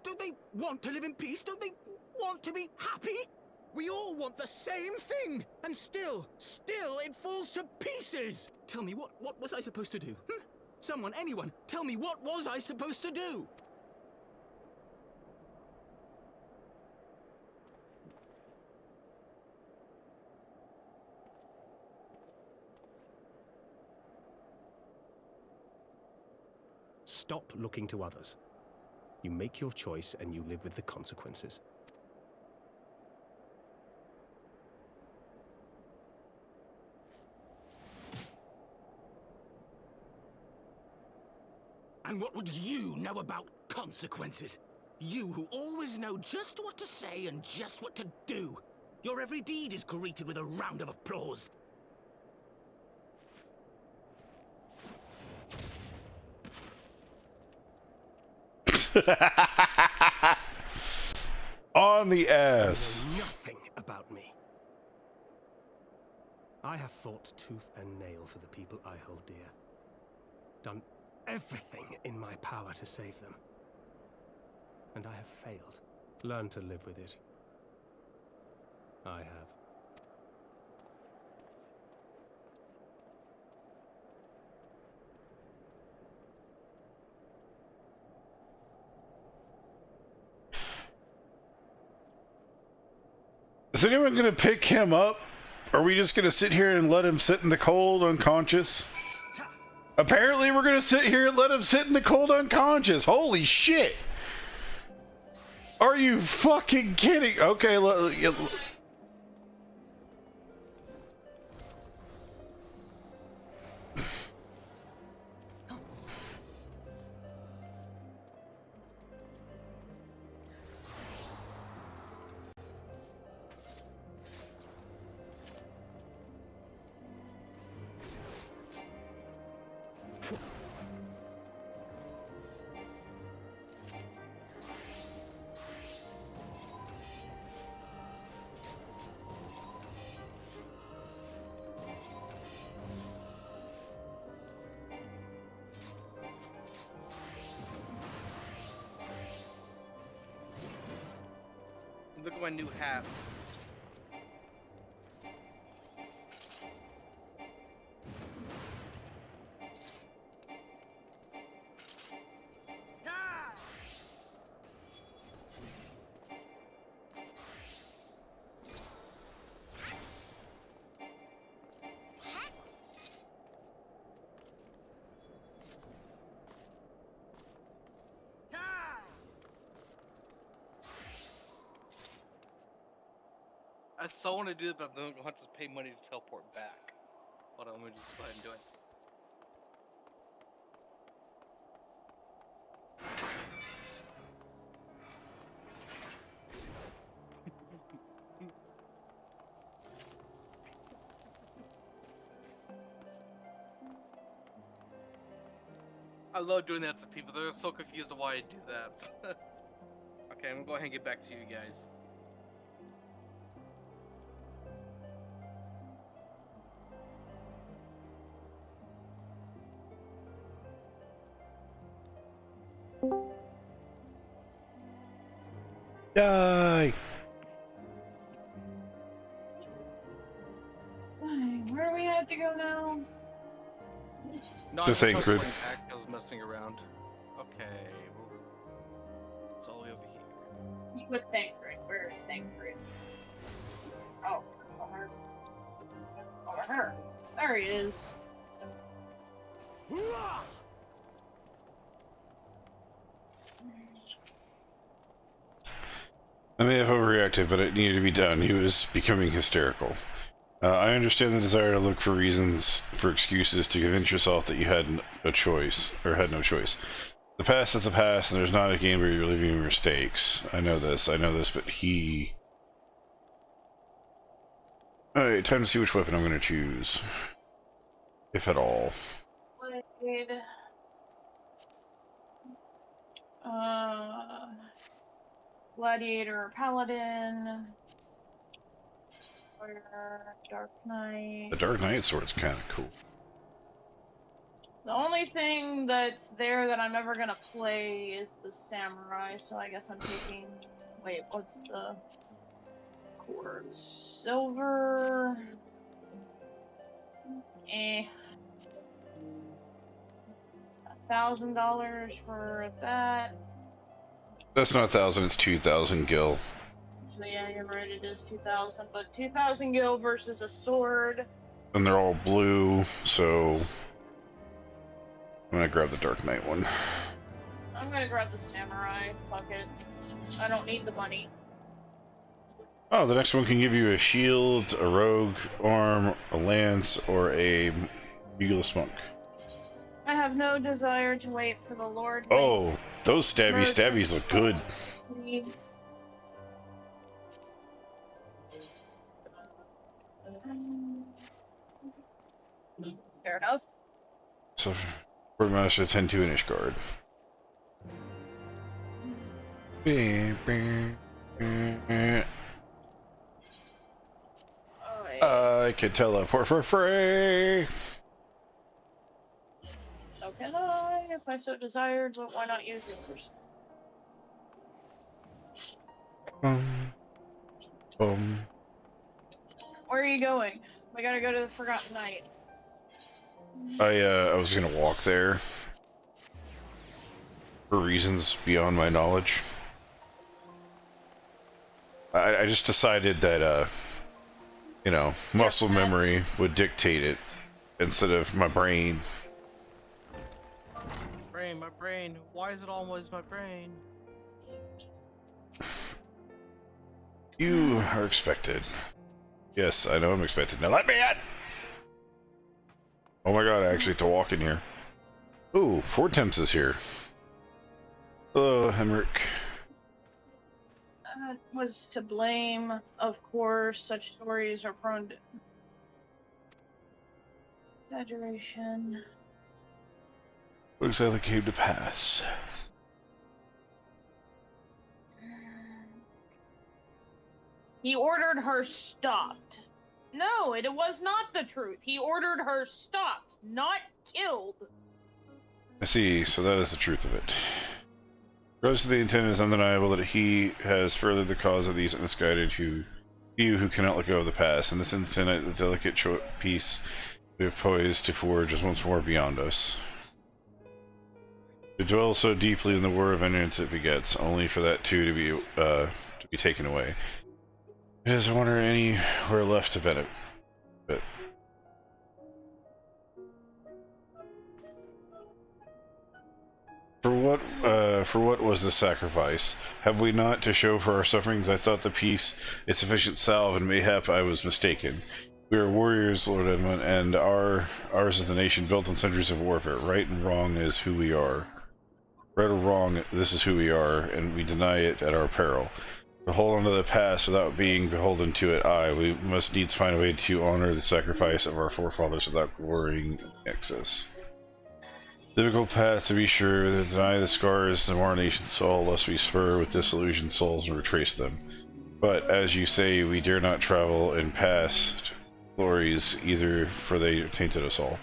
Don't they want to live in peace? Don't they want to be happy? We all want the same thing! And still it falls to pieces! Tell me, what was I supposed to do? Someone, anyone, tell me, what was I supposed to do? Stop looking to others. You make your choice and you live with the consequences. And what would you know about consequences? You who always know just what to say and just what to do. Your every deed is greeted with a round of applause. On the ass. You know nothing about me. I have fought tooth and nail for the people I hold dear. done everything in my power to save them. And I have failed. Learn to live with it. I have. Is anyone gonna pick him up? Are we just gonna sit here and let him sit in the cold, unconscious? Apparently we're gonna sit here and let him sit in the cold, unconscious. Holy shit! Are you fucking kidding? Okay, Look at my new hats. I so want to do it, but I'm going to have to pay money to teleport back. Hold on, let me just go ahead and do it. I love doing that to people. They're so confused on why I do that. Okay, I'm going to go ahead and get back to you guys. die! Where do we have to go now? No, To I'm think, going back. I was messing around. Okay. It's all the way over here. With Thancred. Where is Thancred? Oh, over her. Over her. There he is. I may have overreacted, but it needed to be done. He was becoming hysterical. I understand the desire to look for reasons, for excuses to convince yourself that you had a choice, or had no choice. The past is the past, and there's not a game where you're relieving your mistakes. I know this, but he... Alright, time to see which weapon I'm going to choose. If at all. Blade. Gladiator or Paladin. Or Dark Knight. The Dark Knight sword's kind of cool. The only thing that's there that I'm ever gonna play is the Samurai, so I guess I'm taking... Wait, what's the... cord? Silver... $1,000 for that. That's not 1,000, it's 2,000 gil. So yeah, you're right, it is 2,000, but 2,000 gil versus a sword. And they're all blue, so... I'm gonna grab the Dark Knight one. I'm gonna grab the Samurai, fuck it. I don't need the money. Oh, the next one can give you a shield, a rogue arm, a lance, or a Beagle's monk. I have no desire to wait for the Lord. Oh, those stabbies look good. Fair enough. So, Quartermaster 10-2 in Ishgard. I could teleport for free. So can I? if I so desired, but why not use yours? Where are you going? We gotta go to the Forgotten Night. I was gonna walk there for reasons beyond my knowledge. I just decided that you know, muscle memory would dictate it instead of my brain. My brain. Why is it always my brain? You are expected. Yes, I know I'm expected. Now let me in! Oh my god, I actually have to walk in here. Ooh, Fort Temps is here. Hello, Henrik. Was to blame, of course. Such stories are prone to exaggeration. What exactly came to pass? He ordered her stopped. No, it was not the truth. He ordered her stopped, not killed. I see, so that is the truth of it. Regardless of the intent, it is undeniable that he has furthered the cause of these misguided few who cannot let go of the past. In this instant, the delicate peace we have poised to forge is once more beyond us. To dwell so deeply in the war of vengeance it begets, only for that too to be taken away. It is a wonder anywhere left to benefit. For what was the sacrifice? Have we not to show for our sufferings? I thought the peace a sufficient salve, and mayhap I was mistaken. We are warriors, Lord Edmund, and ours is the nation built on centuries of warfare. Right and wrong is who we are. Right or wrong, this is who we are, and we deny it at our peril. To hold on to the past without being beholden to it, we must needs find a way to honor the sacrifice of our forefathers without glorying in excess. Difficult path, to be sure, to deny the scars of our nation's soul, lest we spur with disillusioned souls and retrace them. But, as you say, we dare not travel in past glories, either, for they tainted us all.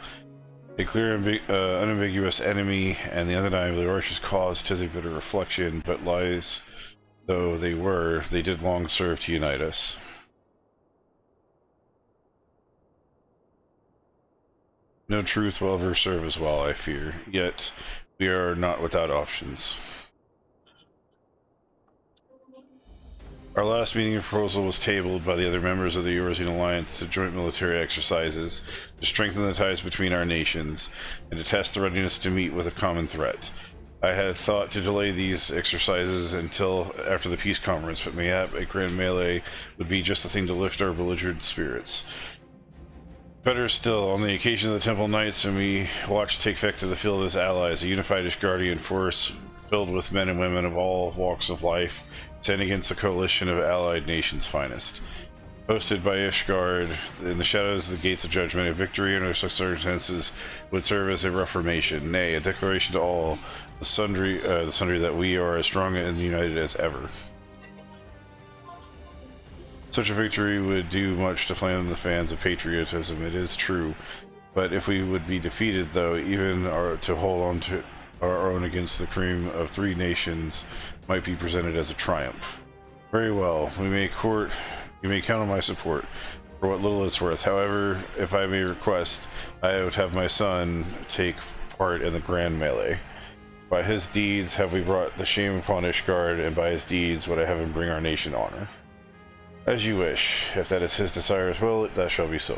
A clear, unambiguous enemy, and the undeniably righteous cause, 'tis a bitter reflection, but lies though they were, they did long serve to unite us. No truth will ever serve as well, I fear, yet we are not without options. Our last meeting proposal was tabled by the other members of the Eurasian Alliance to joint military exercises, to strengthen the ties between our nations, and to test the readiness to meet with a common threat. I had thought to delay these exercises until after the peace conference, but mayhap a grand melee would be just the thing to lift our belligerent spirits. Better still, on the occasion of the Temple Nights, when we watched take effect to the field as allies, a unified Ishgardian force filled with men and women of all walks of life, sent against the coalition of allied nations' finest. Hosted by Ishgard, in the shadows of the gates of judgment, a victory under such circumstances would serve as a reformation, nay, a declaration to all the sundry that we are as strong and united as ever. Such a victory would do much to flame the fans of patriotism, it is true, but if we would be defeated, though, even to hold on to our own against the cream of three nations might be presented as a triumph. Very well, you may count on my support, for what little it's worth. However, if I may request, I would have my son take part in the grand melee. By his deeds have we brought the shame upon Ishgard, and by his deeds would I have him bring our nation honor. As you wish. If that is his desire as well, that shall be so.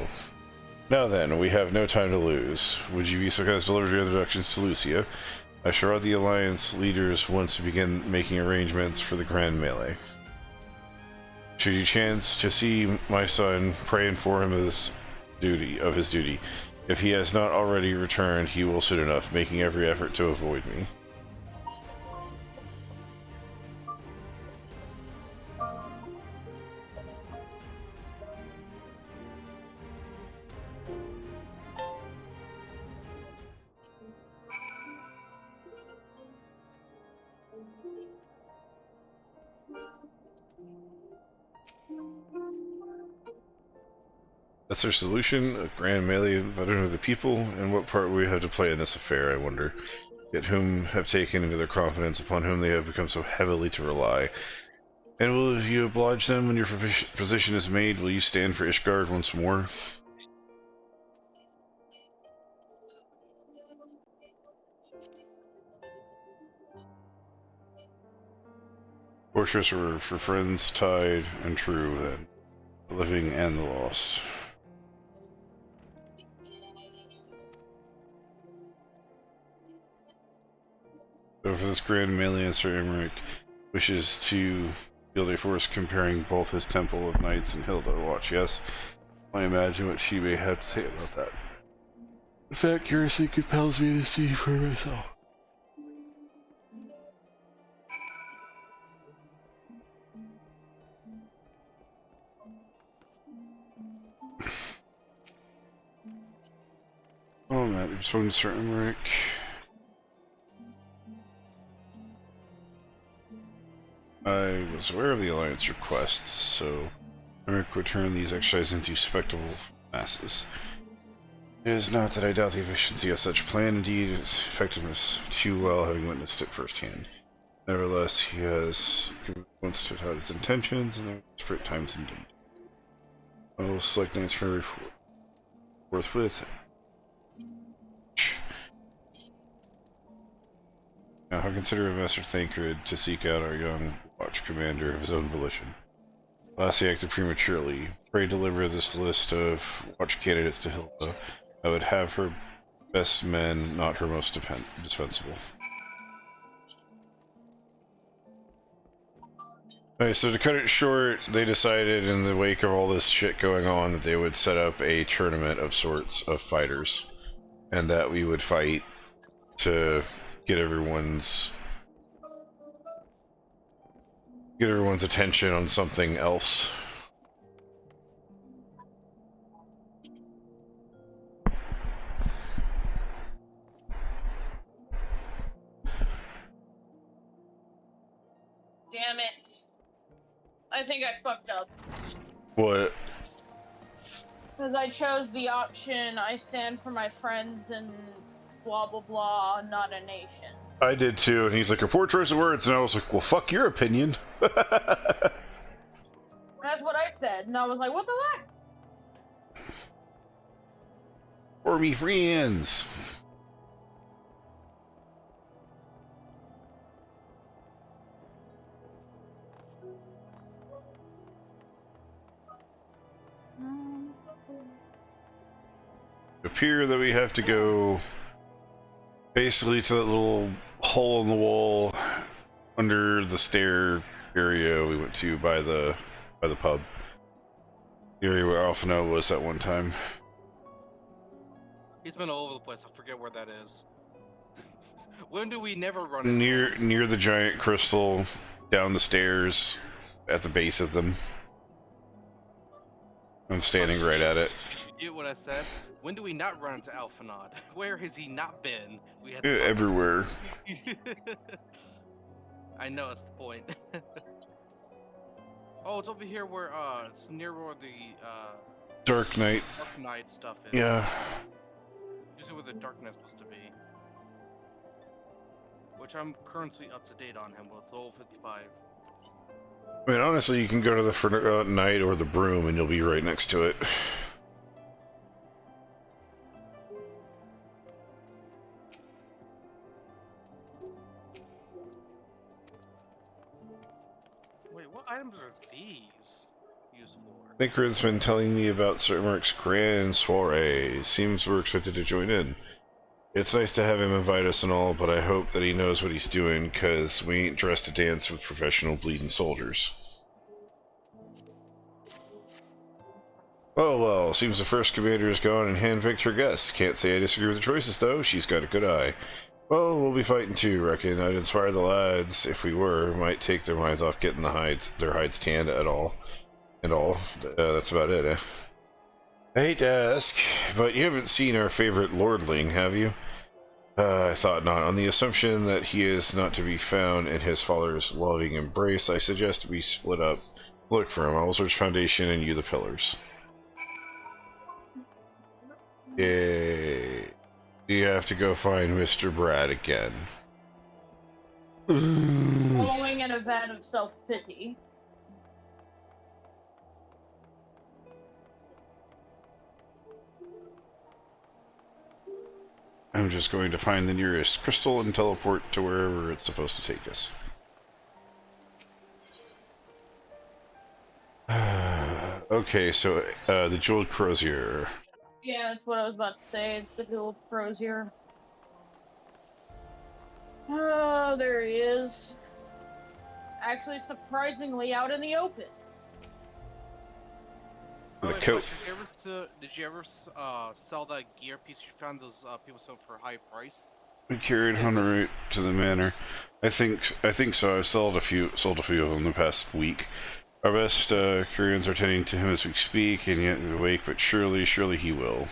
Now then, we have no time to lose. Would you be so kind as to deliver your introductions to Lucia? I shall write the Alliance leaders once to begin making arrangements for the grand melee. Should you chance to see my son, pray and inform him of his duty. If he has not already returned, he will soon enough, making every effort to avoid me. That's their solution, a grand melee veteran of the people, and what part we have to play in this affair, I wonder. yet whom have taken into their confidence, upon whom they have become so heavily to rely. And will you oblige them when your position is made? Will you stand for Ishgard once more? Fortress were for friends tied and true, then, the living and the lost. So for this grand melee, Sir Emmerich wishes to build a force comparing both his Temple of Knights and Hilda Watch. Yes, I imagine what she may have to say about that. In fact, curiously compels me to see for myself. Oh man, there's one Sir Emmerich. I was aware of the Alliance requests, so Emmerich would turn these exercises into spectacle masses. It is not that I doubt the efficiency of such a plan, indeed its effectiveness too well, having witnessed it firsthand. Nevertheless, he has once to out his intentions, and there are desperate times indeed. I will select knights for every forthwith. Now, how considerate of Master Thancred to seek out our young watch commander of his own volition. Last, he acted prematurely. Pray deliver this list of watch candidates to Hilda. I would have her best men, not her most dispensable. Alright, so to cut it short, they decided in the wake of all this shit going on that they would set up a tournament of sorts of fighters. And that we would fight to get everyone's attention on something else. Damn it. I think I fucked up. What? Because I chose the option, I stand for my friends and blah blah blah, not a nation. I did too, and he's like, a poor choice of words, and I was like, well, fuck your opinion. That's what I said, and I was like, what the heck? For me friends. It appears that we have to go basically to that little hole in the wall under the stair area we went to by the pub. The area where Alphino was at one time. He's been all over the place. I forget where that is. When do we never run into Near the giant crystal, down the stairs, at the base of them. I'm standing right at it. You get what I said? When do we not run into Alphanod? Where has he not been? We had Everywhere. I know, that's the point. Oh, it's over here where, it's near where the, Dark Knight. Dark Knight stuff is. Yeah. Usually where the Dark Knight's supposed to be. Which I'm currently up to date on him, well, it's level 55. I mean, honestly, you can go to the Forgotten Knight or the Broom and you'll be right next to it. Wait, what items are these used for? Thancred's been telling me about Sir Emmerich's grand soiree. Seems we're expected to join in. It's nice to have him invite us and all, but I hope that he knows what he's doing, cause we ain't dressed to dance with professional bleeding soldiers. Oh well, seems the first commander is gone and handpicked her guests. Can't say I disagree with the choices though, she's got a good eye. Well, we'll be fighting too, reckon. I'd inspire the lads, if we were, might take their minds off getting their hides tanned at all. That's about it, eh? I hate to ask, but you haven't seen our favorite lordling, have you? I thought not. On the assumption that he is not to be found in his father's loving embrace, I suggest we split up. Look for him. I will search foundation and you the pillars. Yay. You have to go find Mr. Brad again. Following in a vat of self-pity. I'm just going to find the nearest crystal and teleport to wherever it's supposed to take us. Okay, so the jeweled crozier. Yeah, that's what I was about to say. It's the dual crozier. Oh, there he is. Actually, surprisingly out in the open. The coat. Did you ever sell that gear piece you found those people selling for a high price? We carried Hunter route to the manor. I think so. I've sold a few of them in the past week. Our best Koreans are tending to him as we speak, and yet we wake, but surely he will.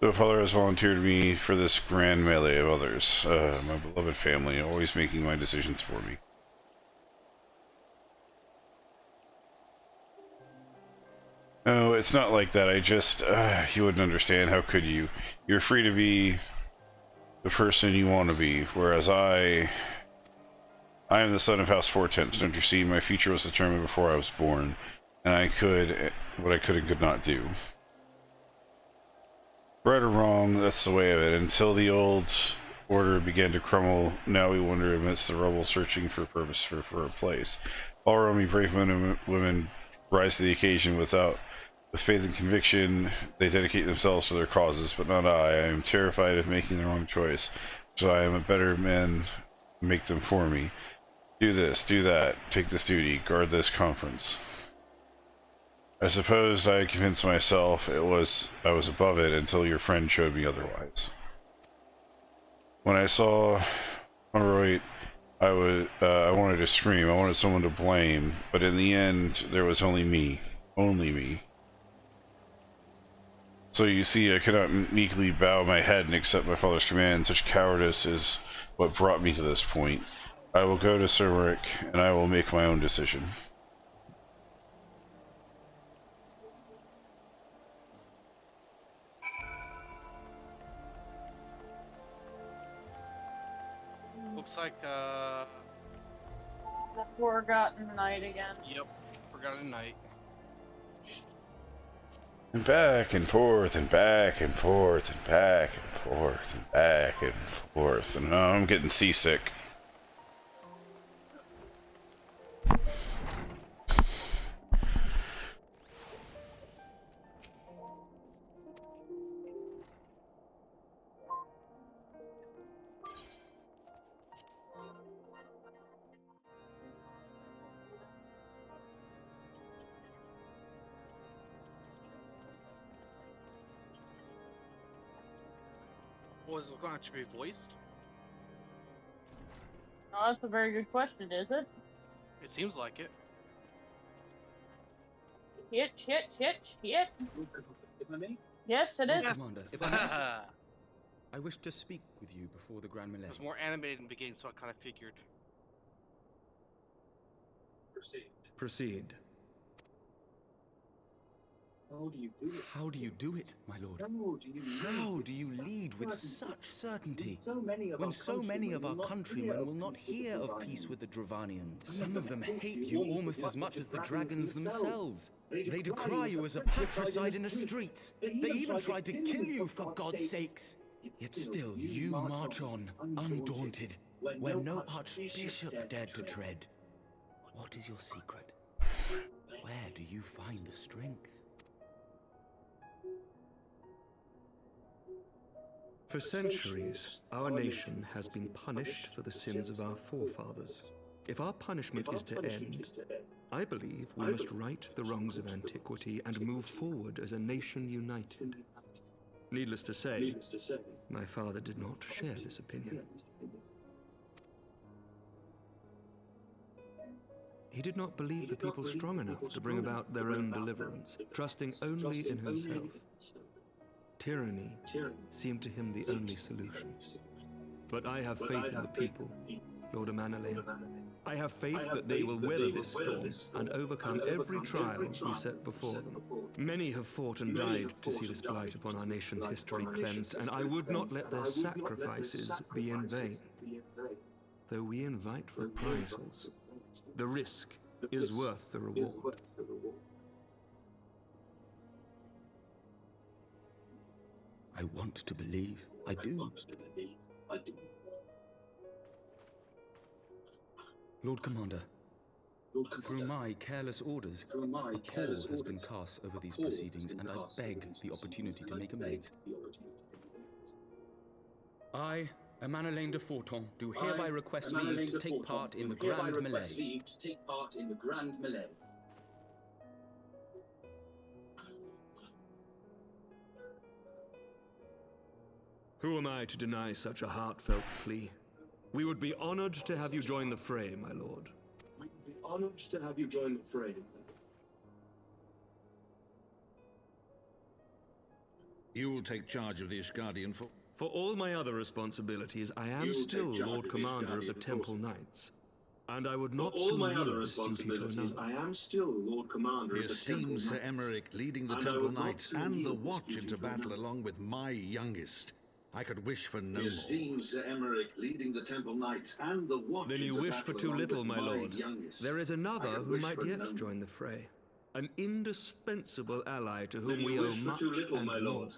The father has volunteered me for this grand melee of others. My beloved family, always making my decisions for me. No, it's not like that. I just, you wouldn't understand. How could you? You're free to be the person you want to be, whereas I am the son of House Four-Tenths. Don't you see? My future was determined before I was born, and I could what I could and could not do. Right or wrong, that's the way of it. Until the old order began to crumble, now we wander amidst the rubble, searching for purpose, for a place. All around me, brave men and women rise to the occasion with faith and conviction. They dedicate themselves to their causes, but not I. I am terrified of making the wrong choice, so I am a better man to make them for me. Do this, do that, take this duty, guard this conference. I suppose I convinced myself I was above it until your friend showed me otherwise. When I saw Honorite, I wanted to scream. I wanted someone to blame, but in the end, there was only me. Only me. So you see, I could not meekly bow my head and accept my father's command. Such cowardice is what brought me to this point. I will go to Sir and I will make my own decision. Looks like, The Forgotten Night again. Yep, Forgotten Night. And back and forth and back and forth and back and forth and back and forth. And now I'm getting seasick. Was it going to be voiced? Oh, that's a very good question, is it? It seems like it. Shit. Yes, it is. Commander, if I may, I wish to speak with you before the Grand Melee. It was more animated in the beginning, so I kind of figured. Proceed. How do you do it? How do you do it, my lord? How do you lead with such certainty when so many of our countrymen will not hear of peace with the Dravanians? Some of them hate you almost as much as the dragons themselves. They decry you as a patricide in the streets. They even tried to kill you, for God's sakes. Yet still you march on, undaunted, where no archbishop dared to tread. What is your secret? Where do you find the strength? For centuries, our nation has been punished for the sins of our forefathers. If our punishment is to end, I believe we must right the wrongs of antiquity and move forward as a nation united. Needless to say, my father did not share this opinion. He did not believe the people strong enough to bring about their own deliverance, trusting only in himself. Tyranny seemed to him the only solution. But I have faith in the people, Lord Amanalain. I have faith that they will weather this storm and overcome every trial we set before them. Many have fought and died to see this blight upon our nation's history cleansed, and I would not let their sacrifices be in vain. Though we invite reprisals, the risk is worth the reward. I want to believe. I do. Lord Commander, through my careless orders, a pall has been cast over these proceedings, and I beg the opportunity to make amends. I, Emmanuel de Forton, do hereby request leave to take part in the Grand Melee. Who am I to deny such a heartfelt plea? We would be honored to have you join the fray, my lord. We would be honored to have you join the fray. You will take charge of the Ishgardian for... For all my other responsibilities, I am still Lord Commander of the Temple Knights. And I would not soon yield this duty to another. I am still Lord Commander The of the Temple esteemed Sir Knights. Emmerich leading the And I Temple would not Knights soon and the yield this Watch duty into to battle another. along with my youngest. I could wish for no The more. esteemed Sir Emmerich leading the Temple Knights and the Watch Then you into wish battle for too along little, with my lord. youngest. There is I another could who wish might for yet no more. join the fray. An indispensable ally to Then whom you we owe wish for much too little, and my more. lord.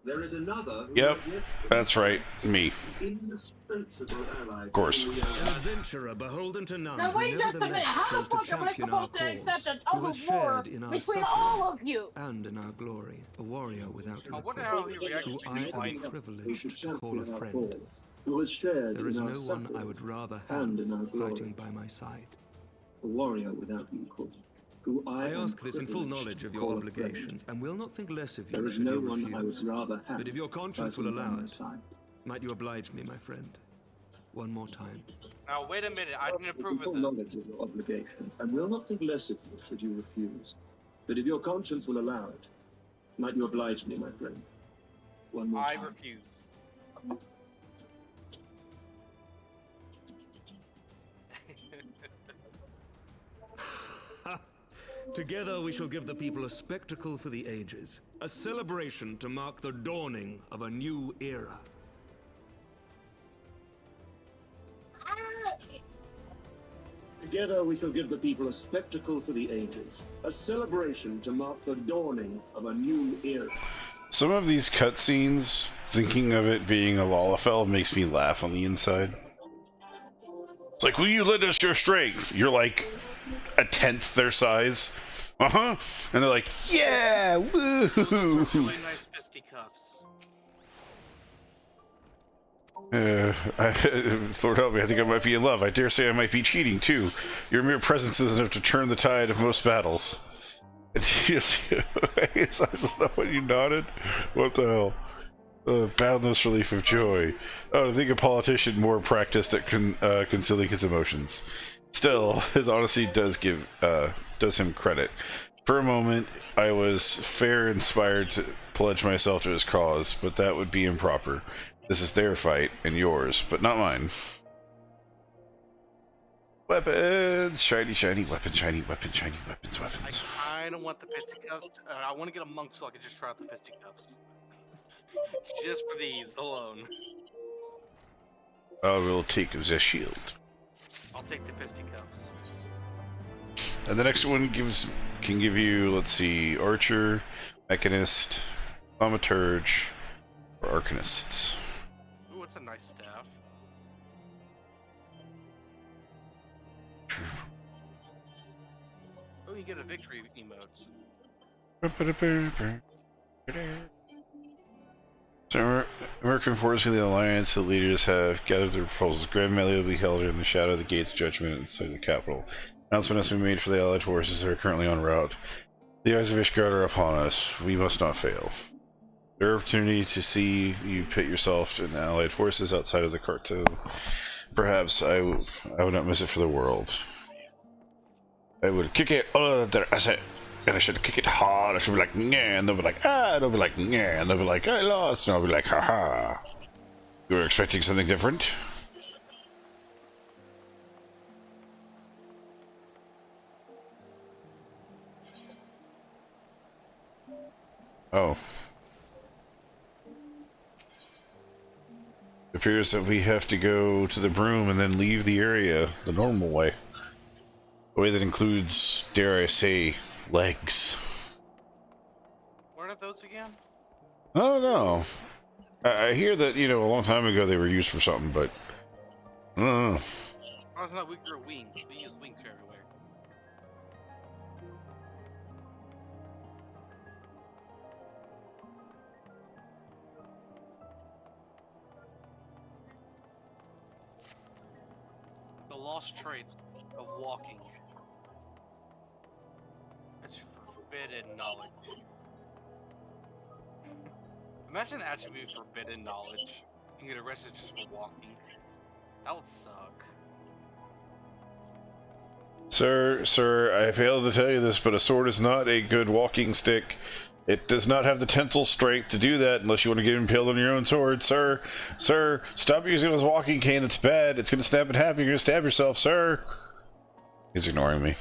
There is another who Yep, might yet that's right, me. indispensable ally. Of course. An adventurer beholden to none, Now who wait just a minute. nevertheless How chose the to fuck am I champion our supposed to accept cause, a who tug has of war shared in our between suffering all of you? and in our glory, a warrior without I wonder equal, how he reacts who to I being am blind. privileged to call a friend. Who has shared There is in no our one suffering I would rather have and in our glory. fighting by my side. A warrior without equal. Who I I am ask this in full privileged knowledge of to your call a friend. obligations, and will not think less of you There is should no you one refuse. I would rather have But if your conscience will fighting by allow my it, side. might you oblige me, my friend? One more time. Now wait a minute, I can In approve full of this. knowledge of your obligations, and will not think less of you should you refuse. But if your conscience will allow it, might you oblige me, my friend? One more I time. refuse. Together we shall give the people a spectacle for the ages, a celebration to mark the dawning of a new era. Together we shall give the people a spectacle for the ages, a celebration to mark the dawning of a new era. Some of these cutscenes, thinking of it being a Lalafell, makes me laugh on the inside. It's like, will you lend us your strength? You're like a tenth their size. Uh-huh. And they're like, yeah, woo! Those are some really nice fisticuffs. Lord help me, I think I might be in love. I dare say I might be cheating, too. Your mere presence is enough to turn the tide of most battles. Is that what you nodded? What the hell? Boundless relief of joy. Oh, I think a politician more practiced at concealing his emotions. Still, his honesty does him credit. For a moment, I was fair inspired to pledge myself to his cause, but that would be improper. This is their fight, and yours, but not mine. Weapons! Shiny, shiny, weapons, shiny, weapons, shiny, weapons, weapons. I don't want the fisticuffs. I want to get a monk so I can just try out the fisticuffs. Just for these alone. I will take the shield. I'll take the fisticuffs. And the next one can give you, let's see, Archer, Mechanist, Thaumaturge, or Arcanist. Ooh, it's a nice staff. Oh, you get a victory emote. So, American forces of the Alliance, the leaders have gathered their proposals. Grand melee will be held in the shadow of the gates of judgment inside the capital. Announcement has been made for the Allied forces that are currently en route. The eyes of Ishgard are upon us. We must not fail. Their opportunity to see you pit yourself in the Allied forces outside of the cartel. Perhaps I would not miss it for the world. I would kick it all their asset. And I should kick it hard. I should be like, nah, and they'll be like, ah, and they'll be like, nah, and they'll be like, I lost, and I'll be like, haha. You were expecting something different? Oh. It appears that we have to go to the broom and then leave the area the normal way. A way that includes, dare I say, legs. What are those again? Oh no. I hear that, you know, a long time ago they were used for something, but I don't know. Oh, it's not we grew wings. We use wings for everywhere. The lost traits of walking. It's forbidden knowledge. Imagine actually forbidden knowledge. You get arrested just for walking. That would suck. Sir, I failed to tell you this, but a sword is not a good walking stick. It does not have the tensile strength to do that unless you want to get impaled on your own sword, sir. Sir, stop using it as a walking cane. It's bad. It's going to snap in half. You're going to stab yourself, sir. He's ignoring me.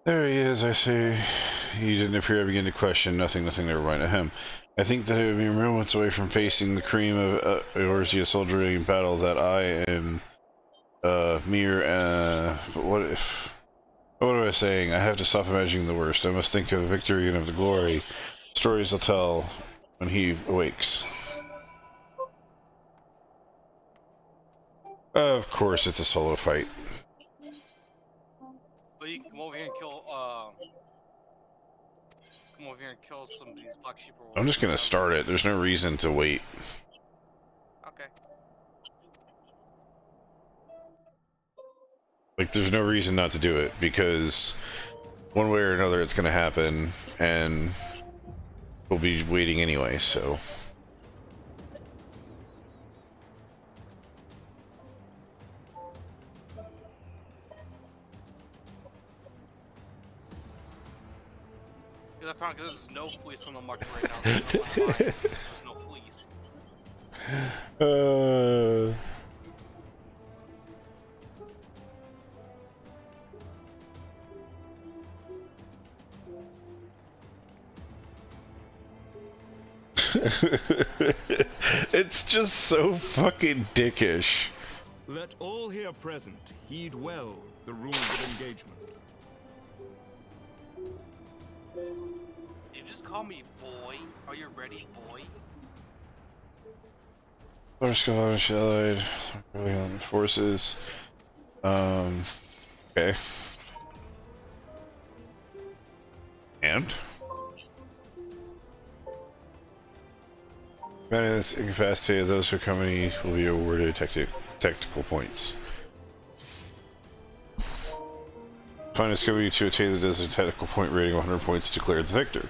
There he is, I see. He didn't appear to begin to question. Nothing, never mind. Ahem. I think that it would be moments away from facing the cream of Eorzea soldiering in battle that I am mere, but what am I saying? I have to stop imagining the worst. I must think of victory and of the glory. Stories I'll tell when he awakes. Of course, it's a solo fight. But you can come over here and kill, come over here and kill some of these black sheep or whatever. I'm just gonna start it. There's no reason to wait. Okay. Like, there's no reason not to do it, because one way or another it's gonna happen, and we'll be waiting anyway, so... Because I found there's no fleece on the market right now, so no one there's no fleece. It's just so fucking dickish. Let all here present heed well the rules of engagement. You just call me boy. Are you ready, boy? Let's go on allied forces. Okay. And? Minus incapacity of those who accompany will be awarded tactical points. Finest company to attain the desert tactical point rating of 100 points declared the victor.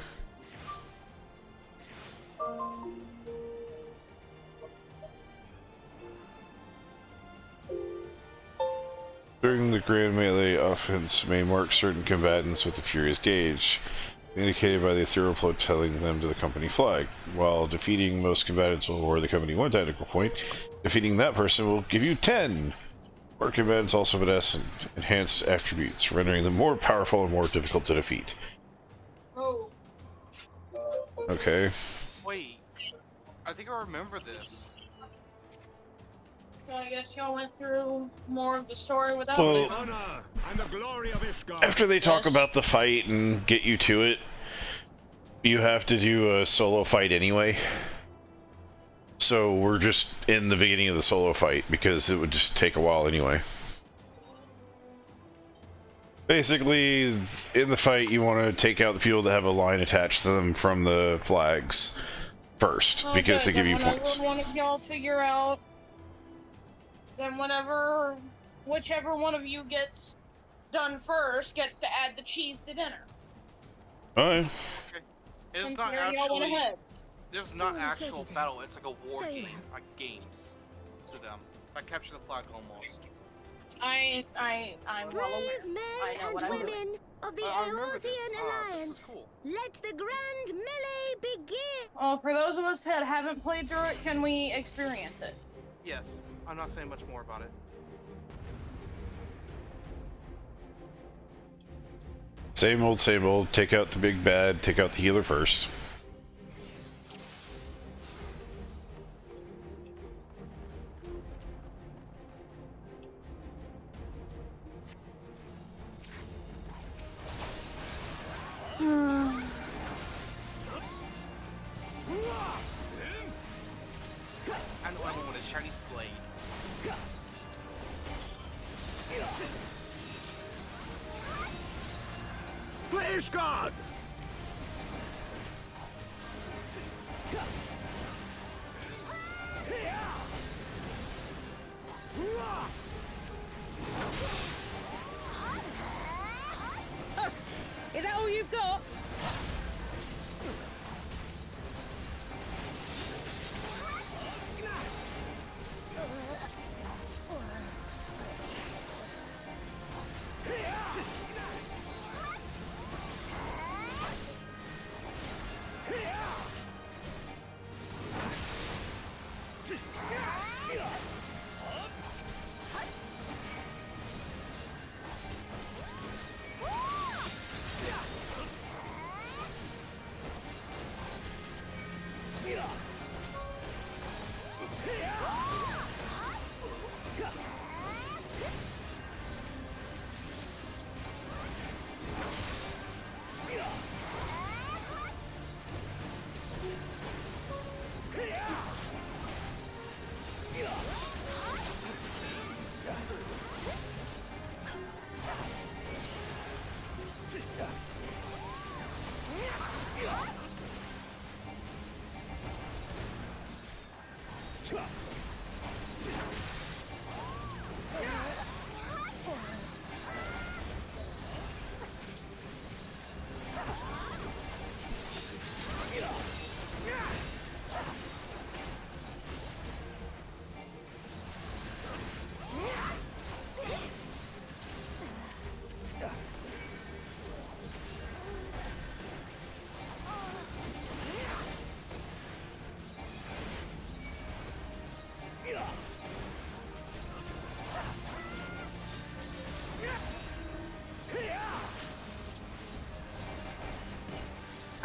During the grand melee, offense may mark certain combatants with a furious gauge, indicated by the ethereal float telling them to the company flag. While defeating most combatants will award the company 1 tactical point, defeating that person will give you 10. More combatants also possess enhanced attributes, rendering them more powerful and more difficult to defeat. Oh. Okay. Wait, I think I remember this. So I guess y'all went through more of the story without Well, me. Honor and the glory of Ishgard. After they talk about the fight and get you to it, you have to do a solo fight anyway. So we're just in the beginning of the solo fight because it would just take a while anyway. Basically, in the fight, you want to take out the people that have a line attached to them from the flags first, because they give you points. One of y'all figure out, then whichever one of you gets done first gets to add the cheese to dinner. Alright. It's And not carry y'all one actually. ahead. This is not actual battle. It's like a war game, like games. to them. I captured the flag almost. I'm well aware. Brave men I know and what I'm women doing. of the I remember this. Eorzean This Alliance, is cool. let the grand melee begin! Well, for those of us that haven't played through it, can we experience it? Yes, I'm not saying much more about it. Same old, same old. Take out the big bad. Take out the healer first. I know everyone with a Chinese blade. Flash guard! Is that all you've got?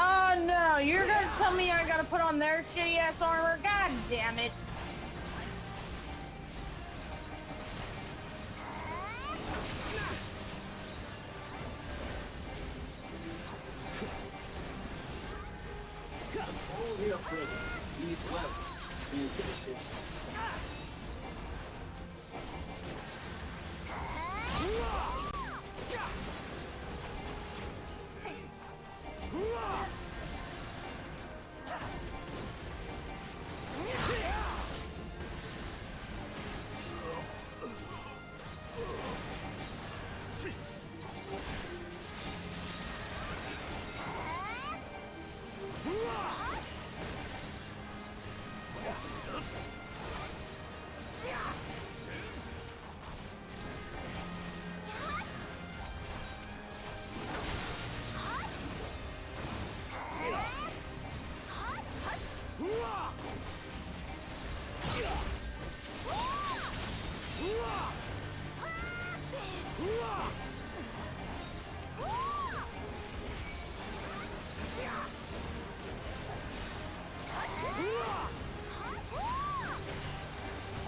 Oh no, you're gonna tell me I gotta put on their shitty ass armor? God damn it. Only a present. Leave well. We'll finish it.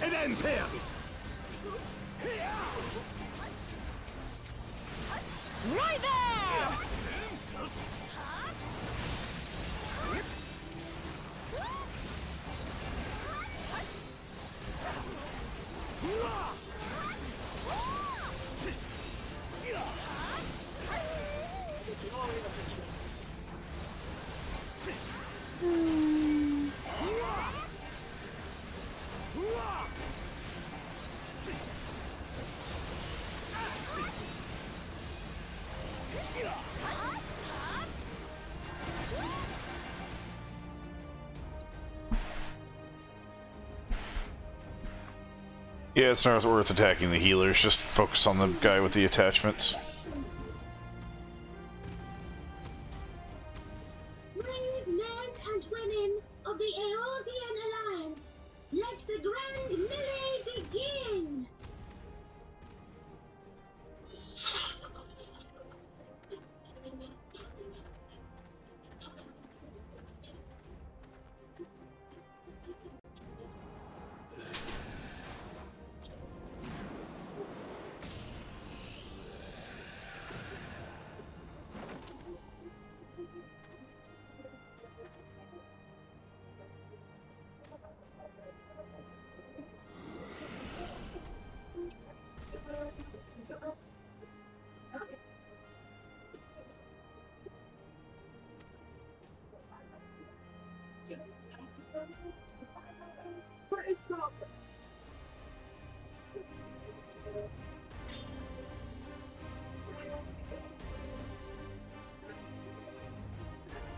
It ends here! Right there! Yeah, it's not worth attacking the healers. Just focus on the guy with the attachments. Brave men and women of the Eorzean Alliance, let the grand melee begin!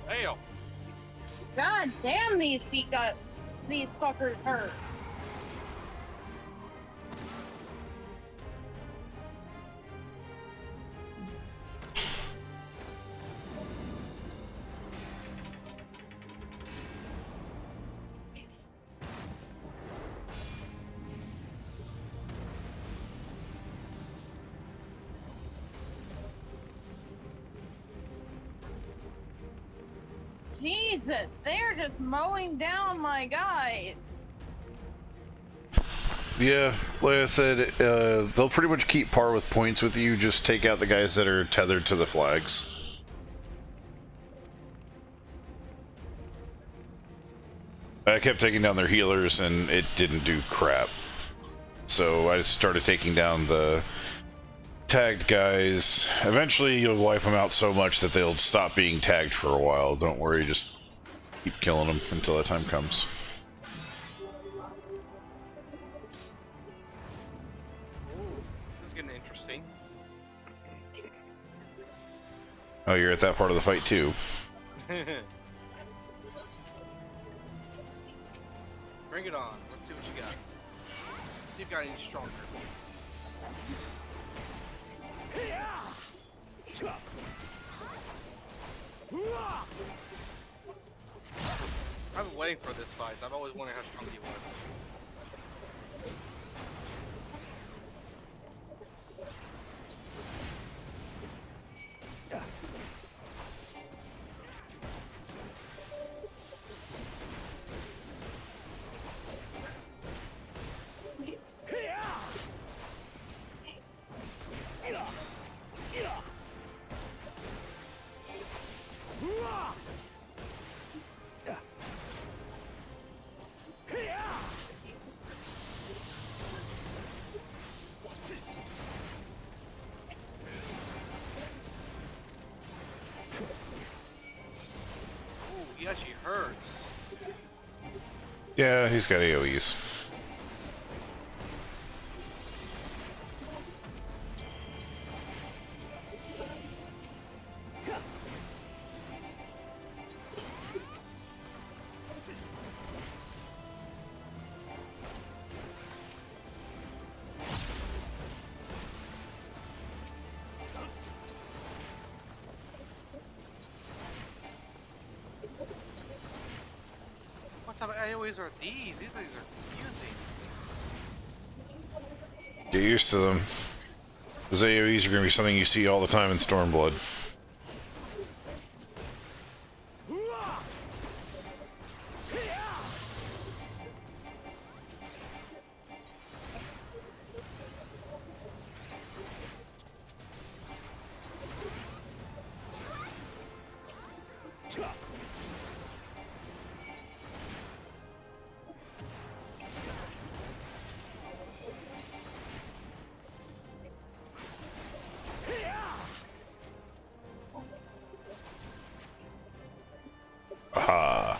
Damn. God damn, these feet got these fuckers hurt. Jesus, they're just mowing down my guys. Yeah, like I said, they'll pretty much keep par with points with you. Just take out the guys that are tethered to the flags. I kept taking down their healers, and it didn't do crap. So I just started taking down the tagged guys. Eventually, you'll wipe them out so much that they'll stop being tagged for a while. Don't worry, just keep killing them until that time comes. This is getting interesting. Oh, you're at that part of the fight too. Bring it on. Let's see what you got. See if you got any stronger. I've been waiting for this fight. I've always wondered how strong he was. He actually hurts. Yeah, he's got AoEs. What type of AoEs are these? These things are confusing. Get used to them. Those AoEs are going to be something you see all the time in Stormblood. Aha.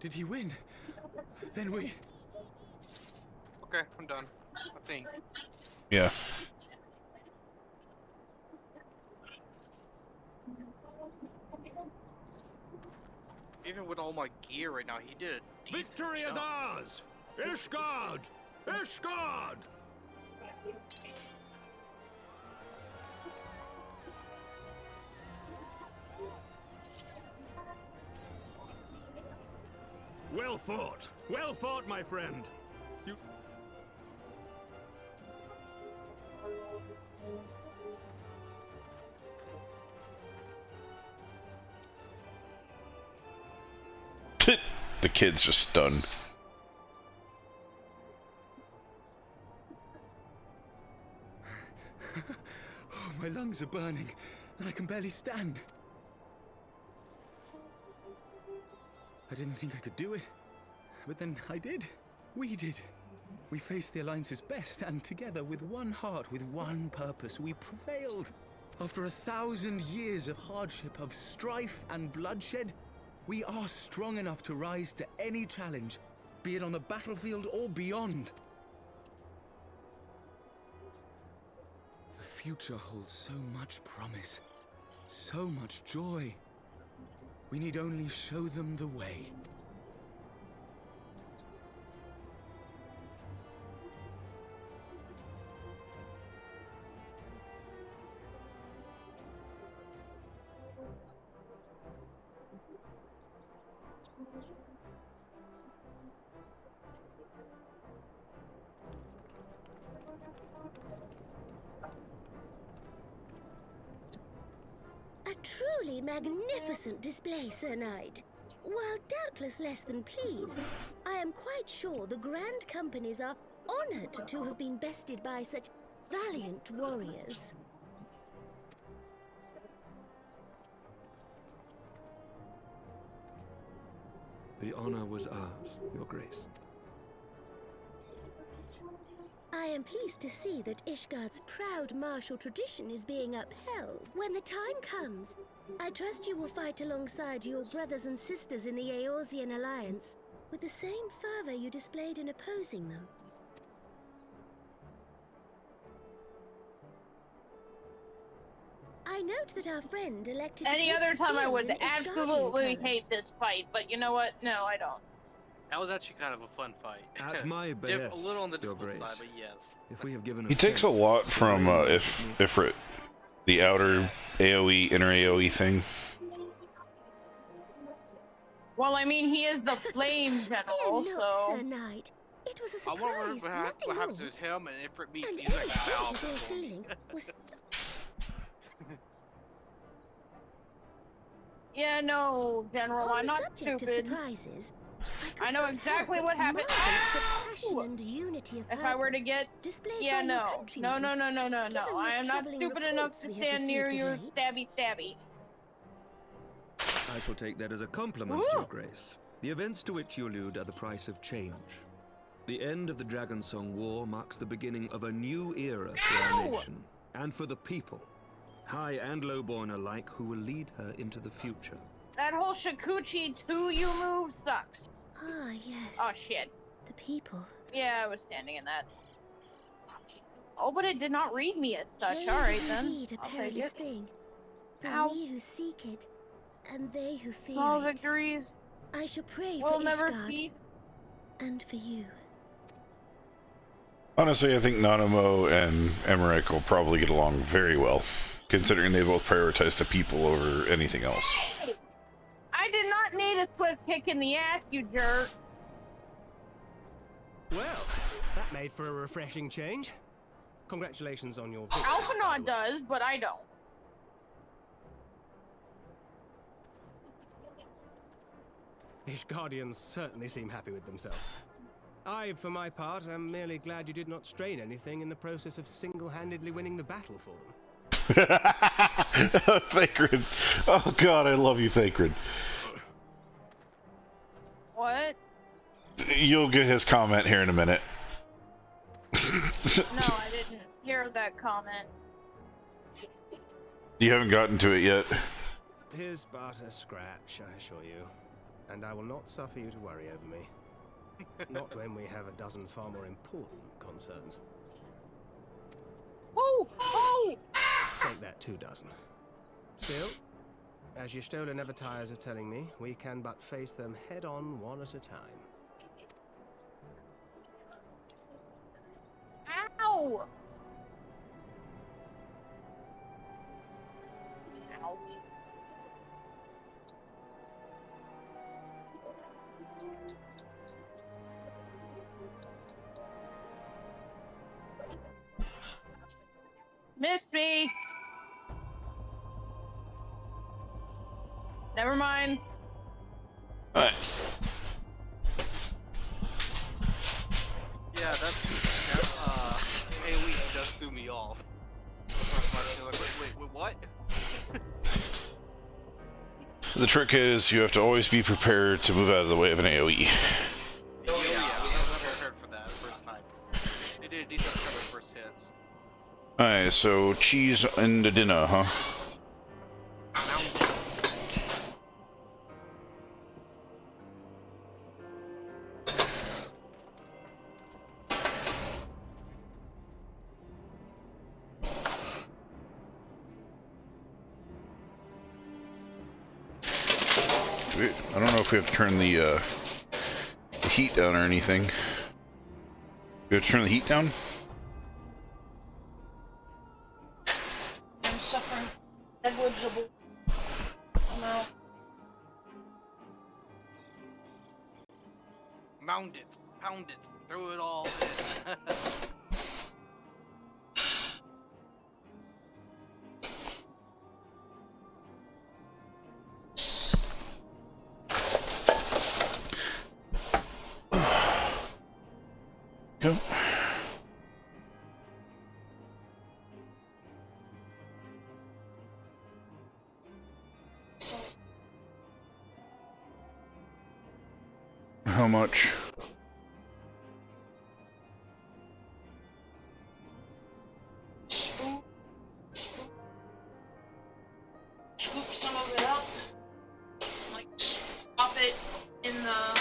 Did he win? Then we... Okay, I'm done. I think. Yeah. Even with all my gear right now, he did a decent Victory is job. ours! Ishgard! Ishgard! Well fought! Well fought, my friend! You... The kid's just stunned. Oh, my lungs are burning, and I can barely stand. I didn't think I could do it, but then I did. We did. We faced the Alliance's best, and together, with one heart, with one purpose, we prevailed. After 1,000 years of hardship, of strife and bloodshed, we are strong enough to rise to any challenge, be it on the battlefield or beyond. The future holds so much promise, so much joy. We need only show them the way. A truly magnificent display, Sir Knight. While doubtless less than pleased, I am quite sure the Grand Companies are honored to have been bested by such valiant warriors. The honor was ours, Your Grace. I am pleased to see that Ishgard's proud martial tradition is being upheld. When the time comes, I trust you will fight alongside your brothers and sisters in the Eorzean Alliance with the same fervor you displayed in opposing them. I note that our friend elected to Any take other the time I field would in Ishgardian absolutely colours. hate this fight, but you know what? No, I don't. That was actually kind of a fun fight. At my A behest, little on the Your difficult Grace. side, but yes. If we have given He takes a offense, lot from the blame lies with me. Ifrit, the outer AoE, inner AoE thing. Well, I mean, he is the flame general, Fear so. not, Sir Knight. It was a I wonder surprise, what nothing happens more. with him and if it meets And either any Val point of ill before me. feeling was Yeah, no, General, on I'm the not subject of stupid. surprises. I know exactly what happened. Passion and unity of If I were to purpose get, displayed yeah, by your no, no, countrymen. no, no, no, no, no. Given the I am not troubling stupid enough reports to we have stand near received of your late. stabby. I shall take that as a compliment, Ooh. Your Grace. The events to which you allude are the price of change. The end of the Dragonsong War marks the beginning of a new era for our Ow! nation, and for the people, high and lowborn alike, who will lead her into the future. That whole Shikuchi 2U move sucks. Ah, yes. Oh, shit. The people. Yeah, I was standing in that. Oh, but it did not read me as such. Change Alright is then. indeed a I'll take perilous it. thing. For Ow. we who seek it, and they who fear Small it. victories. I shall pray We'll for never Ishgard, see. and for you. Honestly, I think Nanamo and Emmerich will probably get along very well, considering they both prioritize the people over anything else. I did not need a swift kick in the ass, you jerk. Well, that made for a refreshing change. Congratulations on your victory. Alphinaud does, but I don't. Ishgardians certainly seem happy with themselves. I, for my part, am merely glad you did not strain anything in the process of single-handedly winning the battle for them. Thacred. Oh god, I love you, Thacred. What? You'll get his comment here in a minute. No, I didn't hear that comment. You haven't gotten to it yet. Tis but a scratch, I assure you. and I will not suffer you to worry over me. Not when we have a dozen far more important concerns. Whoa! Oh! Make that 2 dozen. Still, as Y'shtola never tires of telling me, we can but face them head-on, one at a time. Ow! Ow. Missed me! Never mind. Alright. Yeah, that AoE just threw me off. Wait, what? The trick is you have to always be prepared to move out of the way of an AoE. Oh yeah, I was not prepared for that the first time. They did a decent job of first hits. Alright, so cheese and the dinner, huh? I don't know if we have to turn the heat down or anything. We have to turn the heat down? I'm suffering negligible amount. Mound it, pound it, throw it all in. Go. How much? Scoop some of it up. Like, drop it in the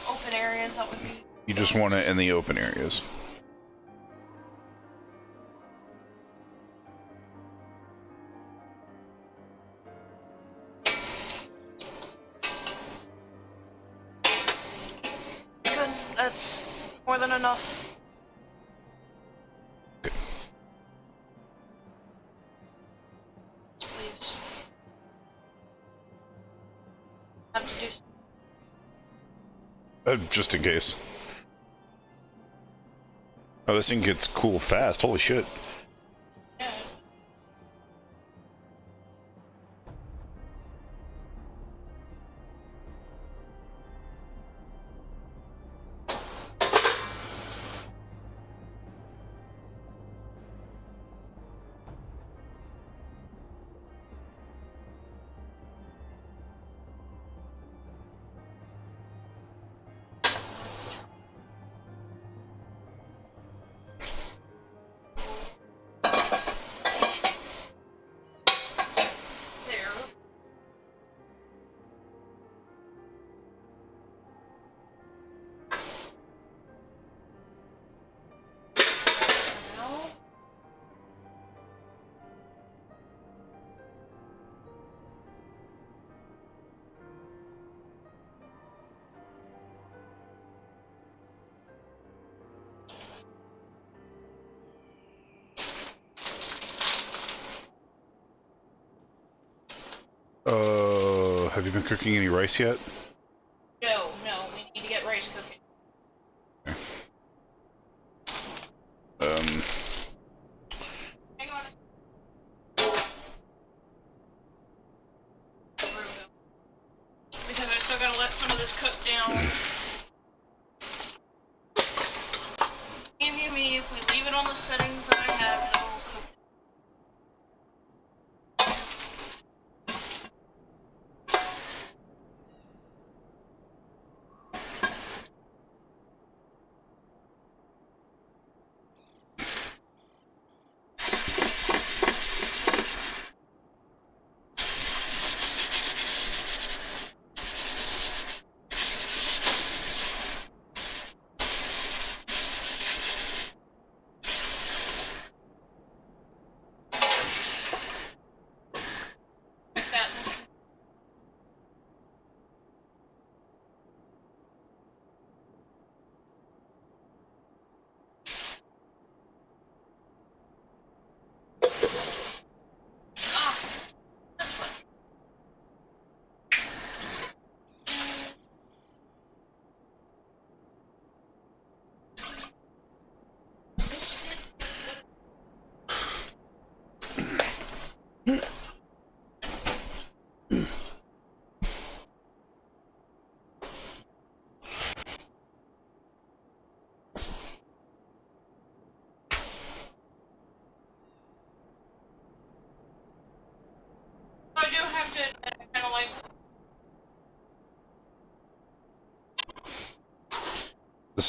open areas. That would be. You just want it in the open areas. Good. That's more than enough. Good. Please. Have to do. Just in case. Oh, this thing gets cool fast. Holy shit. Yeah. Have you been cooking any rice yet? No, we need to get rice cooking. Hang on. Because I still gotta let some of this cook down. Give me, if we leave it on the settings that I have, it will cook.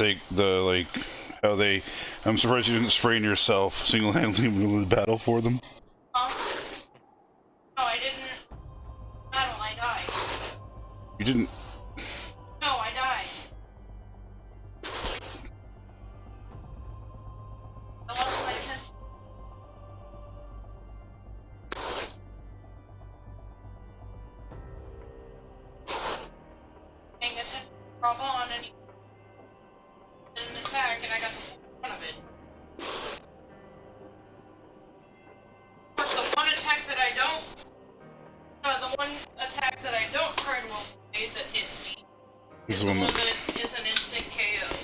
like how they. I'm surprised you didn't sprain yourself single-handedly in the middle of the battle for them. No, I didn't. Battle, I died. You didn't. No, I died. I lost my attention. Paying attention, drop on, and he did an attack, and I got the front of it. Of course, the one attack that I don't. The one attack that I don't try to avoid that hits me is the one that is an instant KO.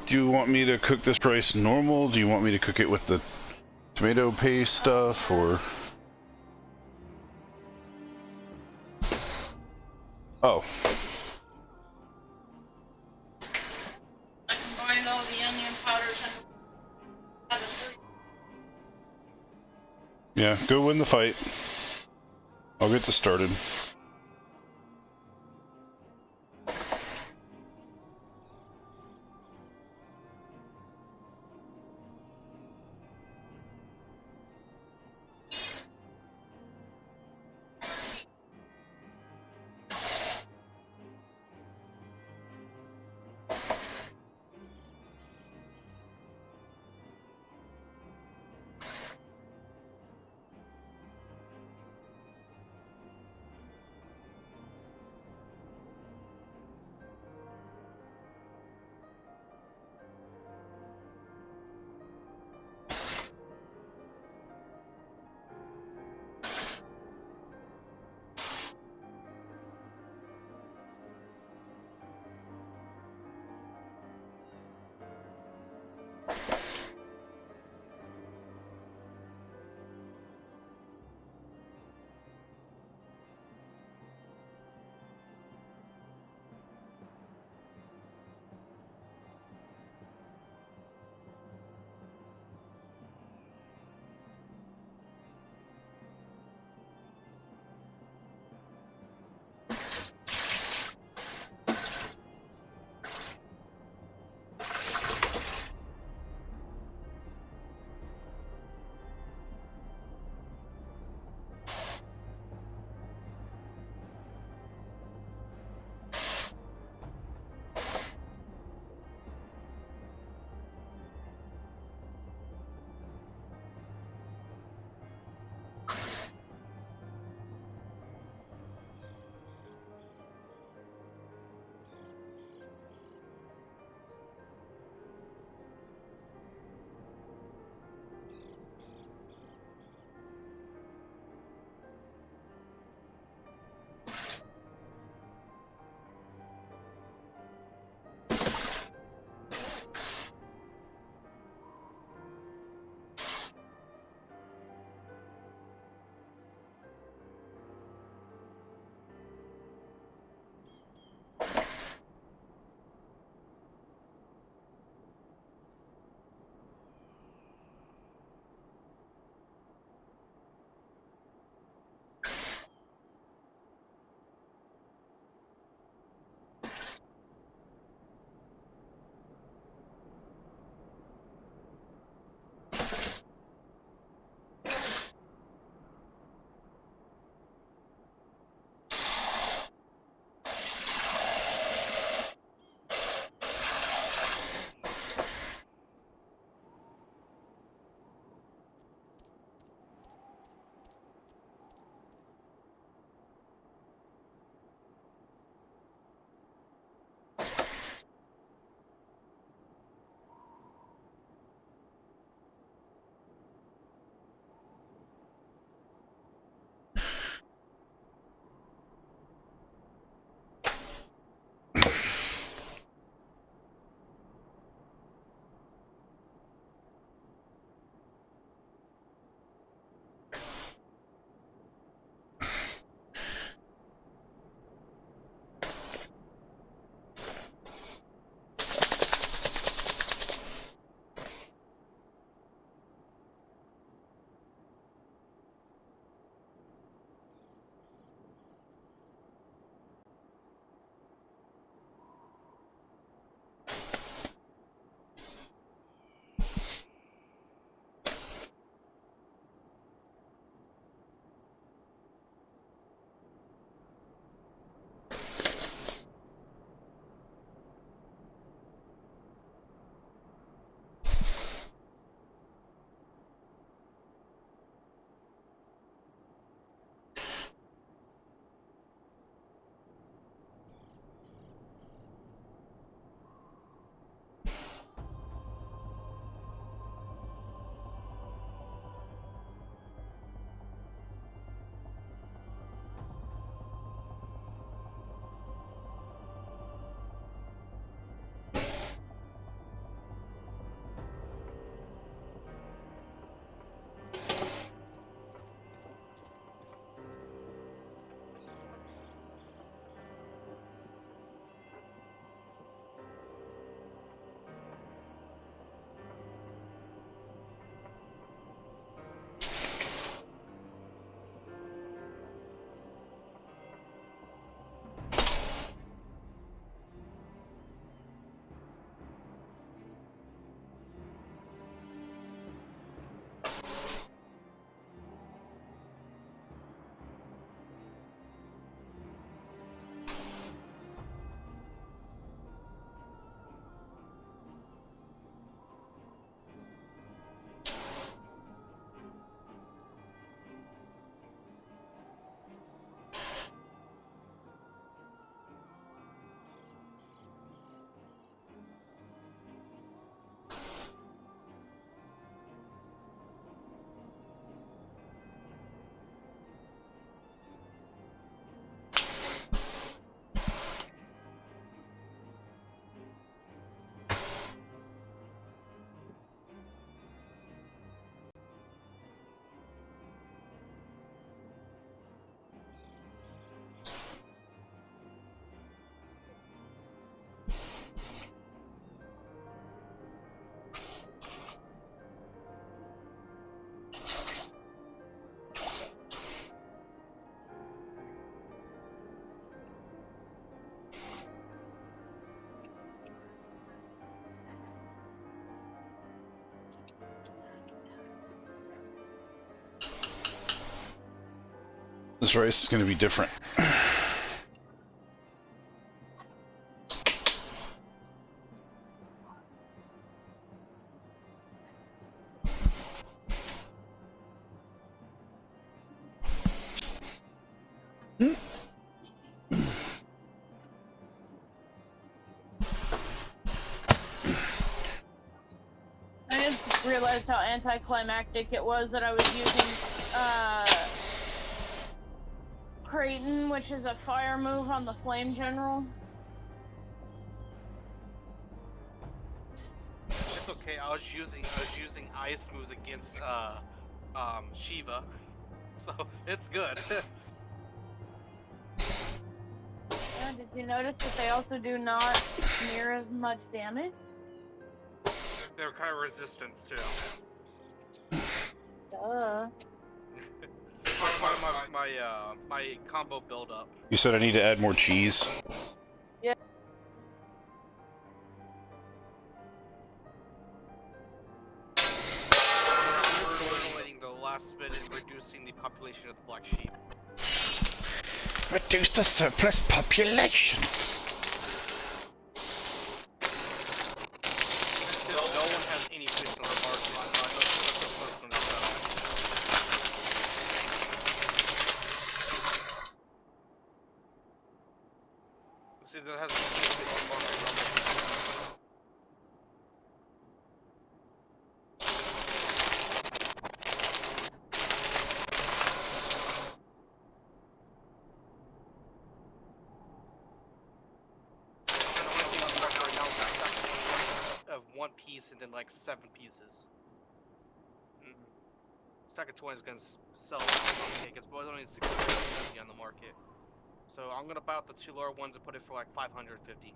Do you want me to cook this rice normal? Do you want me to cook it with the tomato paste stuff, or? Oh. I combined all the onion powders and had a 3. Yeah, go win the fight. I'll get this started. This rice is going to be different. I just realized how anticlimactic it was that I was using Creighton, which is a fire move on the Flame General. It's okay. I was using ice moves against Shiva, so it's good. Yeah, did you notice that they also do not near as much damage? They're kind of resistant too. Duh. Part of my combo build up. You said I need to add more cheese. Yeah. I'm just eliminating the last bit and reducing the population of the black sheep. Reduce the surplus population. Because no one has any fish on the market, so I know it's going to sell. See, there hasn't been any fish on the market in almost 2 months. And the only thing on the market right now is a stack of 1 piece and then like 7 pieces. Stack of 20 is going to sell okay, it's only 670 on the market. So I'm going to buy out the 2 lower ones and put it for like 550.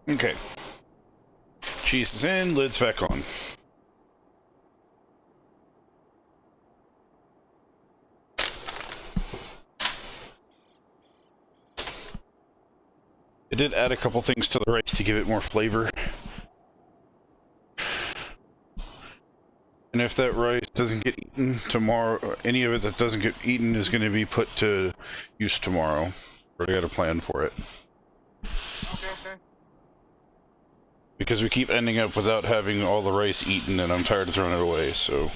Okay. Cheese is in, lid's back on. I did add a couple things to the rice to give it more flavor. And if that rice doesn't get eaten tomorrow, any of it that doesn't get eaten is going to be put to use tomorrow. Already got a plan for it. Okay. Because we keep ending up without having all the rice eaten, and I'm tired of throwing it away, so... So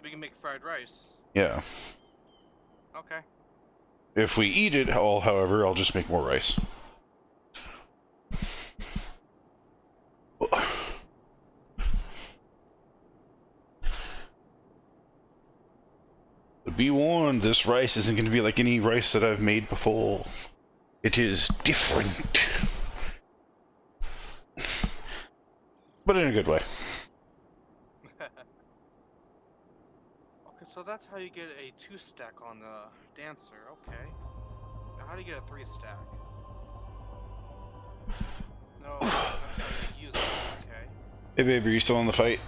we can make fried rice. Yeah. Okay. If we eat it all, however, I'll just make more rice. But be warned, this rice isn't going to be like any rice that I've made before. It is different. But in a good way. Okay, so that's how you get a 2-stack on the Dancer. Okay. Now how do you get a 3-stack? No, that's how you use it. Okay. Hey babe, are you still in the fight?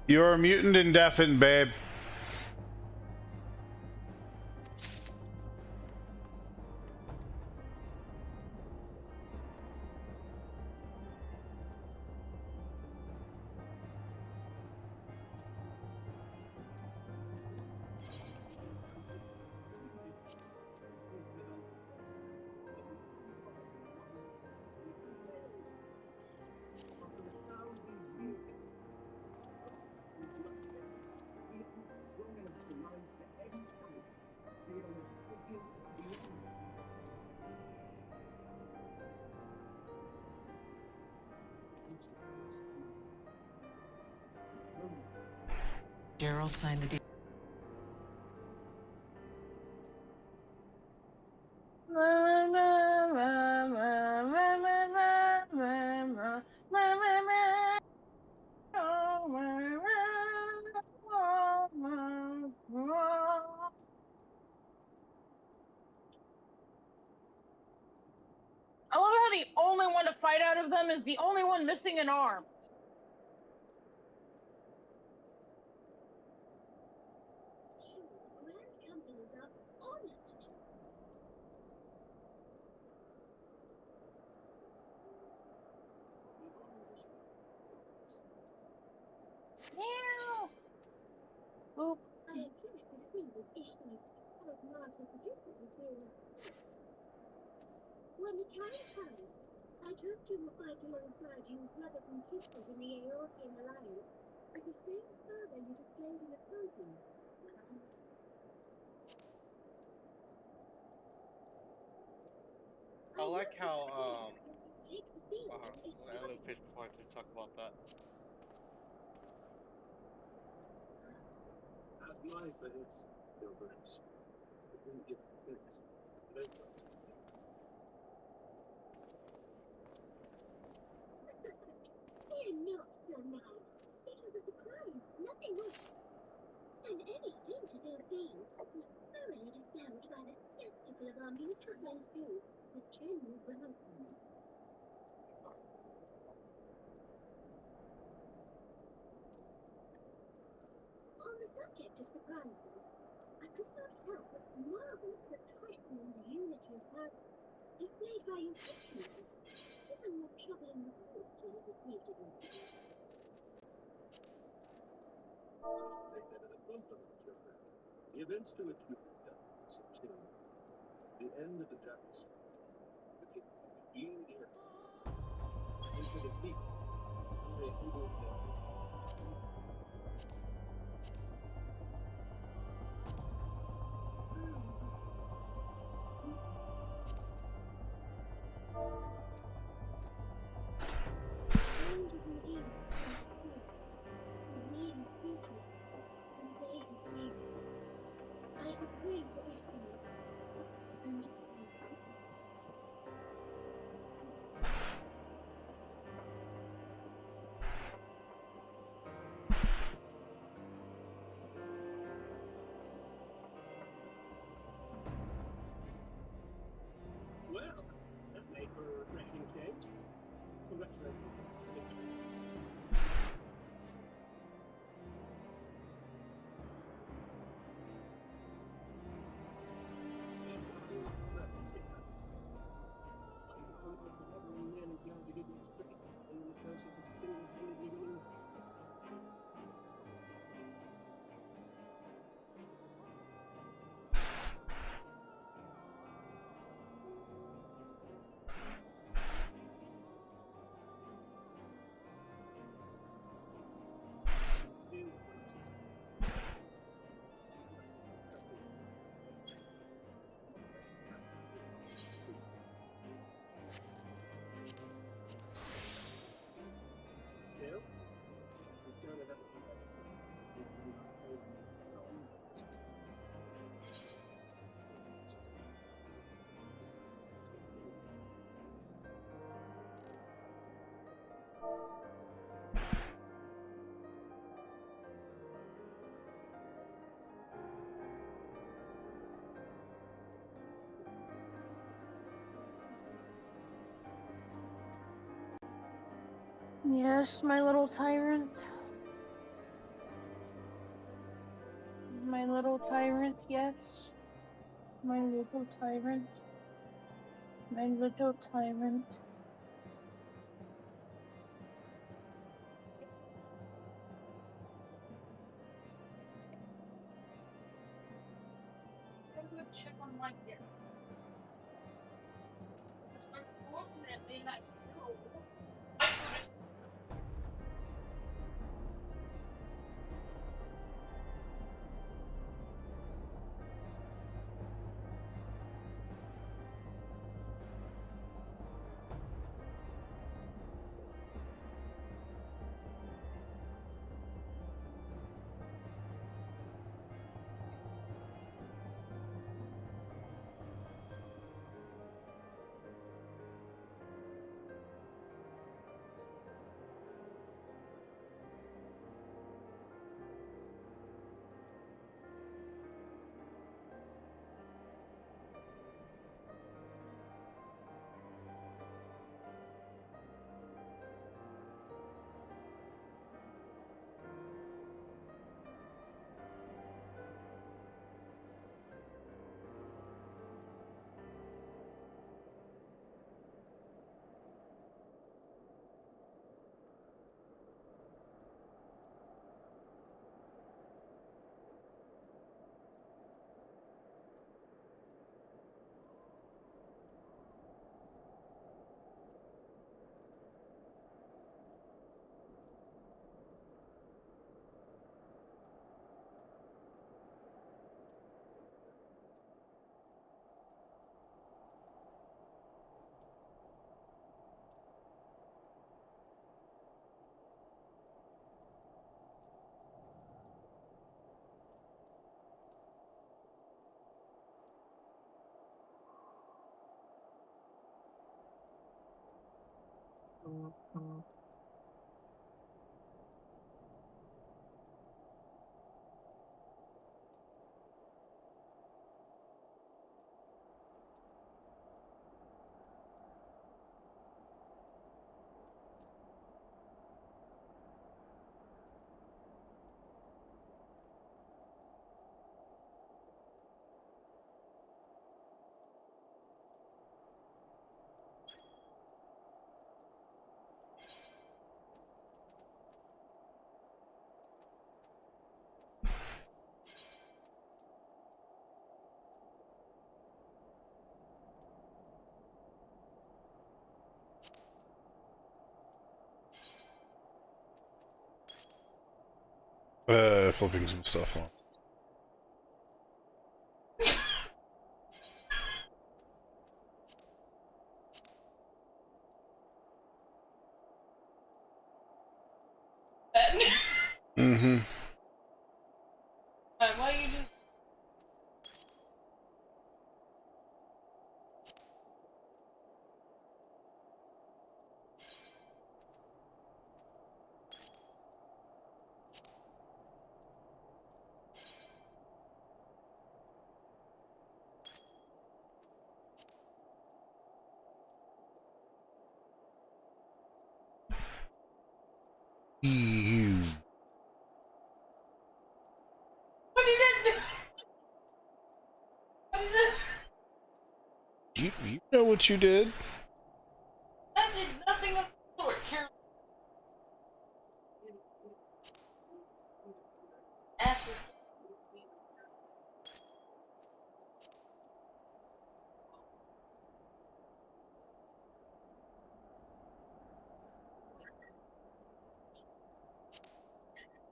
You're a mutant and deafened, babe. Gerald signed the deal. I love how the only one to fight out of them is the only one missing an arm. Meow. Oop. I am pleased to see that Ishmael has marvelous producers here. When the time comes, I trust you will fight alongside your brothers and sisters in the Aortian Alliance with the same fervor you displayed in the Protein. I like how I let fish before I could talk about that. As life is, Gilbert's. I think you're fixed. Fear not, Sir Knight. It was a surprise, nothing more. And any hint of ill being was thoroughly dispelled by the spectacle of our mutual friends do with general welcome. On the subject of surprises, I could not help but marvel at the threatening unity of purpose displayed by your countrymen, given what troubling reports you have received against them. Take that as a compliment, Gilbert. The events to which you have done subtil. The end of the Japanese. The king of the being here. And for the people. Only a evil death. Wounded indeed, and we who speak with, and they who grieve with. I shall pray for Ishmael, and Well, that made for a refreshing change. Congratulations. Yes, my little tyrant. My little tyrant, yes. My little tyrant. My little tyrant. Go check on my desk. Unfortunately, I know. Flipping some stuff on. Mm-hmm. Why you just... You. What did it do? What did it... You know what you did? That did nothing of the sort, Carol. Asses.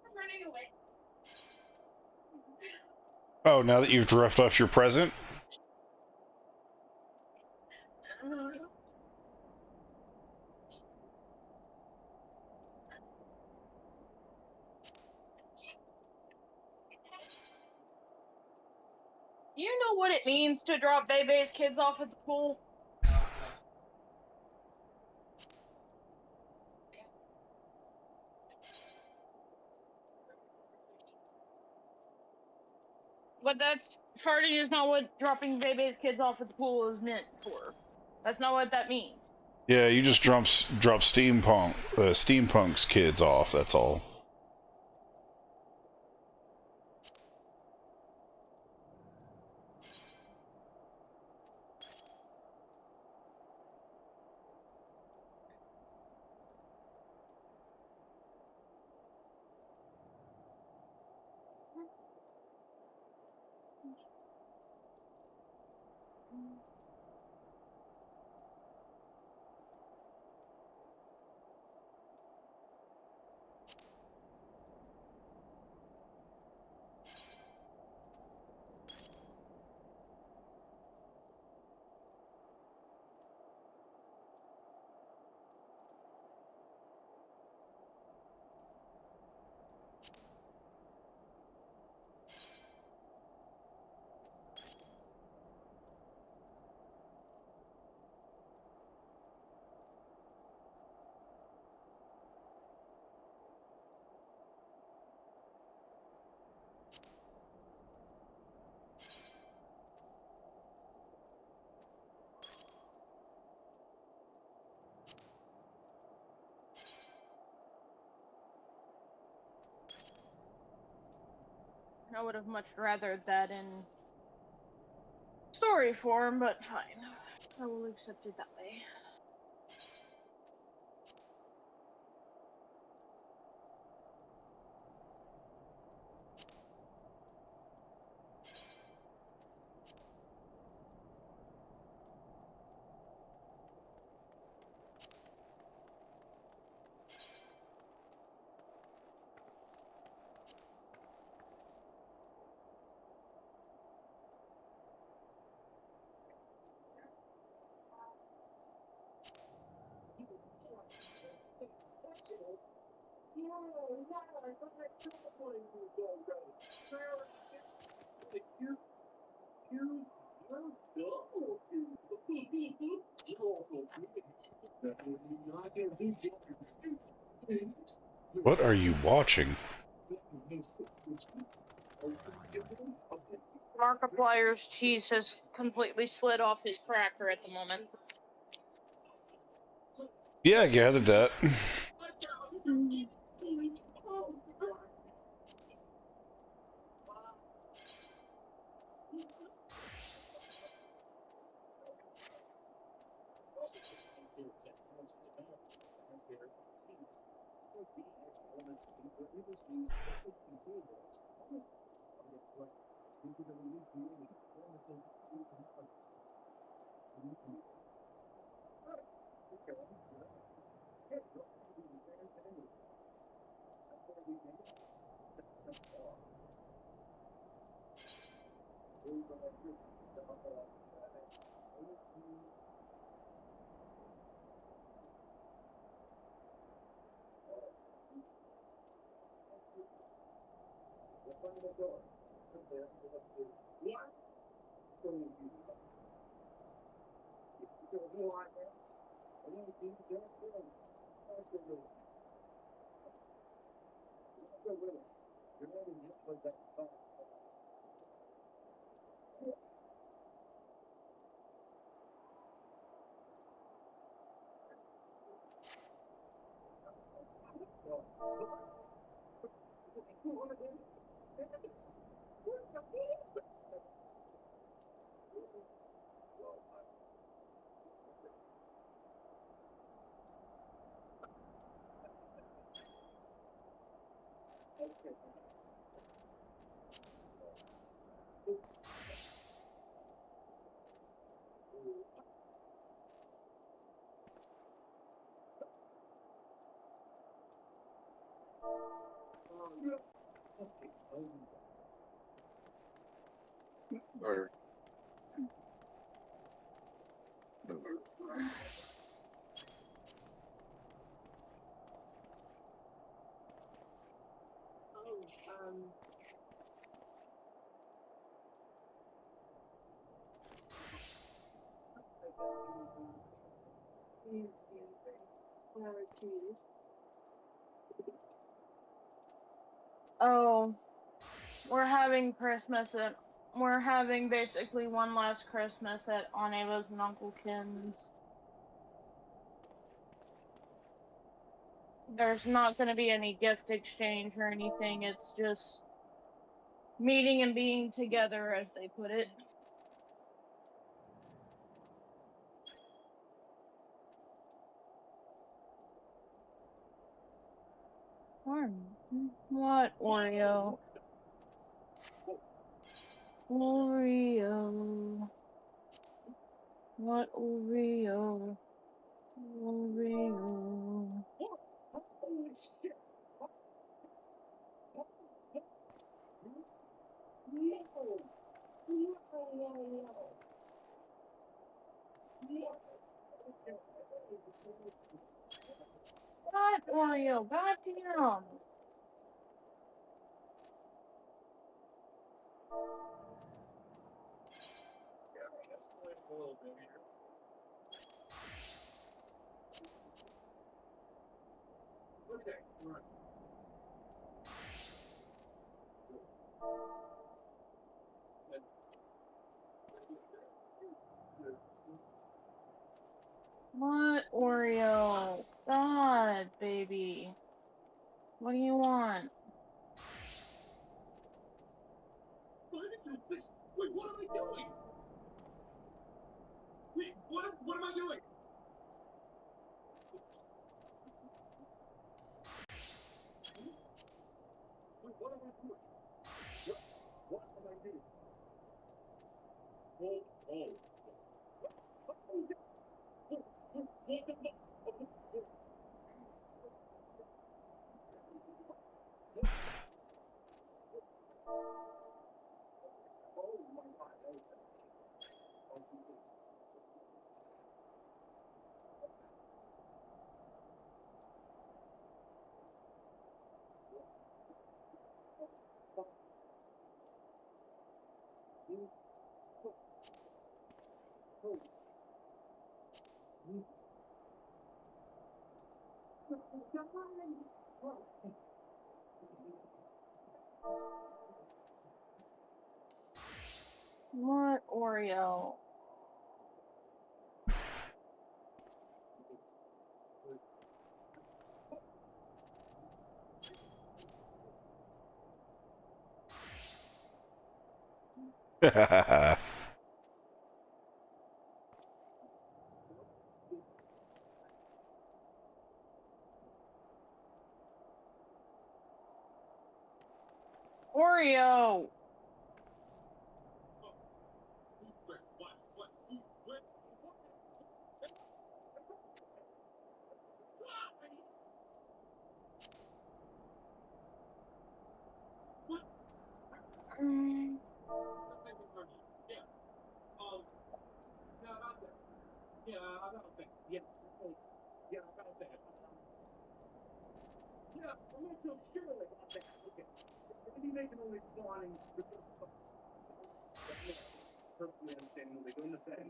I'm running away. Oh, now that you've dropped off your present? You know what it means to drop Bebe's kids off at the pool? But that's... Farting is not what dropping Bebe's kids off at the pool is meant for. That's not what that means. Yeah, you just drop Steampunk's kids off, that's all. I would have much rather that in story form, but fine. I will accept it that way. What are you watching? Markiplier's cheese has completely slid off his cracker at the moment. Yeah, I gathered that. Or Oh, we're having basically one last Christmas at Aunt Ava's and Uncle Ken's. There's not going to be any gift exchange or anything. It's just meeting and being together, as they put it. What, Oreo? Oreo. What Oreo? Oreo. What Oreo? Goddamn. What Oreo? God, baby. What do you want? doing? Wait, what am I doing? What am I doing? Oh. What Oreo? Oreo! Mm. Yeah, about that. Yeah, about that. Yeah, I'm not so sure about that. Okay. Maybe they can only spawn in the perfectly understanding what they're doing the thing.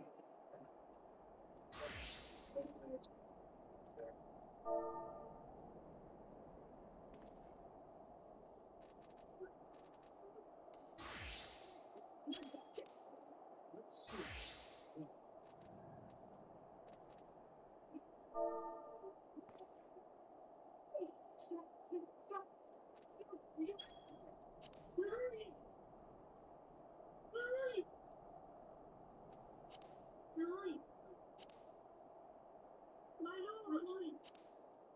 Let's see.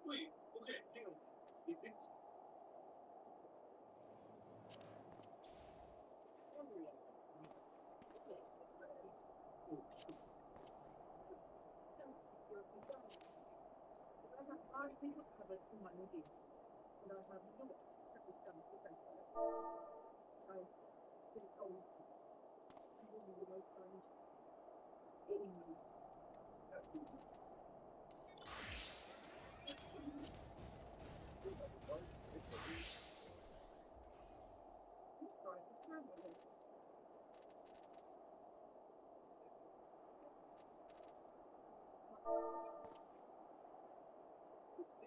Wait, okay, hang on.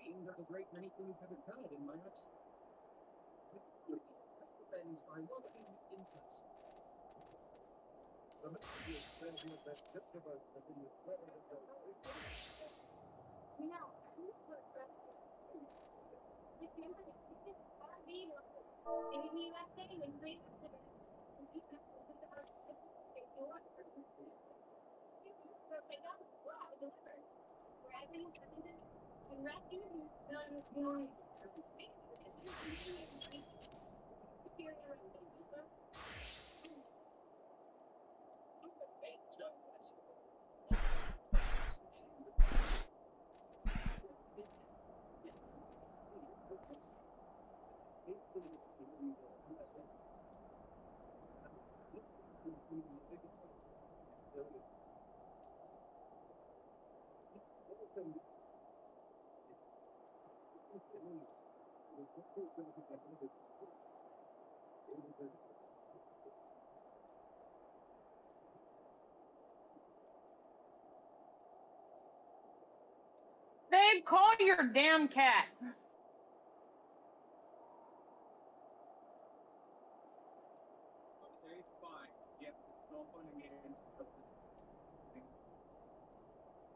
Seems that a great many things have occurred in my absence. This depends by what interest. The messages send you that just about the thing is where it goes. You know, at least what the camera is being in the USA when they have to wherever you have it, and rescue is done more superior Babe, call your damn cat. Okay, fine. Yep, it's all fun and games.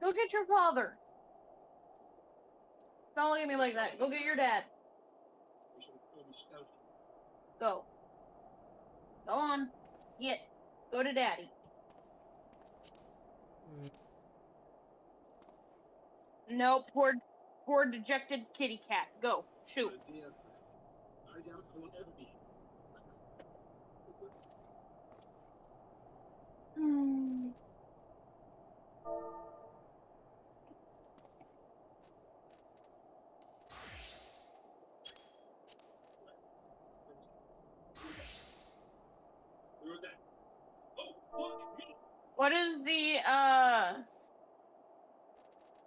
Go get your father. Don't look at me like that. Go get your dad. Go. Go on. Get. Go to daddy. No, poor dejected kitty cat. Go, shoot. Hmm.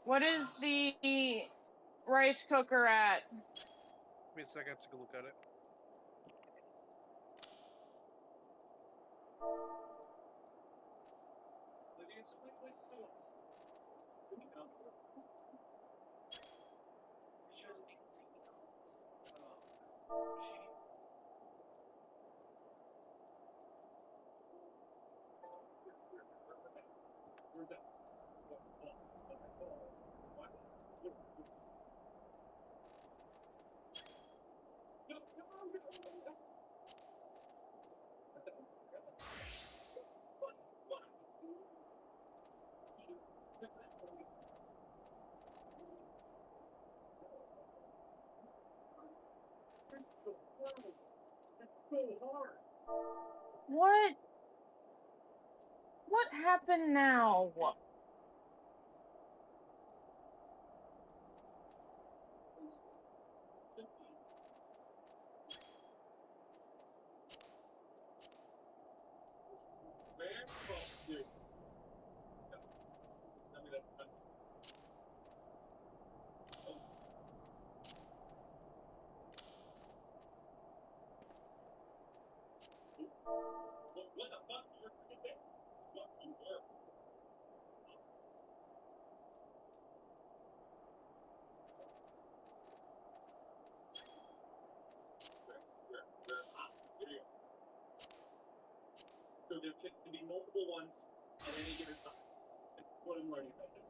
What is the rice cooker at? Wait a second, I have to go look at it. What happened now? So there can be multiple ones at any given time. That's what I'm learning about this.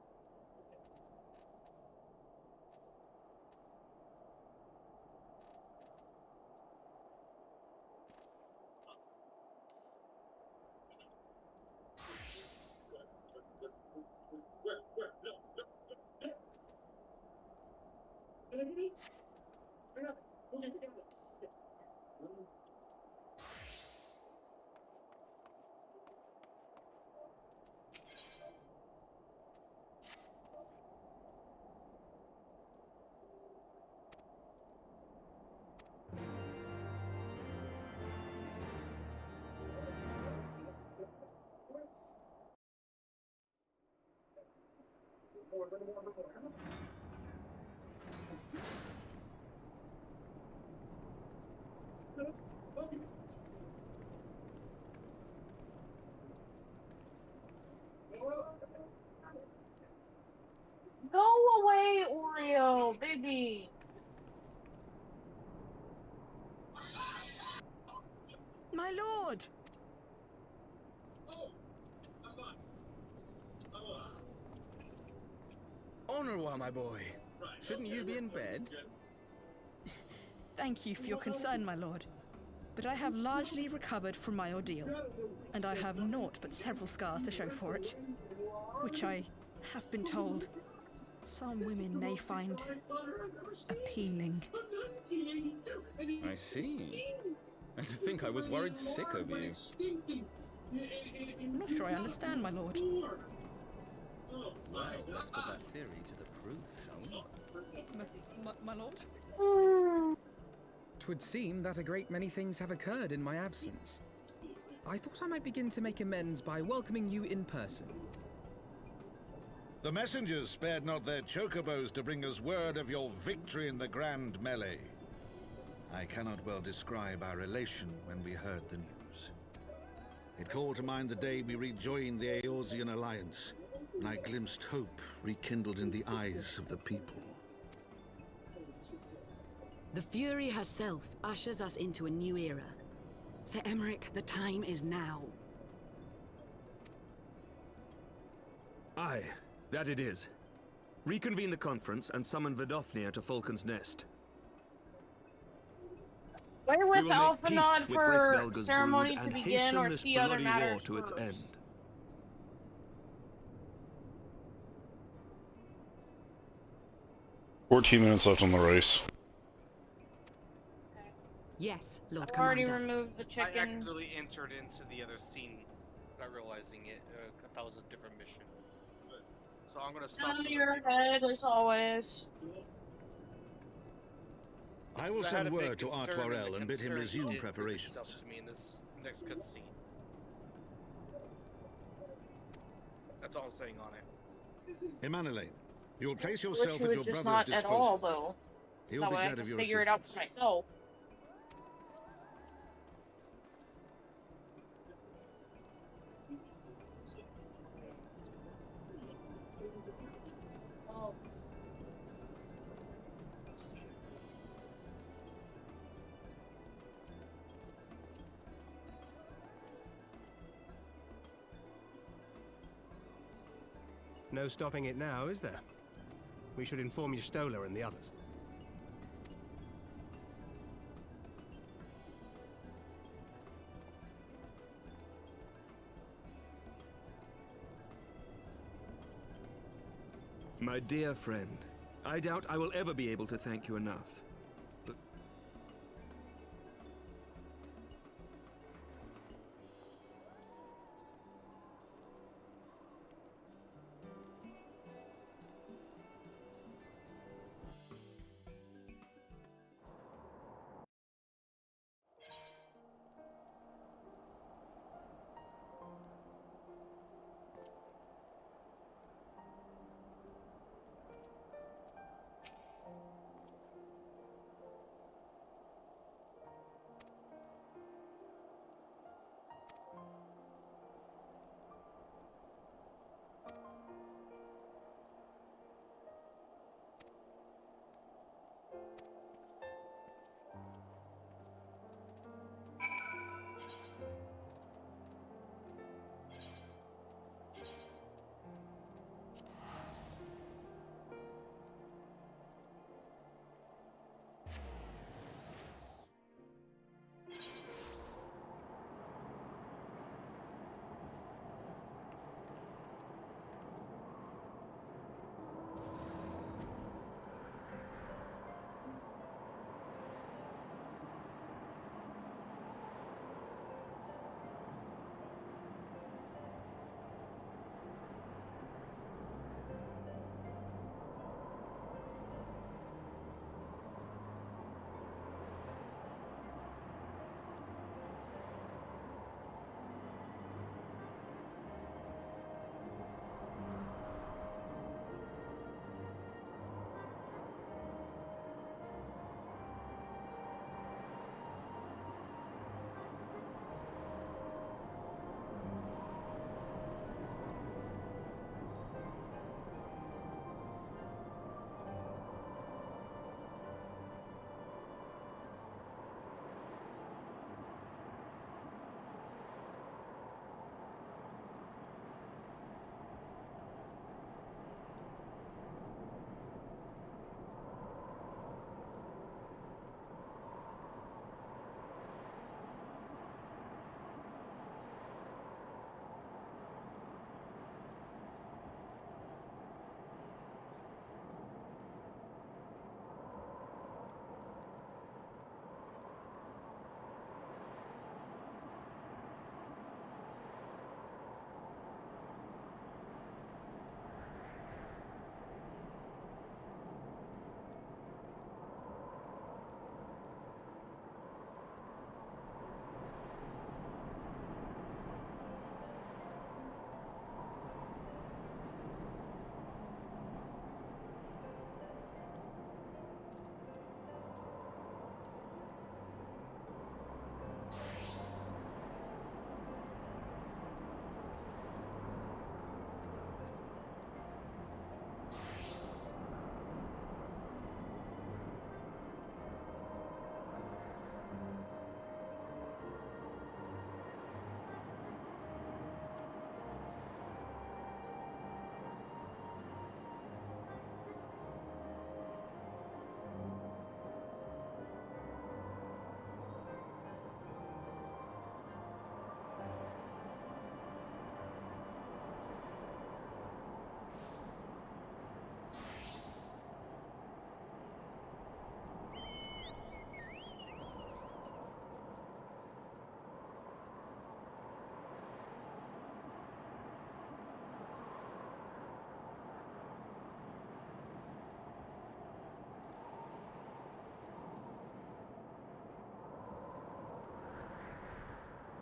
Go away, Oreo, baby. My lord! Honorwa, my boy. Shouldn't you be in bed? Thank you for your concern, my lord. But I have largely recovered from my ordeal, and I have naught but several scars to show for it, which I have been told some women may find appealing. I see. And to think I was worried sick over you. I'm not sure I understand, my lord. Well, let's put that theory to the proof, shall we? My lord? Twould seem that a great many things have occurred in my absence. I thought I might begin to make amends by welcoming you in person. The messengers spared not their chocobos to bring us word of your victory in the grand melee. I cannot well describe our elation when we heard the news. It called to mind the day we rejoined the Eorzean alliance, and I glimpsed hope rekindled in the eyes of the people. The Fury herself ushers us into a new era. Sir Emmerich, the time is now. Aye, that it is. Reconvene the conference and summon Vidofnir to Falcon's Nest. Wait We with will make Alpha peace Nod with for Hristelga's ceremony brood to and begin hasten or this see other bloody matters war to its first. end. 14 minutes left on the race. Yes, Lord I've already Commander. removed the I chicken. accidentally entered into the other scene, not realizing it. That was a different mission. So I'm gonna stop. On your head, as always. I will I had send a big word to concern, and the Artoirel and bid him concern resume did prove preparations. itself to me in this next cutscene. That's all I'm saying on it. Emanilane, you will place Which yourself he at was your just brother's not at all, disposal. though. He'll That be way I glad can of your figure it out for assistance. myself. No stopping it now, is there? We should inform Y'shtola and the others. My dear friend, I doubt I will ever be able to thank you enough.